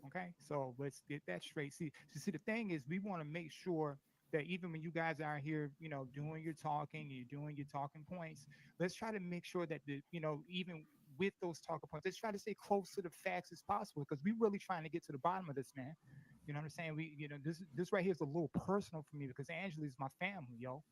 Okay, so let's get that straight. See, the thing is, we want to make sure that even when you guys are here, doing your talking, you're doing your talking points. Let's try to make sure that even with those talking points, let's try to stay close to the facts as possible because we're really trying to get to the bottom of this, man. You know what I'm saying? This right here is a little personal for me because Angela is my family, yo.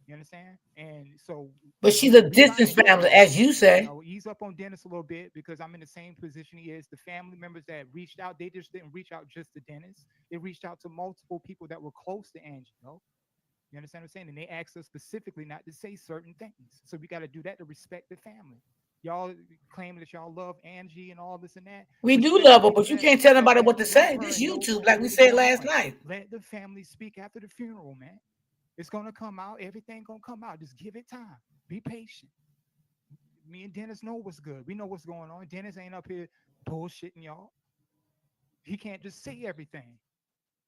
You understand? And so But she's a we trying to distant help family, y'all. as you say. Ease up on Dennis a little bit because I'm in the same position he is. The family members that reached out, they just didn't reach out just to Dennis. They reached out to multiple people that were close to Angie. You understand what I'm saying? And they asked us specifically not to say certain things. So we got to do that to respect the family. Y'all claim that y'all love Angie and all this and that. We do Respect the love her, people but you can't tell nobody what that to love say. her This and knows YouTube, what's like we really said going last on. night. Let the family speak after the funeral, man. It's gonna come out. Everything gonna come out. Just give it time. Be patient. Me and Dennis know what's good. We know what's going on. Dennis ain't up here bullshitting y'all. He can't just say everything.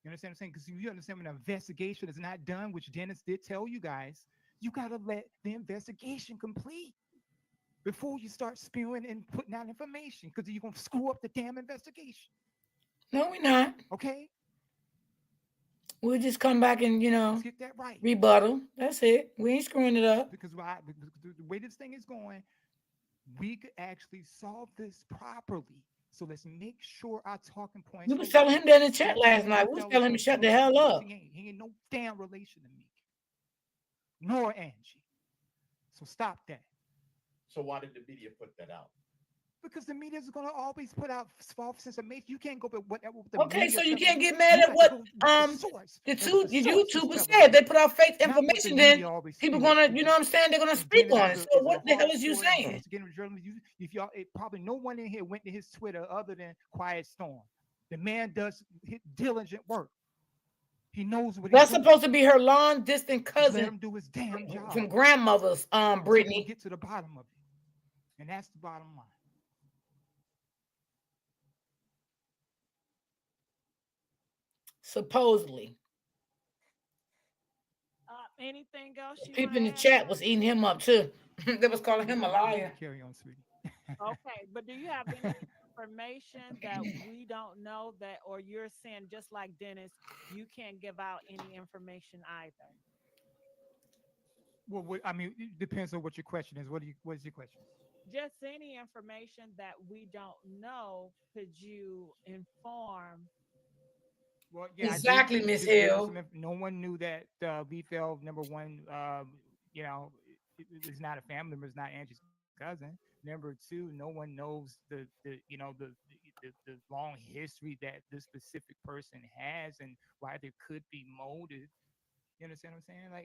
You understand what I'm saying? Because you understand when an investigation is not done, which Dennis did tell you guys, you gotta let the investigation complete before you start spewing and putting out information because you're gonna screw up the damn investigation. No, we're not. Okay? We'll just come back and, Let's get that right. rebuttal. That's it. We ain't screwing it up. Because the way this thing is going, we could actually solve this properly So let's make sure our talking points You are was telling right. him that in the See, chat I'm last saying night. you We was fellas telling him are to shut full the of hell BS. up. He ain't no damn relation to me, nor Angie. So stop that. So why did the media put that out? Because the media is going to always put out false information. You can't go by whatever the Okay, media so you telling can't you. get mad You at got to what go with the source. the And what two the the source is YouTubers telling said. you, They put out fake not what the information, then media always people feels. gonna, you know what I'm saying? They're gonna And speak Dennis on is it. a So is a what the hell is you hardcore saying? investigative journalist. If y'all, probably no one in here went to his Twitter other than Quiet Storm. The man does diligent work. He knows what he's That's doing. supposed to be her long distant Just let cousin him do his damn job. from grandmother's, So we can Brittany. get to the bottom of it, and that's the bottom line. Supposedly. Anything else you want People to in the add, chat Ty? was eating him up too. They was calling him a You need to liar. carry on, sweetie. Okay, but do you have any information that we don't know that, or you're saying just like Dennis, you can't give out any information either? Well, I mean, it depends on what your question is. What is your question? Just any information that we don't know, could you inform? Well, yeah, I did Exactly, Miss just give you Hill. some. No one knew that Lethal number one. You know, is not a family member. Is not Angie's cousin. Number two, no one knows the you know the long history that this specific person has and why there could be motive. You understand what I'm saying? Like,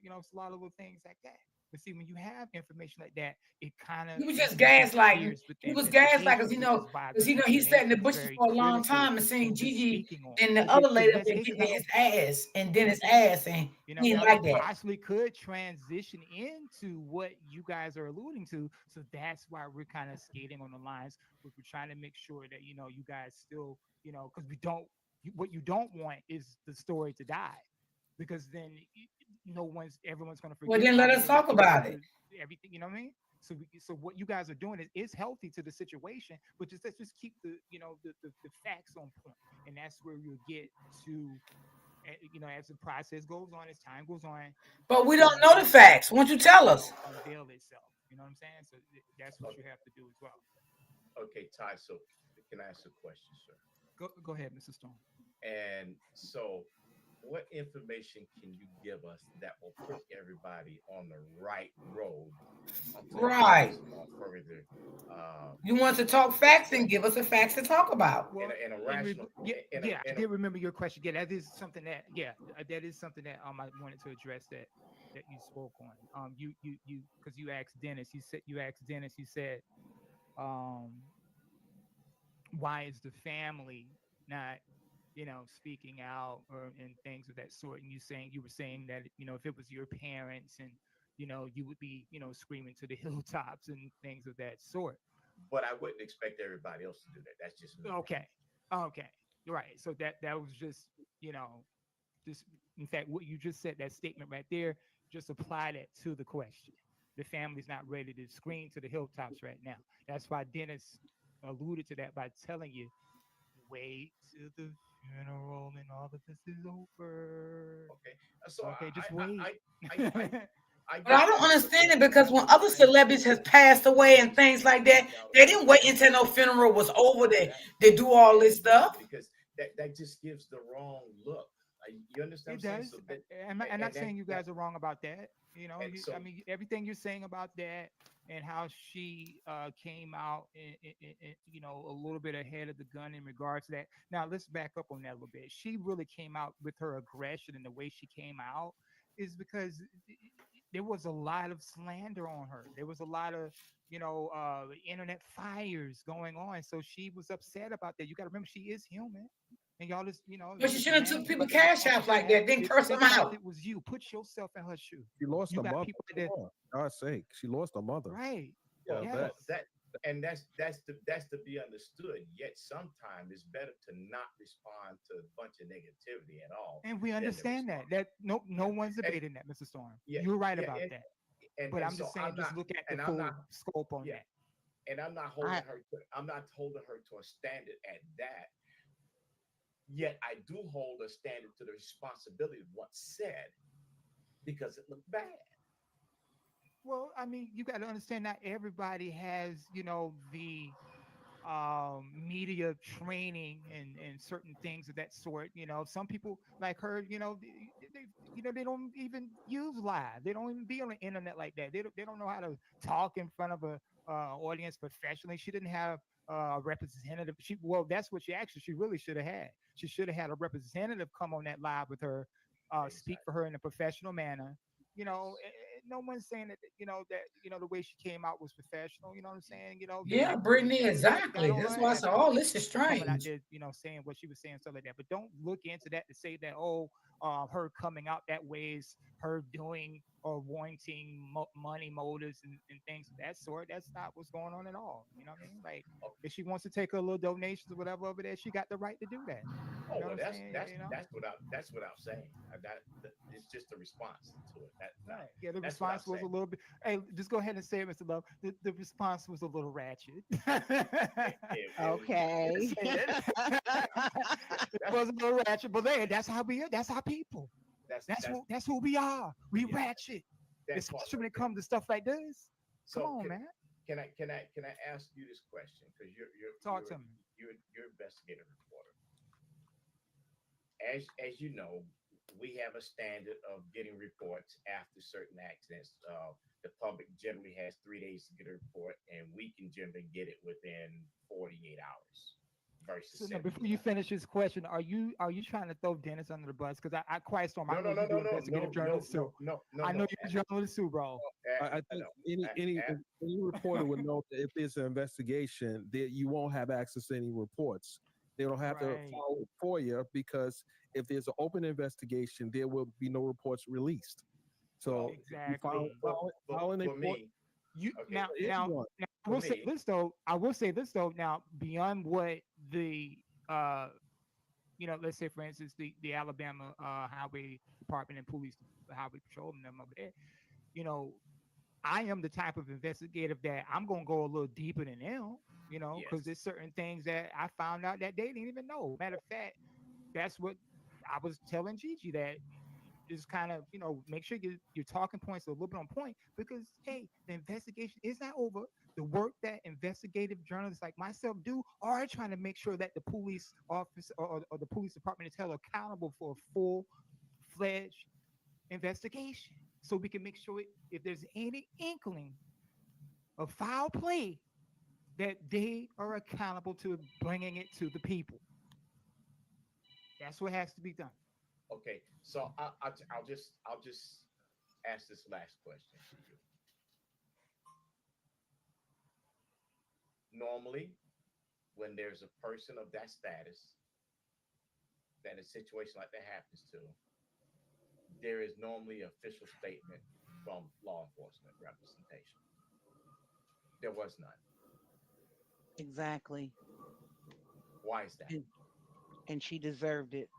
you know, it's a lot of little things like that. But see, when you have information like that, it kind of He was just gaslighting. interferes with the He was gaslighting investigation, which is why because the he sat in the information is bushes very for a long critical time and seen in just Gigi speaking on. and the other The lady up there investigation is getting not his over. ass and You Dennis understand? ass, and You know, he didn't now it like that. possibly could transition into what you guys are alluding to. So that's why we're kind of skating on the lines. We're trying to make sure that, you know, you guys still, you know, because we don't, what you don't want is the story to die. Because then everyone's going to Well, forget then let about it us and talk about it. everything, you know what I mean? So what you guys are doing is healthy to the situation, but just let's just keep the facts on point, and that's where you'll get to, you know, as the process goes on, as time goes on, But we don't things know the will, facts. Won't you tell you us? know, unveil itself. You know what I'm saying? So that's what you have to do as well. Okay, Ty. So can I ask a question, sir? Go ahead, Mrs. Stone. And so, what information can you give us that will put everybody on the right road to help Right. us on further? You want to talk facts and give us the facts to talk about. Well, in a rational, I did remember your question. Yeah, that is something that I wanted to address that you spoke on. You because you asked Dennis. You said, um, why is the family not, you know, speaking out or and things of that sort? And you were saying that, you know, if it was your parents and, you know, you would be, you know, screaming to the hilltops and things of that sort. but I wouldn't expect everybody else to do that. That's just me. Okay, you're right. So that was just, you know, just in fact what you just said, that statement right there, just apply that to the question. The family's not ready to scream to the hilltops right now. That's why Dennis alluded to that by telling you, wait till the funeral and all of this is over. Okay, so Okay, just wait. But I don't understand it because when other celebrities has passed away and things like that, they didn't wait until no funeral was over to do all this stuff. Because that just gives the wrong look. You understand? It what I'm does. saying? So I'm not saying you guys are wrong about that. You know, so, I mean, everything you're saying about that and how she came out, you know, a little bit ahead of the gun in regards to that. Now, let's back up on that a little bit. She really came out with her aggression, and the way she came out is because there was a lot of slander on her. There was a lot of, you know, internet fires going on. So she was upset about that. You got to remember, she is human. And y'all just, you know, But she shouldn't have random took people people out there cash talking outs like trash. that, then curse them Think about if out. it was you. Put yourself in her shoe. She lost You a got mother. people out there. For God's sake, she lost a mother. Right. well, Yes. that's to be understood. Yet sometimes it's better to not respond to a bunch of negativity at all. And we than to understand that. respond. No one's debating that, Mr. Storm. Yeah, You're right yeah, about that. But and I'm so just saying, I'm just not, look at the and I'm full not, scope on yeah, that. and I'm not holding her. I'm not holding her to a standard at that. Yet I do hold a standard to the responsibility of what's said because it looked bad. Well, I mean, you got to understand, not everybody has, you know, the media training and certain things of that sort. Some people like her, they don't even use live. They don't even be on the internet like that. They don't know how to talk in front of a audience professionally. She didn't have a representative. Well, that's what she really should have had. She should have had a representative come on that live with her, speak for her in a professional manner. No one's saying that the way she came out was professional. You know what I'm saying? There Yeah, may be Brittany, things like that exactly. on That's her why I said, oh, aspect this is coming out strange. there, saying what she was saying, stuff like that. But don't look into that to say that, her coming out that way is her doing or wanting money motives and things of that sort. That's not what's going on at all. You know what I mean? Like, if she wants to take her little donations or whatever over there, she got the right to do that. Oh You know well, what I'm saying? that's without saying. It's just a response to it. Right. Yeah, the That's what I'm response was a saying. little bit. Hey, just go ahead and say it, Mr. Love. The response was a little ratchet. Okay. Just say it. It was a little ratchet, but hey, that's how we are. That's our people. That's who we are. We ratchet, that part especially when right it there. comes to stuff like this. Come So on, man. can I ask you this question? Because Talk to me. you're an investigative reporter. As you know, we have a standard of getting reports after certain accidents. The public generally has 3 days to get a report, and we can generally get it within 48 hours versus So now, 70. before you finish this question, are you trying to throw Dennis under the bus? Because I quite storm. I No, know no, no, you no, do no, investigative no, no, journalism no, too. no, no, I know no. you're a journalist too, bro. I think any reporter would know that if there's an investigation, that you won't have access to any reports. They don't have to Right. follow FOIA because if there's an open investigation, there will be no reports released. So if you Exactly. file a For report, me, You okay, now there is now one. now I for will say me, this though. I will say this though. Now beyond what the let's say for instance the Alabama Highway Department and Police Highway Patrol and them over there, you know, I am the type of investigative that I'm gonna go a little deeper than them, because yes. there's certain things that I found out that they didn't even know. Matter of fact, that's what I was telling Gigi that just kind of make sure your talking points are a little bit on point because hey, the investigation is not over. The work that investigative journalists like myself do are trying to make sure that the police office or the police department is held accountable for a full-fledged investigation, so we can make sure if there's any inkling of foul play that they are accountable to bringing it to the people. That's what has to be done. Okay, so I'll just ask this last question to you. Normally, when there's a person of that status that a situation like that happens to, there is normally an official statement from law enforcement representation. There was none. Exactly. Why is that? And she deserved it.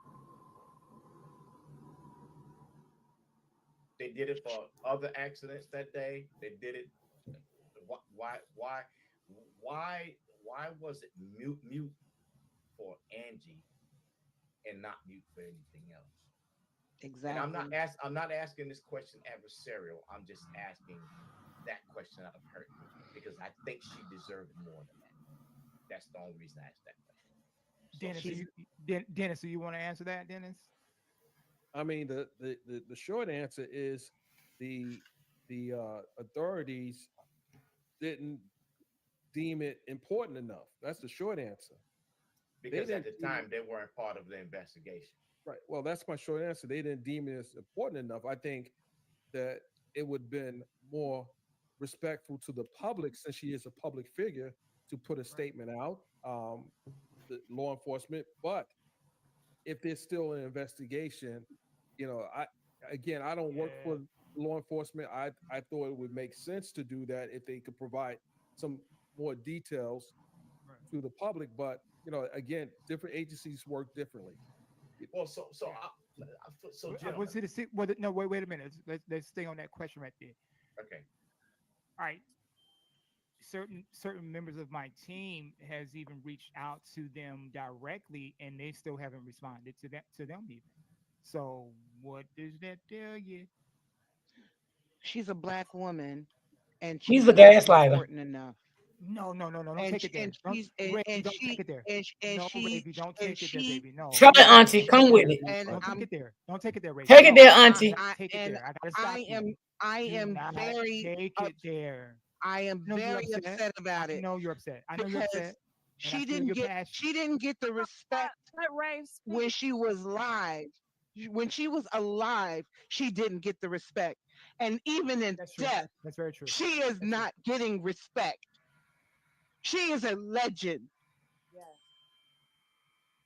They did it for other accidents that day. They did it. Why, why was it mute for Angie and not mute for anything else? And Exactly. I'm not asking this question adversarial. I'm just asking that question out of hurt because I think she deserved more than that. That's the only reason I asked that question. So Dennis, She's Dennis, do you want to answer that, Dennis? I mean, the short answer is the authorities didn't deem it important enough. That's the short answer. They because at didn't the deem it time they weren't part of the investigation. right. Well, that's my short answer. They didn't deem it as important enough. I think that it would have been more respectful to the public since she is a public figure to put a Right. statement out, the law enforcement. But if there's still an investigation, I again I don't work Yeah. for law enforcement. I thought it would make sense to do that if they could provide some more details Right. to the public. But again, different agencies work differently. Well, Yeah. so I gentlemen, was it a well, no, wait a minute. Let's stay on that question right there. okay, All right. Certain members of my team has even reached out to them directly, and they still haven't responded to them even. So what does that tell you? she's a black woman and He's she's a not gaslighter. important enough. No. Don't and take it there. Don't, she's Ravy. Don't take it there. and No, she Ravy. Don't and take it there, she baby. No, Try it, no. and Auntie. Don't take Come it with there. it. and Don't take I'm it there. Don't take it there, Ravy. Take it No, there, I, do Auntie. not I take it and there. I gotta stop I you. am I Do am not very take up it there. I am I know you're very upset. upset about I it know you're upset. I know you're because upset, and I feel your passion. she didn't get the respect Let Ray when speak. she was live. When she was alive, she didn't get the respect. And even in That's true. death, That's very true. she is That's true. not getting respect. She is a legend. Yes.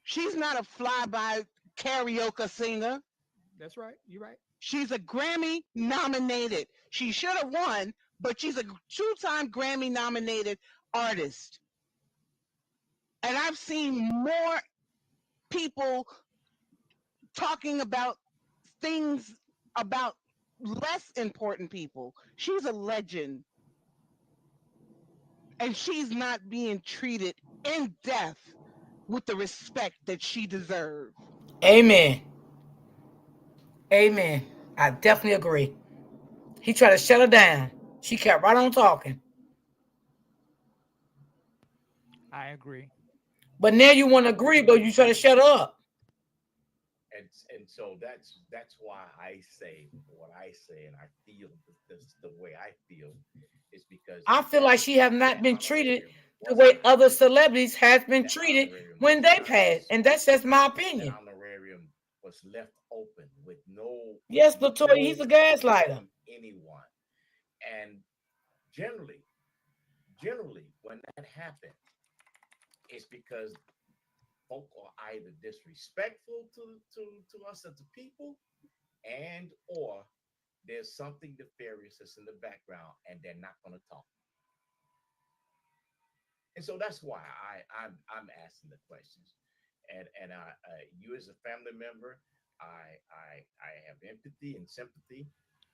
She's not a fly by karaoke singer. That's right. You're right. She's a Grammy nominated. She should have won, but she's a two-time Grammy nominated artist. And I've seen more people talking about things about less important people. She's a legend, and she's not being treated in death with the respect that she deserves. Amen. Amen. I definitely agree. He tried to shut her down. She kept right on talking. I agree. But now you want to agree, but you try to shut her up. And so that's why I say what I say, and I feel this the way I feel is because I feel like she have not that been treated honorarium the wasn't way other given. celebrities has been That treated honorarium when was they not passed. And that's just my that opinion. honorarium was left open Yes, with Latoya, he's no a push gaslighter. from anyone. And generally, generally when that happened, it's because folk are either disrespectful to us as a people, and or there's something nefarious that's in the background and they're not going to talk. And so that's why I'm asking the questions. And you as a family member, I have empathy and sympathy,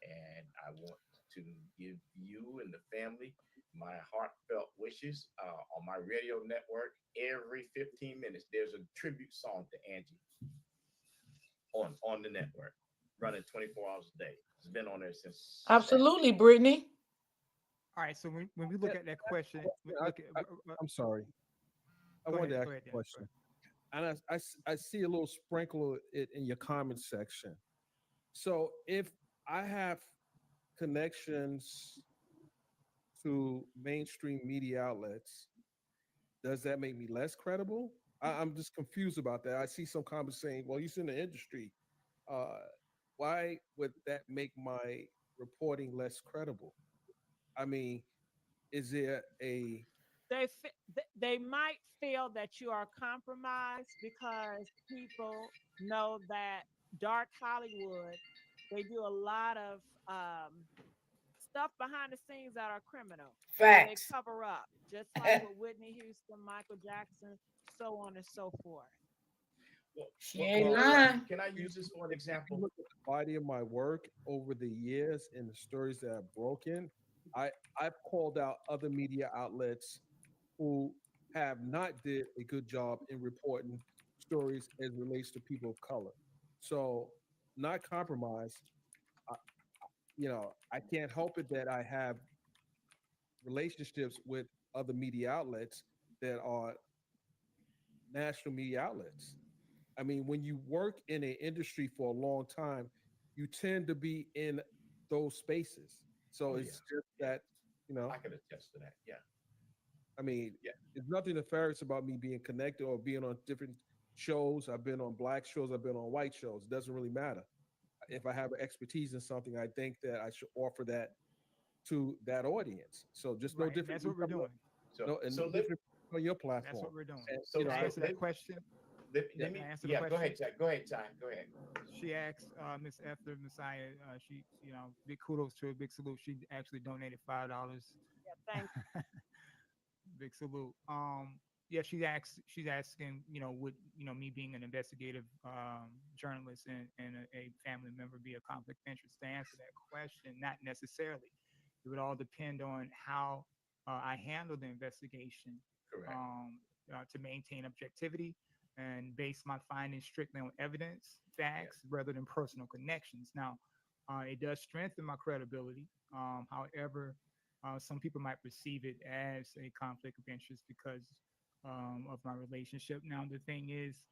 and I want to give you and the family my heartfelt wishes. On my radio network, every 15 minutes there's a tribute song to Angie on the network, running 24 hours a day. It's been on there since Saturday. Absolutely, Brittany. All right. So when we look at that question, I, look at. I, I'm sorry. I Go wanted ahead. to Go ask ahead, a Dennis. Go question. And I see a little sprinkle it in your comment section. So if I have connections to mainstream media outlets, does that make me less credible? I'm just confused about that. I see some comments saying, well, he's in the industry. Uh, why would that make my reporting less credible? I mean, is there a They might feel that you are compromised because people know that dark Hollywood, they do a lot of stuff behind the scenes that are criminal. So they Facts. cover up, just like with Whitney Houston, Michael Jackson, so on and so forth. Well, She well, ain't well, lying. can I you, use this for an if you example? look at the body of my work over the years and the stories that I've broken, I I've called out other media outlets who have not did a good job in reporting stories as relates to people of color. So, not compromise. I, I can't help it that I have relationships with other media outlets that are national media outlets. I mean, when you work in an industry for a long time, you tend to be in those spaces. So Oh yeah, it's just yeah. that, you know, I can attest to that. Yeah, I mean, yeah. there's nothing nefarious about me being connected or being on different shows. I've been on black shows, I've been on white shows. It doesn't really matter. If I have expertise in something, I think that I should offer that to that audience. So just no Right, and different. that's what we're doing. So No, and so no let different on your That's platform. what we're doing. And so Can I so answer let that question? yeah, let Can me, I answer the yeah. Go question? ahead, Jack. Go ahead, Ty. Go ahead. She asked Miss Esther Messiah. She, big kudos to her, big salute. She actually donated $5. Yeah, thank Big salute. Yeah, she's asking, would me being an investigative journalist and a family member be a conflict of interest? To answer that question, not necessarily. It would all depend on how I handle the investigation, Correct. to maintain objectivity and base my findings strictly on evidence, facts, Yes. rather than personal connections. Now, it does strengthen my credibility. However, Some people might perceive it as a conflict of interest because of my relationship. Now, the thing is,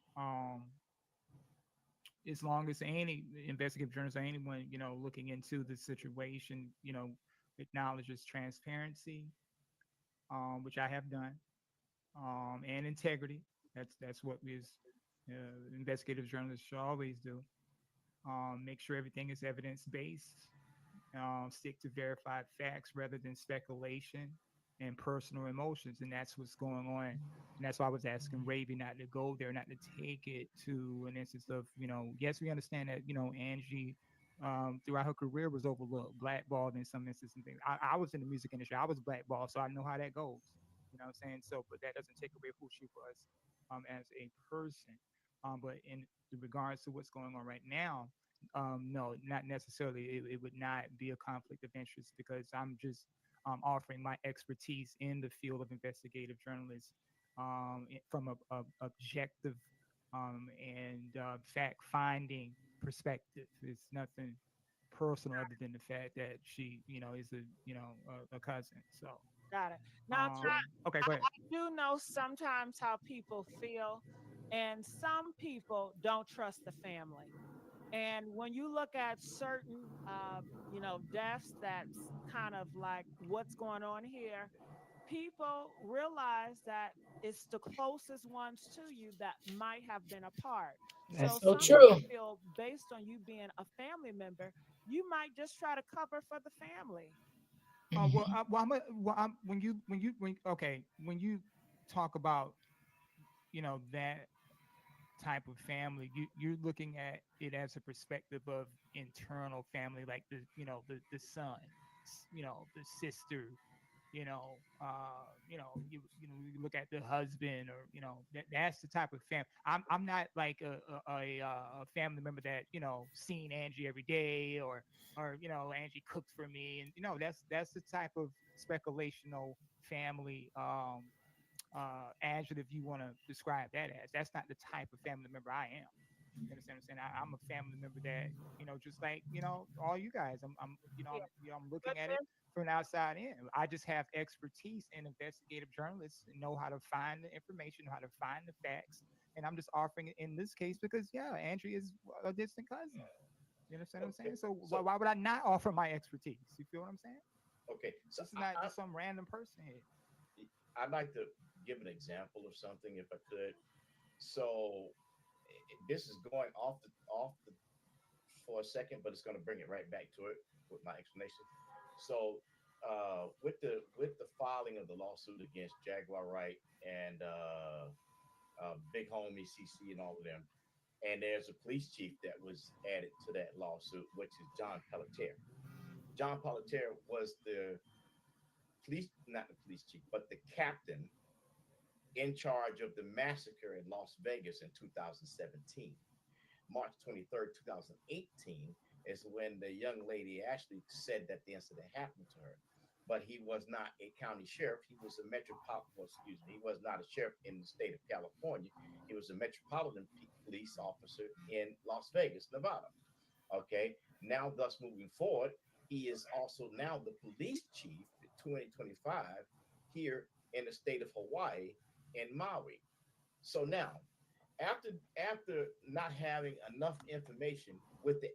as long as any investigative journalist or anyone, looking into the situation, acknowledges transparency, which I have done, and integrity. That's what we as investigative journalists should always do. Make sure everything is evidence based. Stick to verified facts rather than speculation and personal emotions, and that's what's going on. And that's why I was asking Ravi not to go there, not to take it to an instance of, yes, we understand that, Angie, throughout her career was overlooked, blackballed in some instances and things. I was in the music industry, I was blackballed, so I know how that goes. You know what I'm saying? So, but that doesn't take away who she was as a person. But in regards to what's going on right now, no, not necessarily. It would not be a conflict of interest because I'm just offering my expertise in the field of investigative journalism from a objective and fact finding perspective. It's nothing personal other than the fact that she, is a cousin. So, Got it. Now, okay, I, go ahead. I do know sometimes how people feel, and some people don't trust the family. And when you look at certain, deaths, that's kind of like what's going on here. People realize that it's the closest ones to you that might have been a part. So That's so some true. people feel, based on you being a family member, you might just try to cover for the family. When you talk about that type of family, you're looking at it as a perspective of internal family, like the son, the sister, you look at the husband, or that's the type of family. I'm not like a family member that seen Angie every day, or Angie cooked for me, and that's the type of speculational family adjective you want to describe that as. That's not the type of family member I am. You understand what I'm saying? I'm a family member that, just like, all you guys, Yeah. I'm But looking at it then, from an outside in. I just have expertise in investigative journalists and know how to find the information, know how to find the facts. And I'm just offering it in this case because, yeah, Andrea is a distant cousin. You understand what I'm saying? So why would I not offer my expertise? You feel what I'm saying? Okay, so This is not just some random person here. I'd like to give an example of something if I could. So this is going off the for a second, but it's going to bring it right back to it with my explanation. So with the filing of the lawsuit against Jaguar Wright and Big Homie CC and all of them, and there's a police chief that was added to that lawsuit, which is John Pelletier. John Pelletier was the police, not the police chief, but the captain in charge of the massacre in Las Vegas in 2017. March 23rd, 2018 is when the young lady actually said that the incident happened to her. But he was not a county sheriff. He was a metropolitan, well, excuse me, he was not a sheriff in the state of California. He was a metropolitan police officer in Las Vegas, Nevada. Okay. Now, thus moving forward, he is also now the police chief in 2025 here in the state of Hawaii in Maui. So now, after not having enough information with the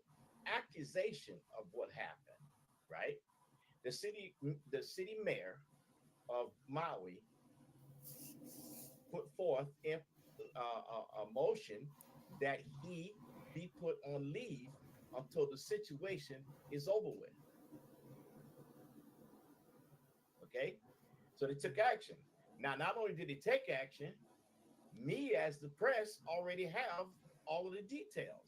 accusation of what happened, right? The city mayor of Maui put forth a motion that he be put on leave until the situation is over with. Okay, so they took action. Now, not only did they take action, me as the press already have all of the details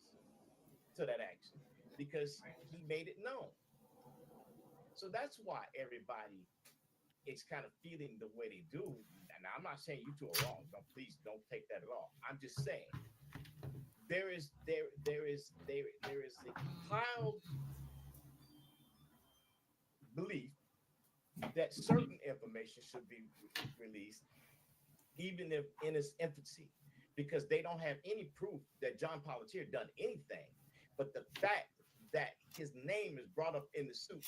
to that action because he made it known. So that's why everybody is kind of feeling the way they do. And I'm not saying you two are wrong. Don't, please don't take that at all. I'm just saying there is a compiled belief that certain information should be released, even if in its infancy, because they don't have any proof that John Pelletier done anything. But the fact that his name is brought up in the suit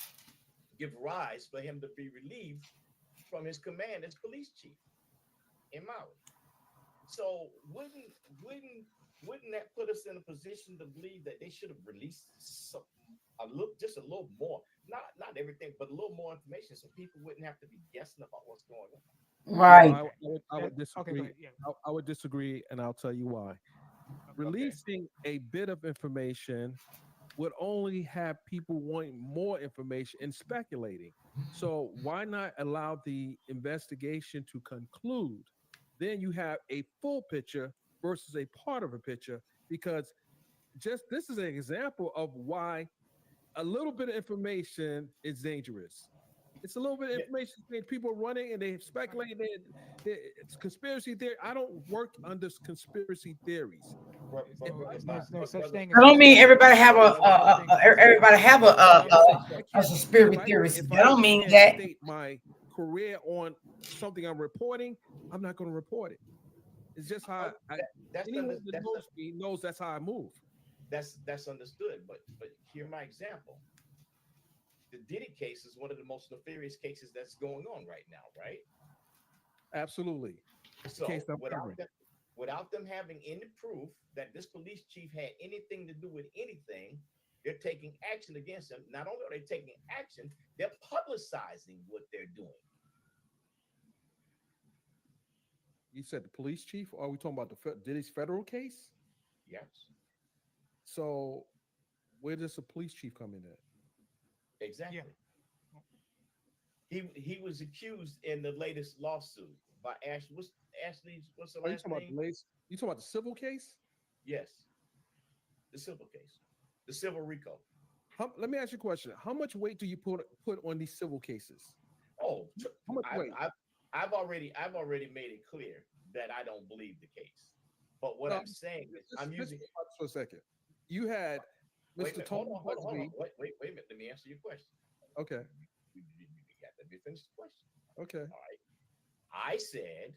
give rise for him to be relieved from his command as police chief in Maui. So wouldn't that put us in a position to believe that they should have released just a little more, not everything, but a little more information, so people wouldn't have to be guessing about what's going on. Right. I would disagree. Okay, yeah. I would disagree, and I'll tell you why. Releasing a bit of information would only have people wanting more information and speculating. So why not allow the investigation to conclude? Then you have a full picture versus a part of a picture, because just this is an example of why a little bit of information is dangerous. It's a little bit of information. People are running and they speculate. It's conspiracy theory. I don't work under conspiracy theories. There's such thing I as don't mean everybody have everybody have a If conspiracy I theorist. if That I don't mean can't that. state my career on something I'm reporting, I'm not going to report it. It's just how anyone that knows me knows that's how I move. That's understood. But hear my example. The Diddy case is one of the most nefarious cases that's going on right now, right? Absolutely. So Case I'm without them having any proof that this police chief had anything to do with anything, they're taking action against him. Not only are they taking action, they're publicizing what they're doing. You said the police chief, or are we talking about the Diddy's federal case? Yes. So where does the police chief come in at? Exactly. He was accused in the latest lawsuit by Ashley's what's the last name? You talking about the civil case? Yes. The civil case. The civil RICO. Let me ask you a question. How much weight do you put on these civil cases? Oh, how much weight? I've already made it clear that I don't believe the case. But what I'm saying is I'm using for a second. You had Mr. Tony Busby. Wait a minute. Let me answer your question. Okay. You got to finish the question. Okay. All right. I said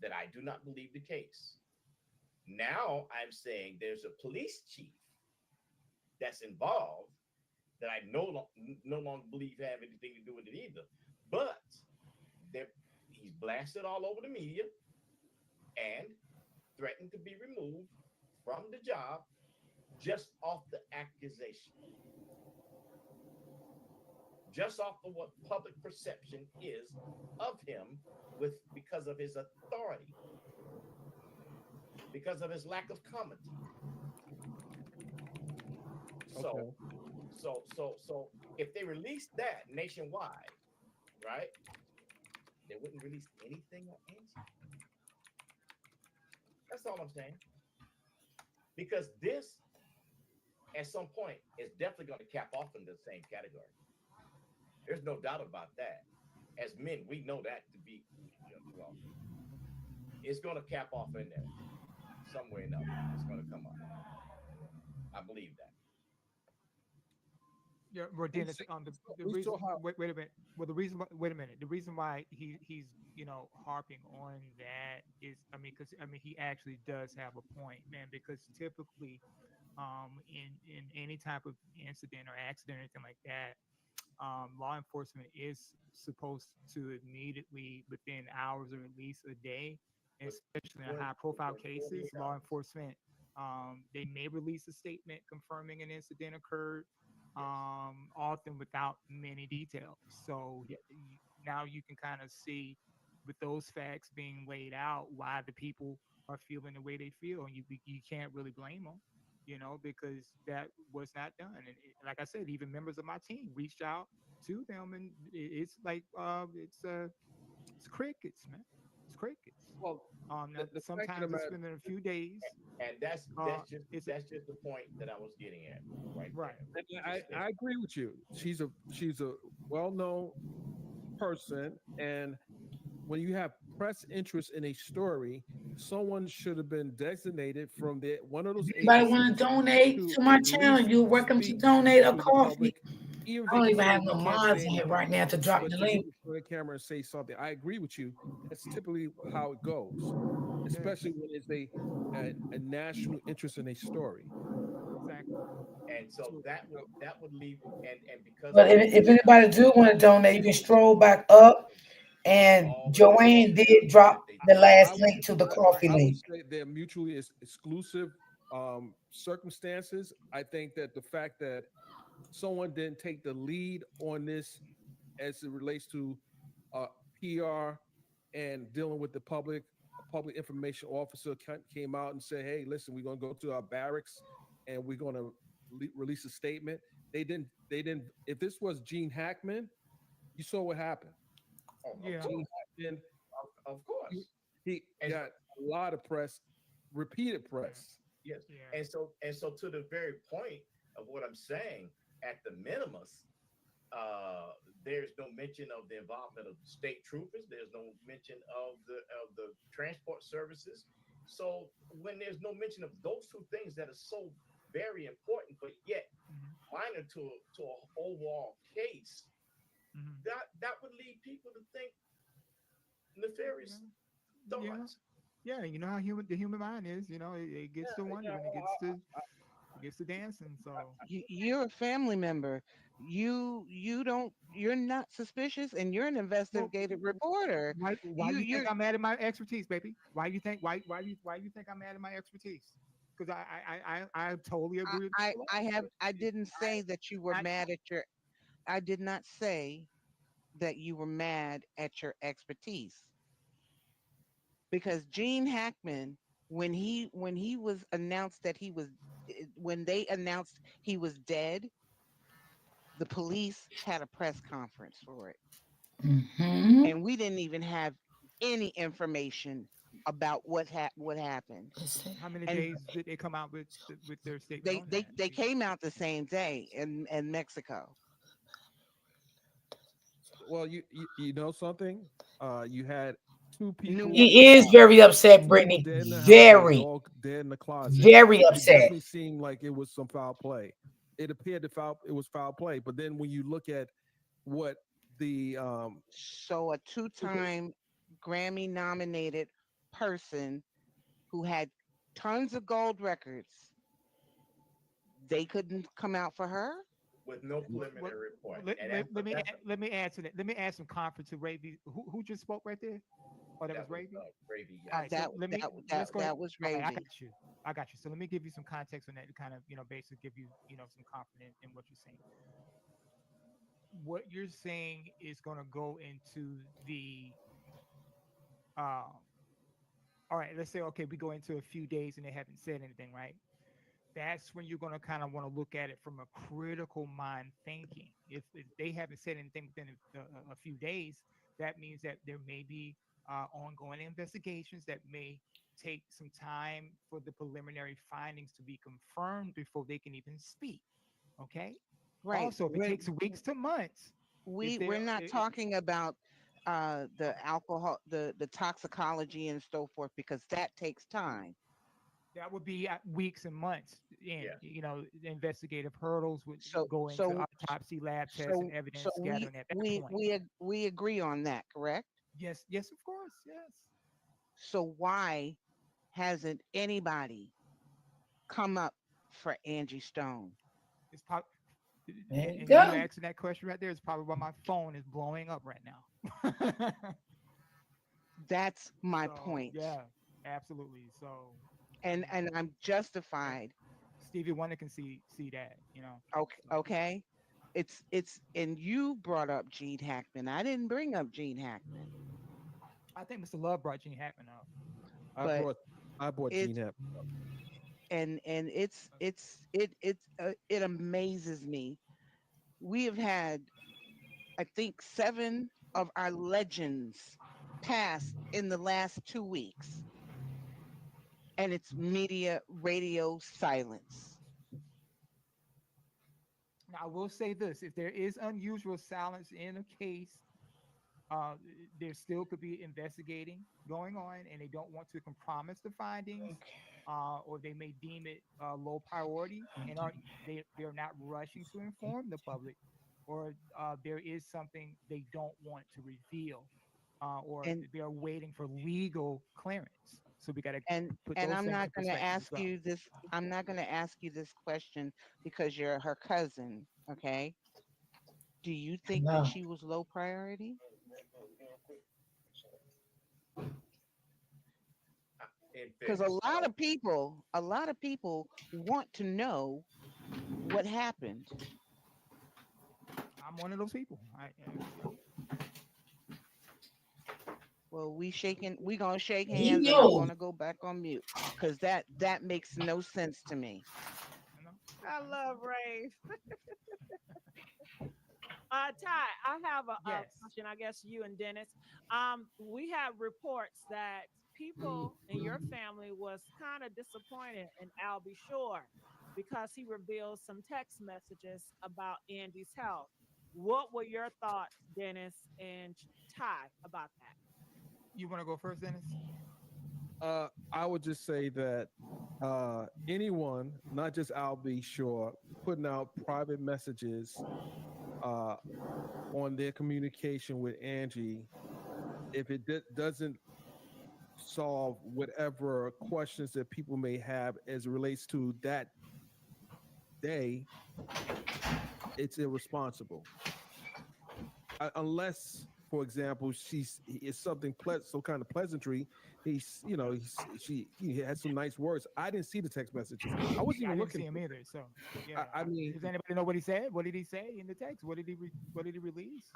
that I do not believe the case. Now I'm saying there's a police chief that's involved that I no longer believe have anything to do with it either. But he's blasted all over the media and threatened to be removed from the job just off the accusation. Just off of what public perception is of him because of his authority, because of his lack of comedy. Okay. So if they released that nationwide, right, they wouldn't release anything on Angie. That's all I'm saying. Because this, at some point, is definitely going to cap off in the same category. There's no doubt about that. As men, we know that to be, well, it's going to cap off in there. Somewhere or another, it's going to come up. I believe that. Yeah, Dennis, the reason. Wait a minute. Well, the reason. Wait a minute. The reason why he's harping on that is, because he actually does have a point, man. Because typically, in any type of incident or accident or anything like that, law enforcement is supposed to immediately, within hours or at least a day, especially in high-profile cases, law enforcement they may release a statement confirming an incident occurred. Often without many details. So now you can kind of see, with those facts being laid out, why the people are feeling the way they feel, and you can't really blame them, because that was not done. And like I said, even members of my team reached out to them, and it's like it's crickets, man. It's crickets. Well, sometimes it's been a few days, and that's just the point that I was getting at right. And I agree with you. She's a well-known person, and when you have press interest in a story, someone should have been designated from one of those Anybody want to donate to my channel? You're welcome to donate a coffee. I don't even have no mods in here right now to drop the link. The camera and say something. I agree with you. That's typically how it goes, especially when it's a national interest in a story. Exactly. And so So, that would leave, and because But of if anybody do want to donate, you can stroll back up. And all the links Joanne did that drop they the did, last link to the coffee I would link. say they're mutually exclusive circumstances. I think that the fact that someone didn't take the lead on this as it relates to uh, PR and dealing with the public. A public information officer came out and said, "Hey, listen, we're going to go to our barracks and we're going to release a statement." They didn't. They didn't. If this was Gene Hackman, you saw what happened. of Yeah. Gene course, Hackman, of he, course. he And got a lot of press, repeated press. yes, Yeah. and so to the very point of what I'm saying, at the minimus, uh, there's no mention of the involvement of the state troopers. There's no mention of the transport services. So when there's no mention of those two things that are so very important, but yet Hmm. minor to an overall case, Hmm. that would lead people to think Yeah. nefarious Yeah. thoughts. Yeah. You know how the human mind is. You know, it gets to wondering. It gets to dancing. So You're a family member. You don't. You're not suspicious, and you're an well, investigative reporter. why You you think you're. I'm mad at my expertise, baby? Why you think I'm mad at my expertise? Because I totally agree with Mr. I didn't say that you were I, mad at your. I did not say that you were mad at your expertise, because Gene Hackman, when he was announced that he was, when they announced he was dead, the police had a press conference for it, Mm-hmm. and we didn't even have any information about what happened. how many And days did they come out with their statement they on they that? they came out the same day in Mexico. Well, you know something. You had two people. Numerous He is calls. very upset, Two people Brittany. dead in the house and a Very, dog dead in the closet. very It upset. definitely seemed like it was some foul play. It appeared to foul. It was foul play. But then when you look at what the So a two-time Grammy nominated person who had tons of gold records, they couldn't come out for her. With no What, preliminary report. let, And let, that's let me that's let me add to that. Let me add some comfort to Ravi. Who just spoke right there? Oh, that was that was Ravi. gravy. All Yes. right, so let's go ahead. That was All right, I Ravy. got you. I got you. So let me give you some context on that to kind of basically give you some confidence in what you're saying. What you're saying is going to go into the um. All right, let's say okay, we go into a few days and they haven't said anything, right? That's when you're going to kind of want to look at it from a critical mind thinking. If they haven't said anything within a few days, that means that there may be ongoing investigations that may take some time for the preliminary findings to be confirmed before they can even speak. Okay. Right. Also, if it takes weeks to months, if We're they're not talking about the alcohol, the toxicology and so forth, because that takes time. that would be weeks and months in. Yes. The investigative hurdles would So go into so autopsy, lab tests, and so so evidence we gathering at that we point. we we agree on that, correct? Yes, yes, of course, yes. So why hasn't anybody come up for Angie Stone? It's probably There you and you go. asking that question right there is probably why my phone is blowing up right now. That's my So point. yeah, absolutely. So And um, and I'm justified. Stevie Wonder can see that. Okay, So okay. It's and you brought up Gene Hackman. I didn't bring up Gene Hackman, I think Mr. Love brought Gene Hackman up. I but brought I brought it Gene Happ. and it amazes me. We have had, I think, seven of our legends pass in the last 2 weeks, and it's media radio silence. Now I will say this: if there is unusual silence in a case, uh, there still could be investigating going on, and they don't want to compromise the findings, or they may deem it low priority, and they're not rushing to inform the public, or there is something they don't want to reveal, or And they're waiting for legal clearance. So we got to And put and those I'm things not in going to perspective as ask well. you this. I'm not going to ask you this question because you're her cousin. Okay. Do you think that No. she was low priority? In Because fairness, no. a lot of people want to know what happened. I'm one of those people. Well, we gonna shake hands, and I'm You. gonna go back on mute because that makes no sense to me. You know, I okay. love Ray. Ty, I have a Yes. question. I guess you and Dennis. We have reports that people in your family was kind of disappointed in Albie Shore because he revealed some text messages about Andy's health. What were your thoughts, Dennis and Ty, about that? You want to go first, Dennis? I would just say that anyone, not just Al B. Shore, putting out private messages uh, on their communication with Angie, if it doesn't solve whatever questions that people may have as it relates to that day, it's irresponsible. Unless, for example, she's it's something some kind of pleasantry. He had some nice words. I didn't see the text messages. I wasn't Yeah, I even didn't looking see him for either. So it. yeah, I mean, does anybody know what he said? What did he say in the text? What did he release?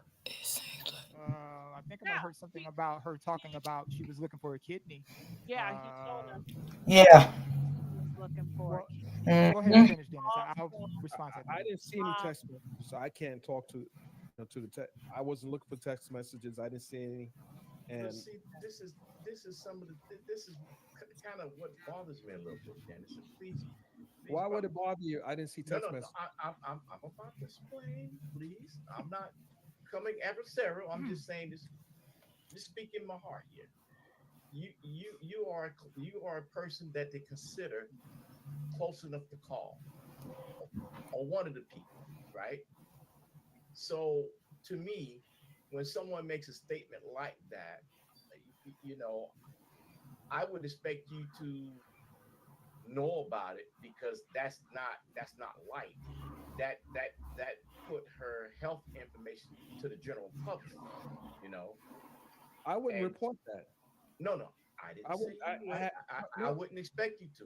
I think I might have Yeah, heard something about her talking about she was looking for a kidney. yeah, he told Uh, us Yeah. he was looking for a well, kid. go ahead and Hmm. finish, Dennis. I'll Also, respond to that. I didn't see any um, text messages, so I can't talk to the text. I wasn't looking for text messages. I didn't see any, But and see, this is some of the this is kind of what bothers me a little bit, Dennis. And please, why would brother. it bother you? I didn't see No, text no, no. messages. I'm about to explain, please. I'm not coming adversarial. I'm just saying this. Just speaking my heart here. You are a person that they consider close enough to call, or one of the people, right? So to me, when someone makes a statement like that, you know, I would expect you to know about it because that's not light. That put her health information to the general public, you know. I wouldn't And report that. no, no, I didn't I would. say you I would. had I no. wouldn't expect you to.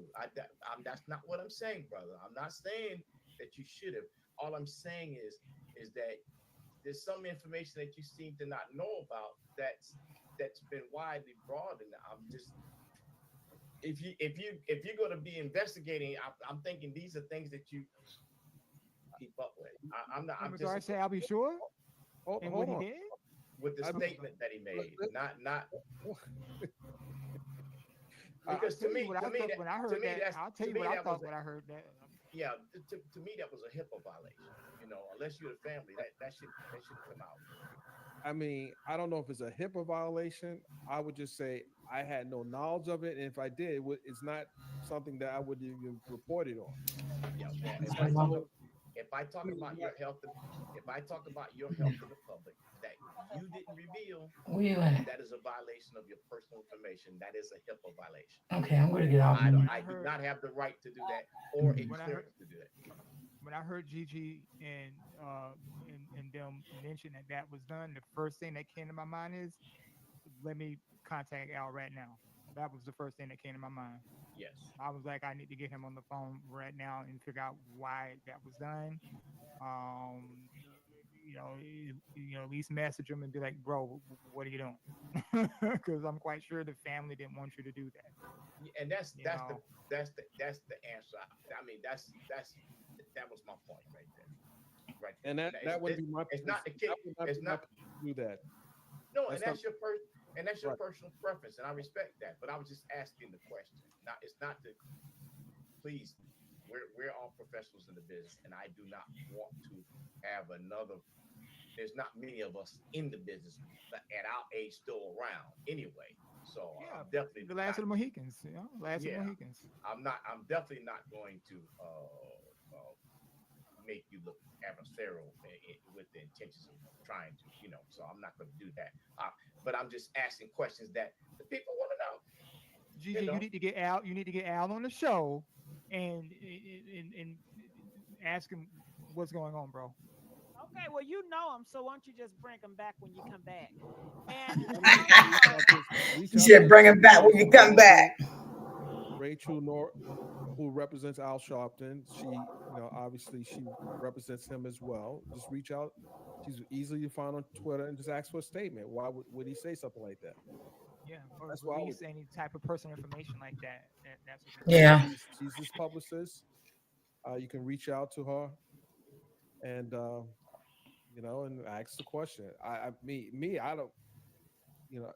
That's not what I'm saying, brother. I'm not saying that you should have. All I'm saying is that there's some information that you seem to not know about that's been widely broad, and I'm just if you're going to be investigating, I'm thinking these are things that you keep up with. I'm not. In I'm regards to disappointed Albie Shore and what Hold he on. did. with the I mean, statement that he let- made. let- Not I'll because to tell you me, what I to me thought that when I to heard me that. that's I'll tell to you what me I that was thought when I heard that. yeah. To me that was a HIPAA violation. Unless you're the family, that should come out. I mean, I don't know if it's a HIPAA violation. I would just say I had no knowledge of it, and if I did, it's not something that I would even report it on. Yeah. Well, It's not something. if I talk about your health, if I talk about your health in the public that you didn't reveal, Where you at? that is a violation of your personal information. That is a HIPAA violation. Okay, I'm gonna get off I don't. mute. When I I do heard not have the right to do that or a when I heard clearance to do that. when I heard Gigi and them mention that that was done, the first thing that came to my mind is let me contact Al right now. That was the first thing that came to my mind. Yes. I was like, I need to get him on the phone right now and figure out why that was done. Um, at least message him and be like, bro, what are you doing? Because I'm quite sure the family didn't want you to do that. And that's You that's the know, that's the answer. I mean, that was my point right there. Right there. And that Now, that wouldn't be my it's place. not the That kid. would not It's be my not place to do that. no, and That's not that's your right. personal preference, and I respect that. But I was just asking the question. Not it's not to please. We're all professionals in the business, and I do not want to have another. There's not many of us in the business at our age still around anyway. So yeah, I'm definitely the last not. of the Mohicans, last of the Yeah, Mohicans. I'm not. I'm definitely not going to make you look adversarial with the intentions of trying to. So I'm not going to do that. But I'm just asking questions that the people want to know. Gigi, you need to get Al. You need to get Al on the show, and ask him what's going on, bro. Okay, well, you know him, so why don't you just bring him back when you come back? And I mean, reach She out said, to bring him back when you come back. Rachel Nor, who represents Al Sharpton. She, obviously she represents him as well. Just reach out. She's easily to find on Twitter and just ask for a statement. Why would he say something like that? Yeah, or That's what I would release do. any type of personal information like that. That's what they do. Yeah. She's this publicist. You can reach out to her and and ask the question. I don't.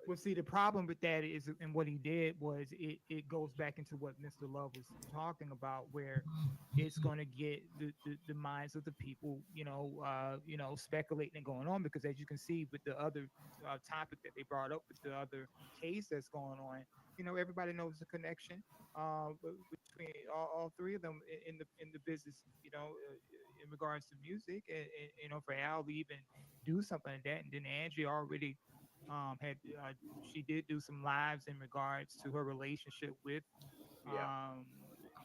Well, see, the problem with that is, and what he did was, it goes back into what Mr. Love was talking about, where it's going to get the minds of the people, speculating and going on, because as you can see with the other topic that they brought up with the other case that's going on, everybody knows the connection between all three of them in the business, in regards to music, and for Al to even do something like that, and then Angie already had she did do some lives in regards to her relationship with um,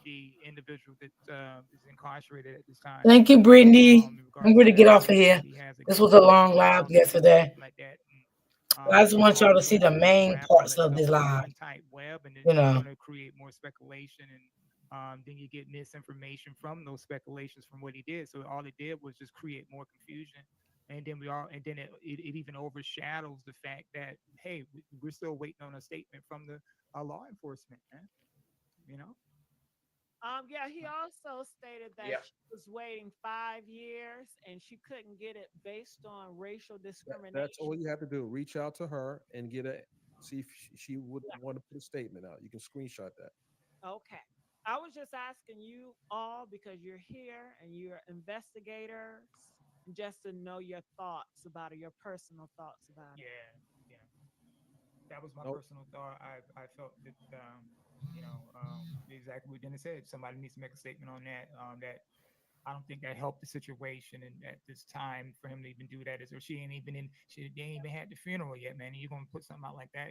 the individual that is incarcerated at this time. Thank you, Brittany. In I'm regards going to to get that, off so of here. he has a This was a case long live and yesterday. everything like that. And, I just it's want y'all to always see going to the create main more parts appetite, of this live. one type web, and You it's know. going to create more speculation, and then you get misinformation from those speculations from what he did. So all it did was just create more confusion, and then it even overshadows the fact that, hey, we're still waiting on a statement from the law enforcement, man. You know. Yeah, he also stated that she was waiting 5 years and she couldn't get it based on racial That's all discrimination. you have to do. Reach out to her and see if she would want to put a statement out. You can screenshot that. Okay. I was just asking you all because you're here and you're investigators, just to know your thoughts about it, your personal thoughts about it. Yeah, yeah. That was my Nope. personal thought. I felt that exactly what Dennis said. Somebody needs to make a statement on that. That I don't think that helped the situation, and at this time for him to even do that, is, or she ain't even in. They ain't even had the funeral yet, man. And you're gonna put something out like that?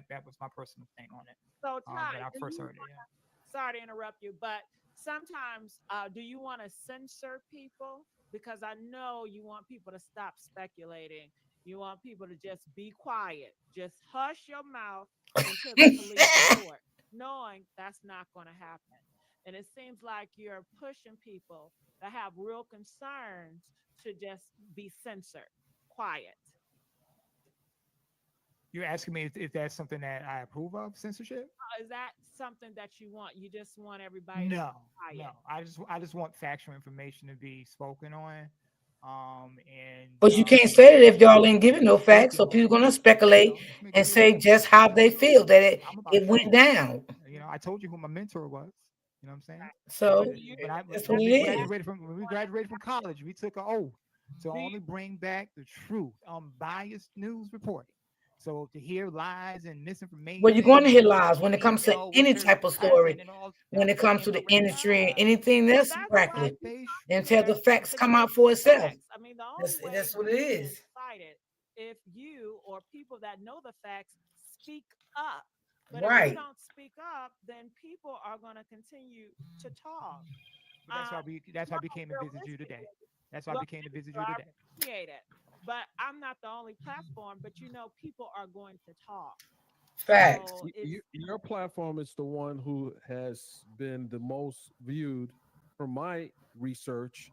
That was my personal thing on it. So, When Ty, I first heard it, yeah. sorry to interrupt you, but sometimes do you want to censor people? Because I know you want people to stop speculating. You want people to just be quiet. Just hush your mouth until the police report, knowing that's not going to happen. And it seems like you're pushing people that have real concerns to just be censored, quiet. You're asking me if that's something that I approve of, censorship? Is that something that you want? You just want everybody to be No, no. quiet. I just want factual information to be spoken on. And But you can't you know, say that if y'all ain't to giving be no facts. spoken So on. people gonna You speculate know, just make and sure. say just how they feel that I'm about it went truth. down. I told you who my mentor was. You know what I'm saying? So that's what When it we is. graduated from college, we took an oath to only bring back the truth, unbiased news reporting. So to hear lies and Well, you're going misinformation to hear and lies when it we comes to know what any your type of story. cousin and all When that it was comes to saying the already. industry and anything Well, that's that's why practice, you talk until the here facts to come get out for the itself. facts. I mean, the only way That's what it you're being is. cited if you or people that know the facts speak up. But if you Right. don't speak up, then people are going to continue to talk. But that's why I became to visit you today. Realistically, That's why I well, became to thank visit you. you I today. appreciate it. But I'm not the only platform, but people are going to talk. Facts. So it's Your platform is the one who has been the most viewed from my research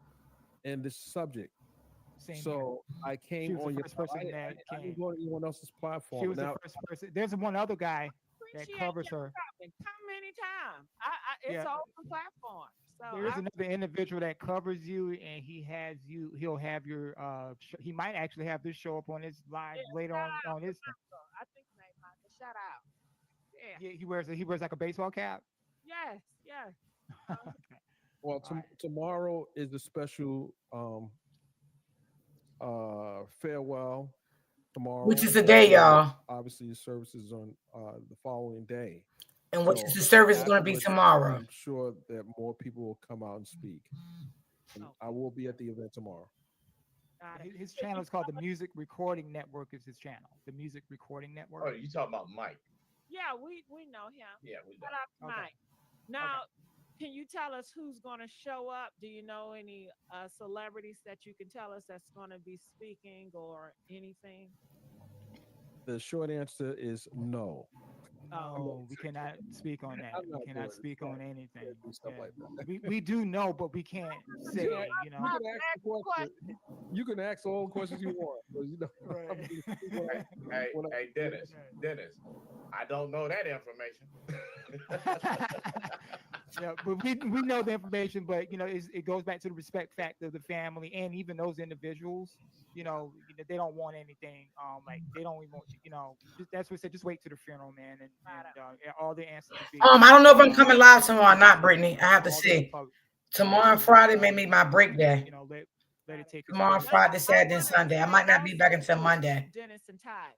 in this subject. Same here. So I She came was the on your. first person that I didn't came. go to anyone else's She platform. was the Now, first person. There's one other guy that appreciate covers you her. coming. Come anytime. It's Yeah, an open platform. So there is another individual that covers you, and he has you. He'll have your. He might actually have this show up on his live yeah, later shout out on to his thing. Michael. I think his name Michael. Shout out. Yeah. Yeah, he wears like a baseball cap. Yes. Yes. Okay. well, All right. tomorrow is a special farewell. Which Tomorrow, is the and day, then y'all. obviously the service is on the following day. And which is So the service is going to be afterwards, tomorrow. I'm sure that more people will come out and speak, and I Okay. will be at the event tomorrow. Got it. His You channel is called know the Music Recording Network. Is his channel, the Music Recording Oh, Network? you talking about Mike? Yeah, we know him. Yeah, we Shout don't. out to Okay. Mike. Now, can you tell us who's going to show up? Do you know any celebrities that you can tell us that's going to be speaking or anything? The short answer is no. I'm not, Oh, No, we cannot speak on that. I'm We not doing cannot it. speak Can't, on anything. can't do stuff Yeah. like that. We do know, but we can't You can, say, you you know. can ask the question. You can ask all the questions you want. But, I'm Right. gonna speak when Hey, I hey, Dennis, Dennis, I don't know that information. Yeah, but we know the information, but it goes back to the respect factor of the family and even those individuals. They don't want anything. Like they don't even, that's what I said. Just wait to the funeral, man, and all the answers will be, I don't know if I'm coming live tomorrow or not, Brittany. I have to all the see. public. Tomorrow, Friday, may be my break day. Let it take its Tomorrow, course. Friday, I Saturday, and wanted to Sunday. I say might not be back also until too, Monday. Dennis and Todd.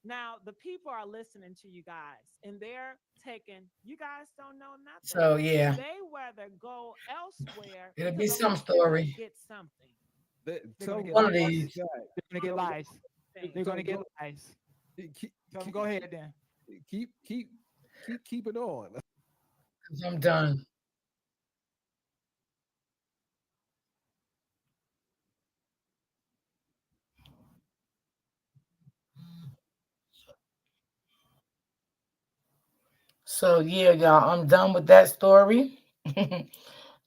Now the people are listening to you guys, and they're taking. You guys don't know nothing. So yeah, They rather go elsewhere it'll be because at some least they're gonna story. get something. They're tell gonna them get One one of more lies. these. guy. They're gonna get Tell them, lies. They're tell gonna them, get go, lies. keep, Tell them keep, go ahead then. keep it on. 'Cause I'm done. So yeah, y'all, I'm done with that story.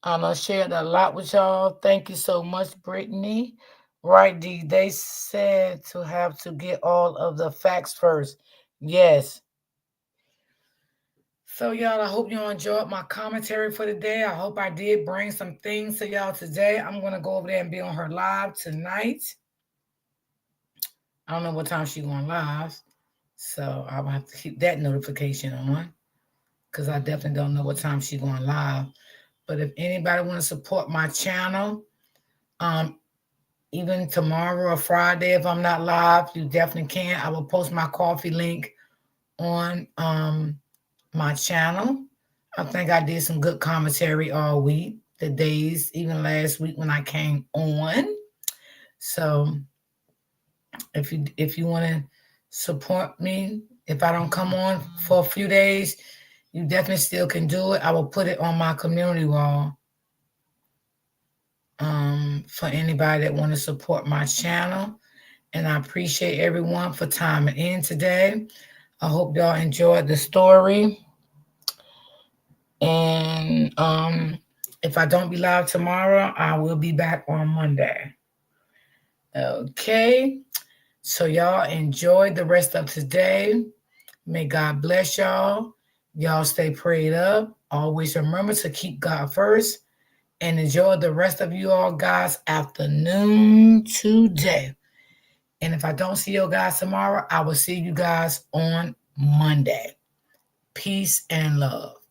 I shared a lot with y'all. Thank you so much, Brittany. Right, D. They said to have to get all of the facts first. Yes. So y'all, I hope y'all enjoyed my commentary for the day. I hope I did bring some things to y'all today. I'm gonna go over there and be on her live tonight. I don't know what time she's going live, so I'll have to keep that notification on because I definitely don't know what time she's going live. But if anybody want to support my channel, um, even tomorrow or Friday, if I'm not live, you definitely can. I will post my coffee link on my channel. I think I did some good commentary all week, the days, even last week when I came on. So if you want to support me, if I don't come on for a few days, you definitely still can do it. I will put it on my community wall for anybody that want to support my channel. And I appreciate everyone for timing in today. I hope y'all enjoyed the story. And if I don't be live tomorrow, I will be back on Monday. Okay. So y'all enjoy the rest of today. May God bless y'all. Y'all stay prayed up. Always remember to keep God first and enjoy the rest of you all guys afternoon today. And if I don't see you guys tomorrow, I will see you guys on Monday. Peace and love.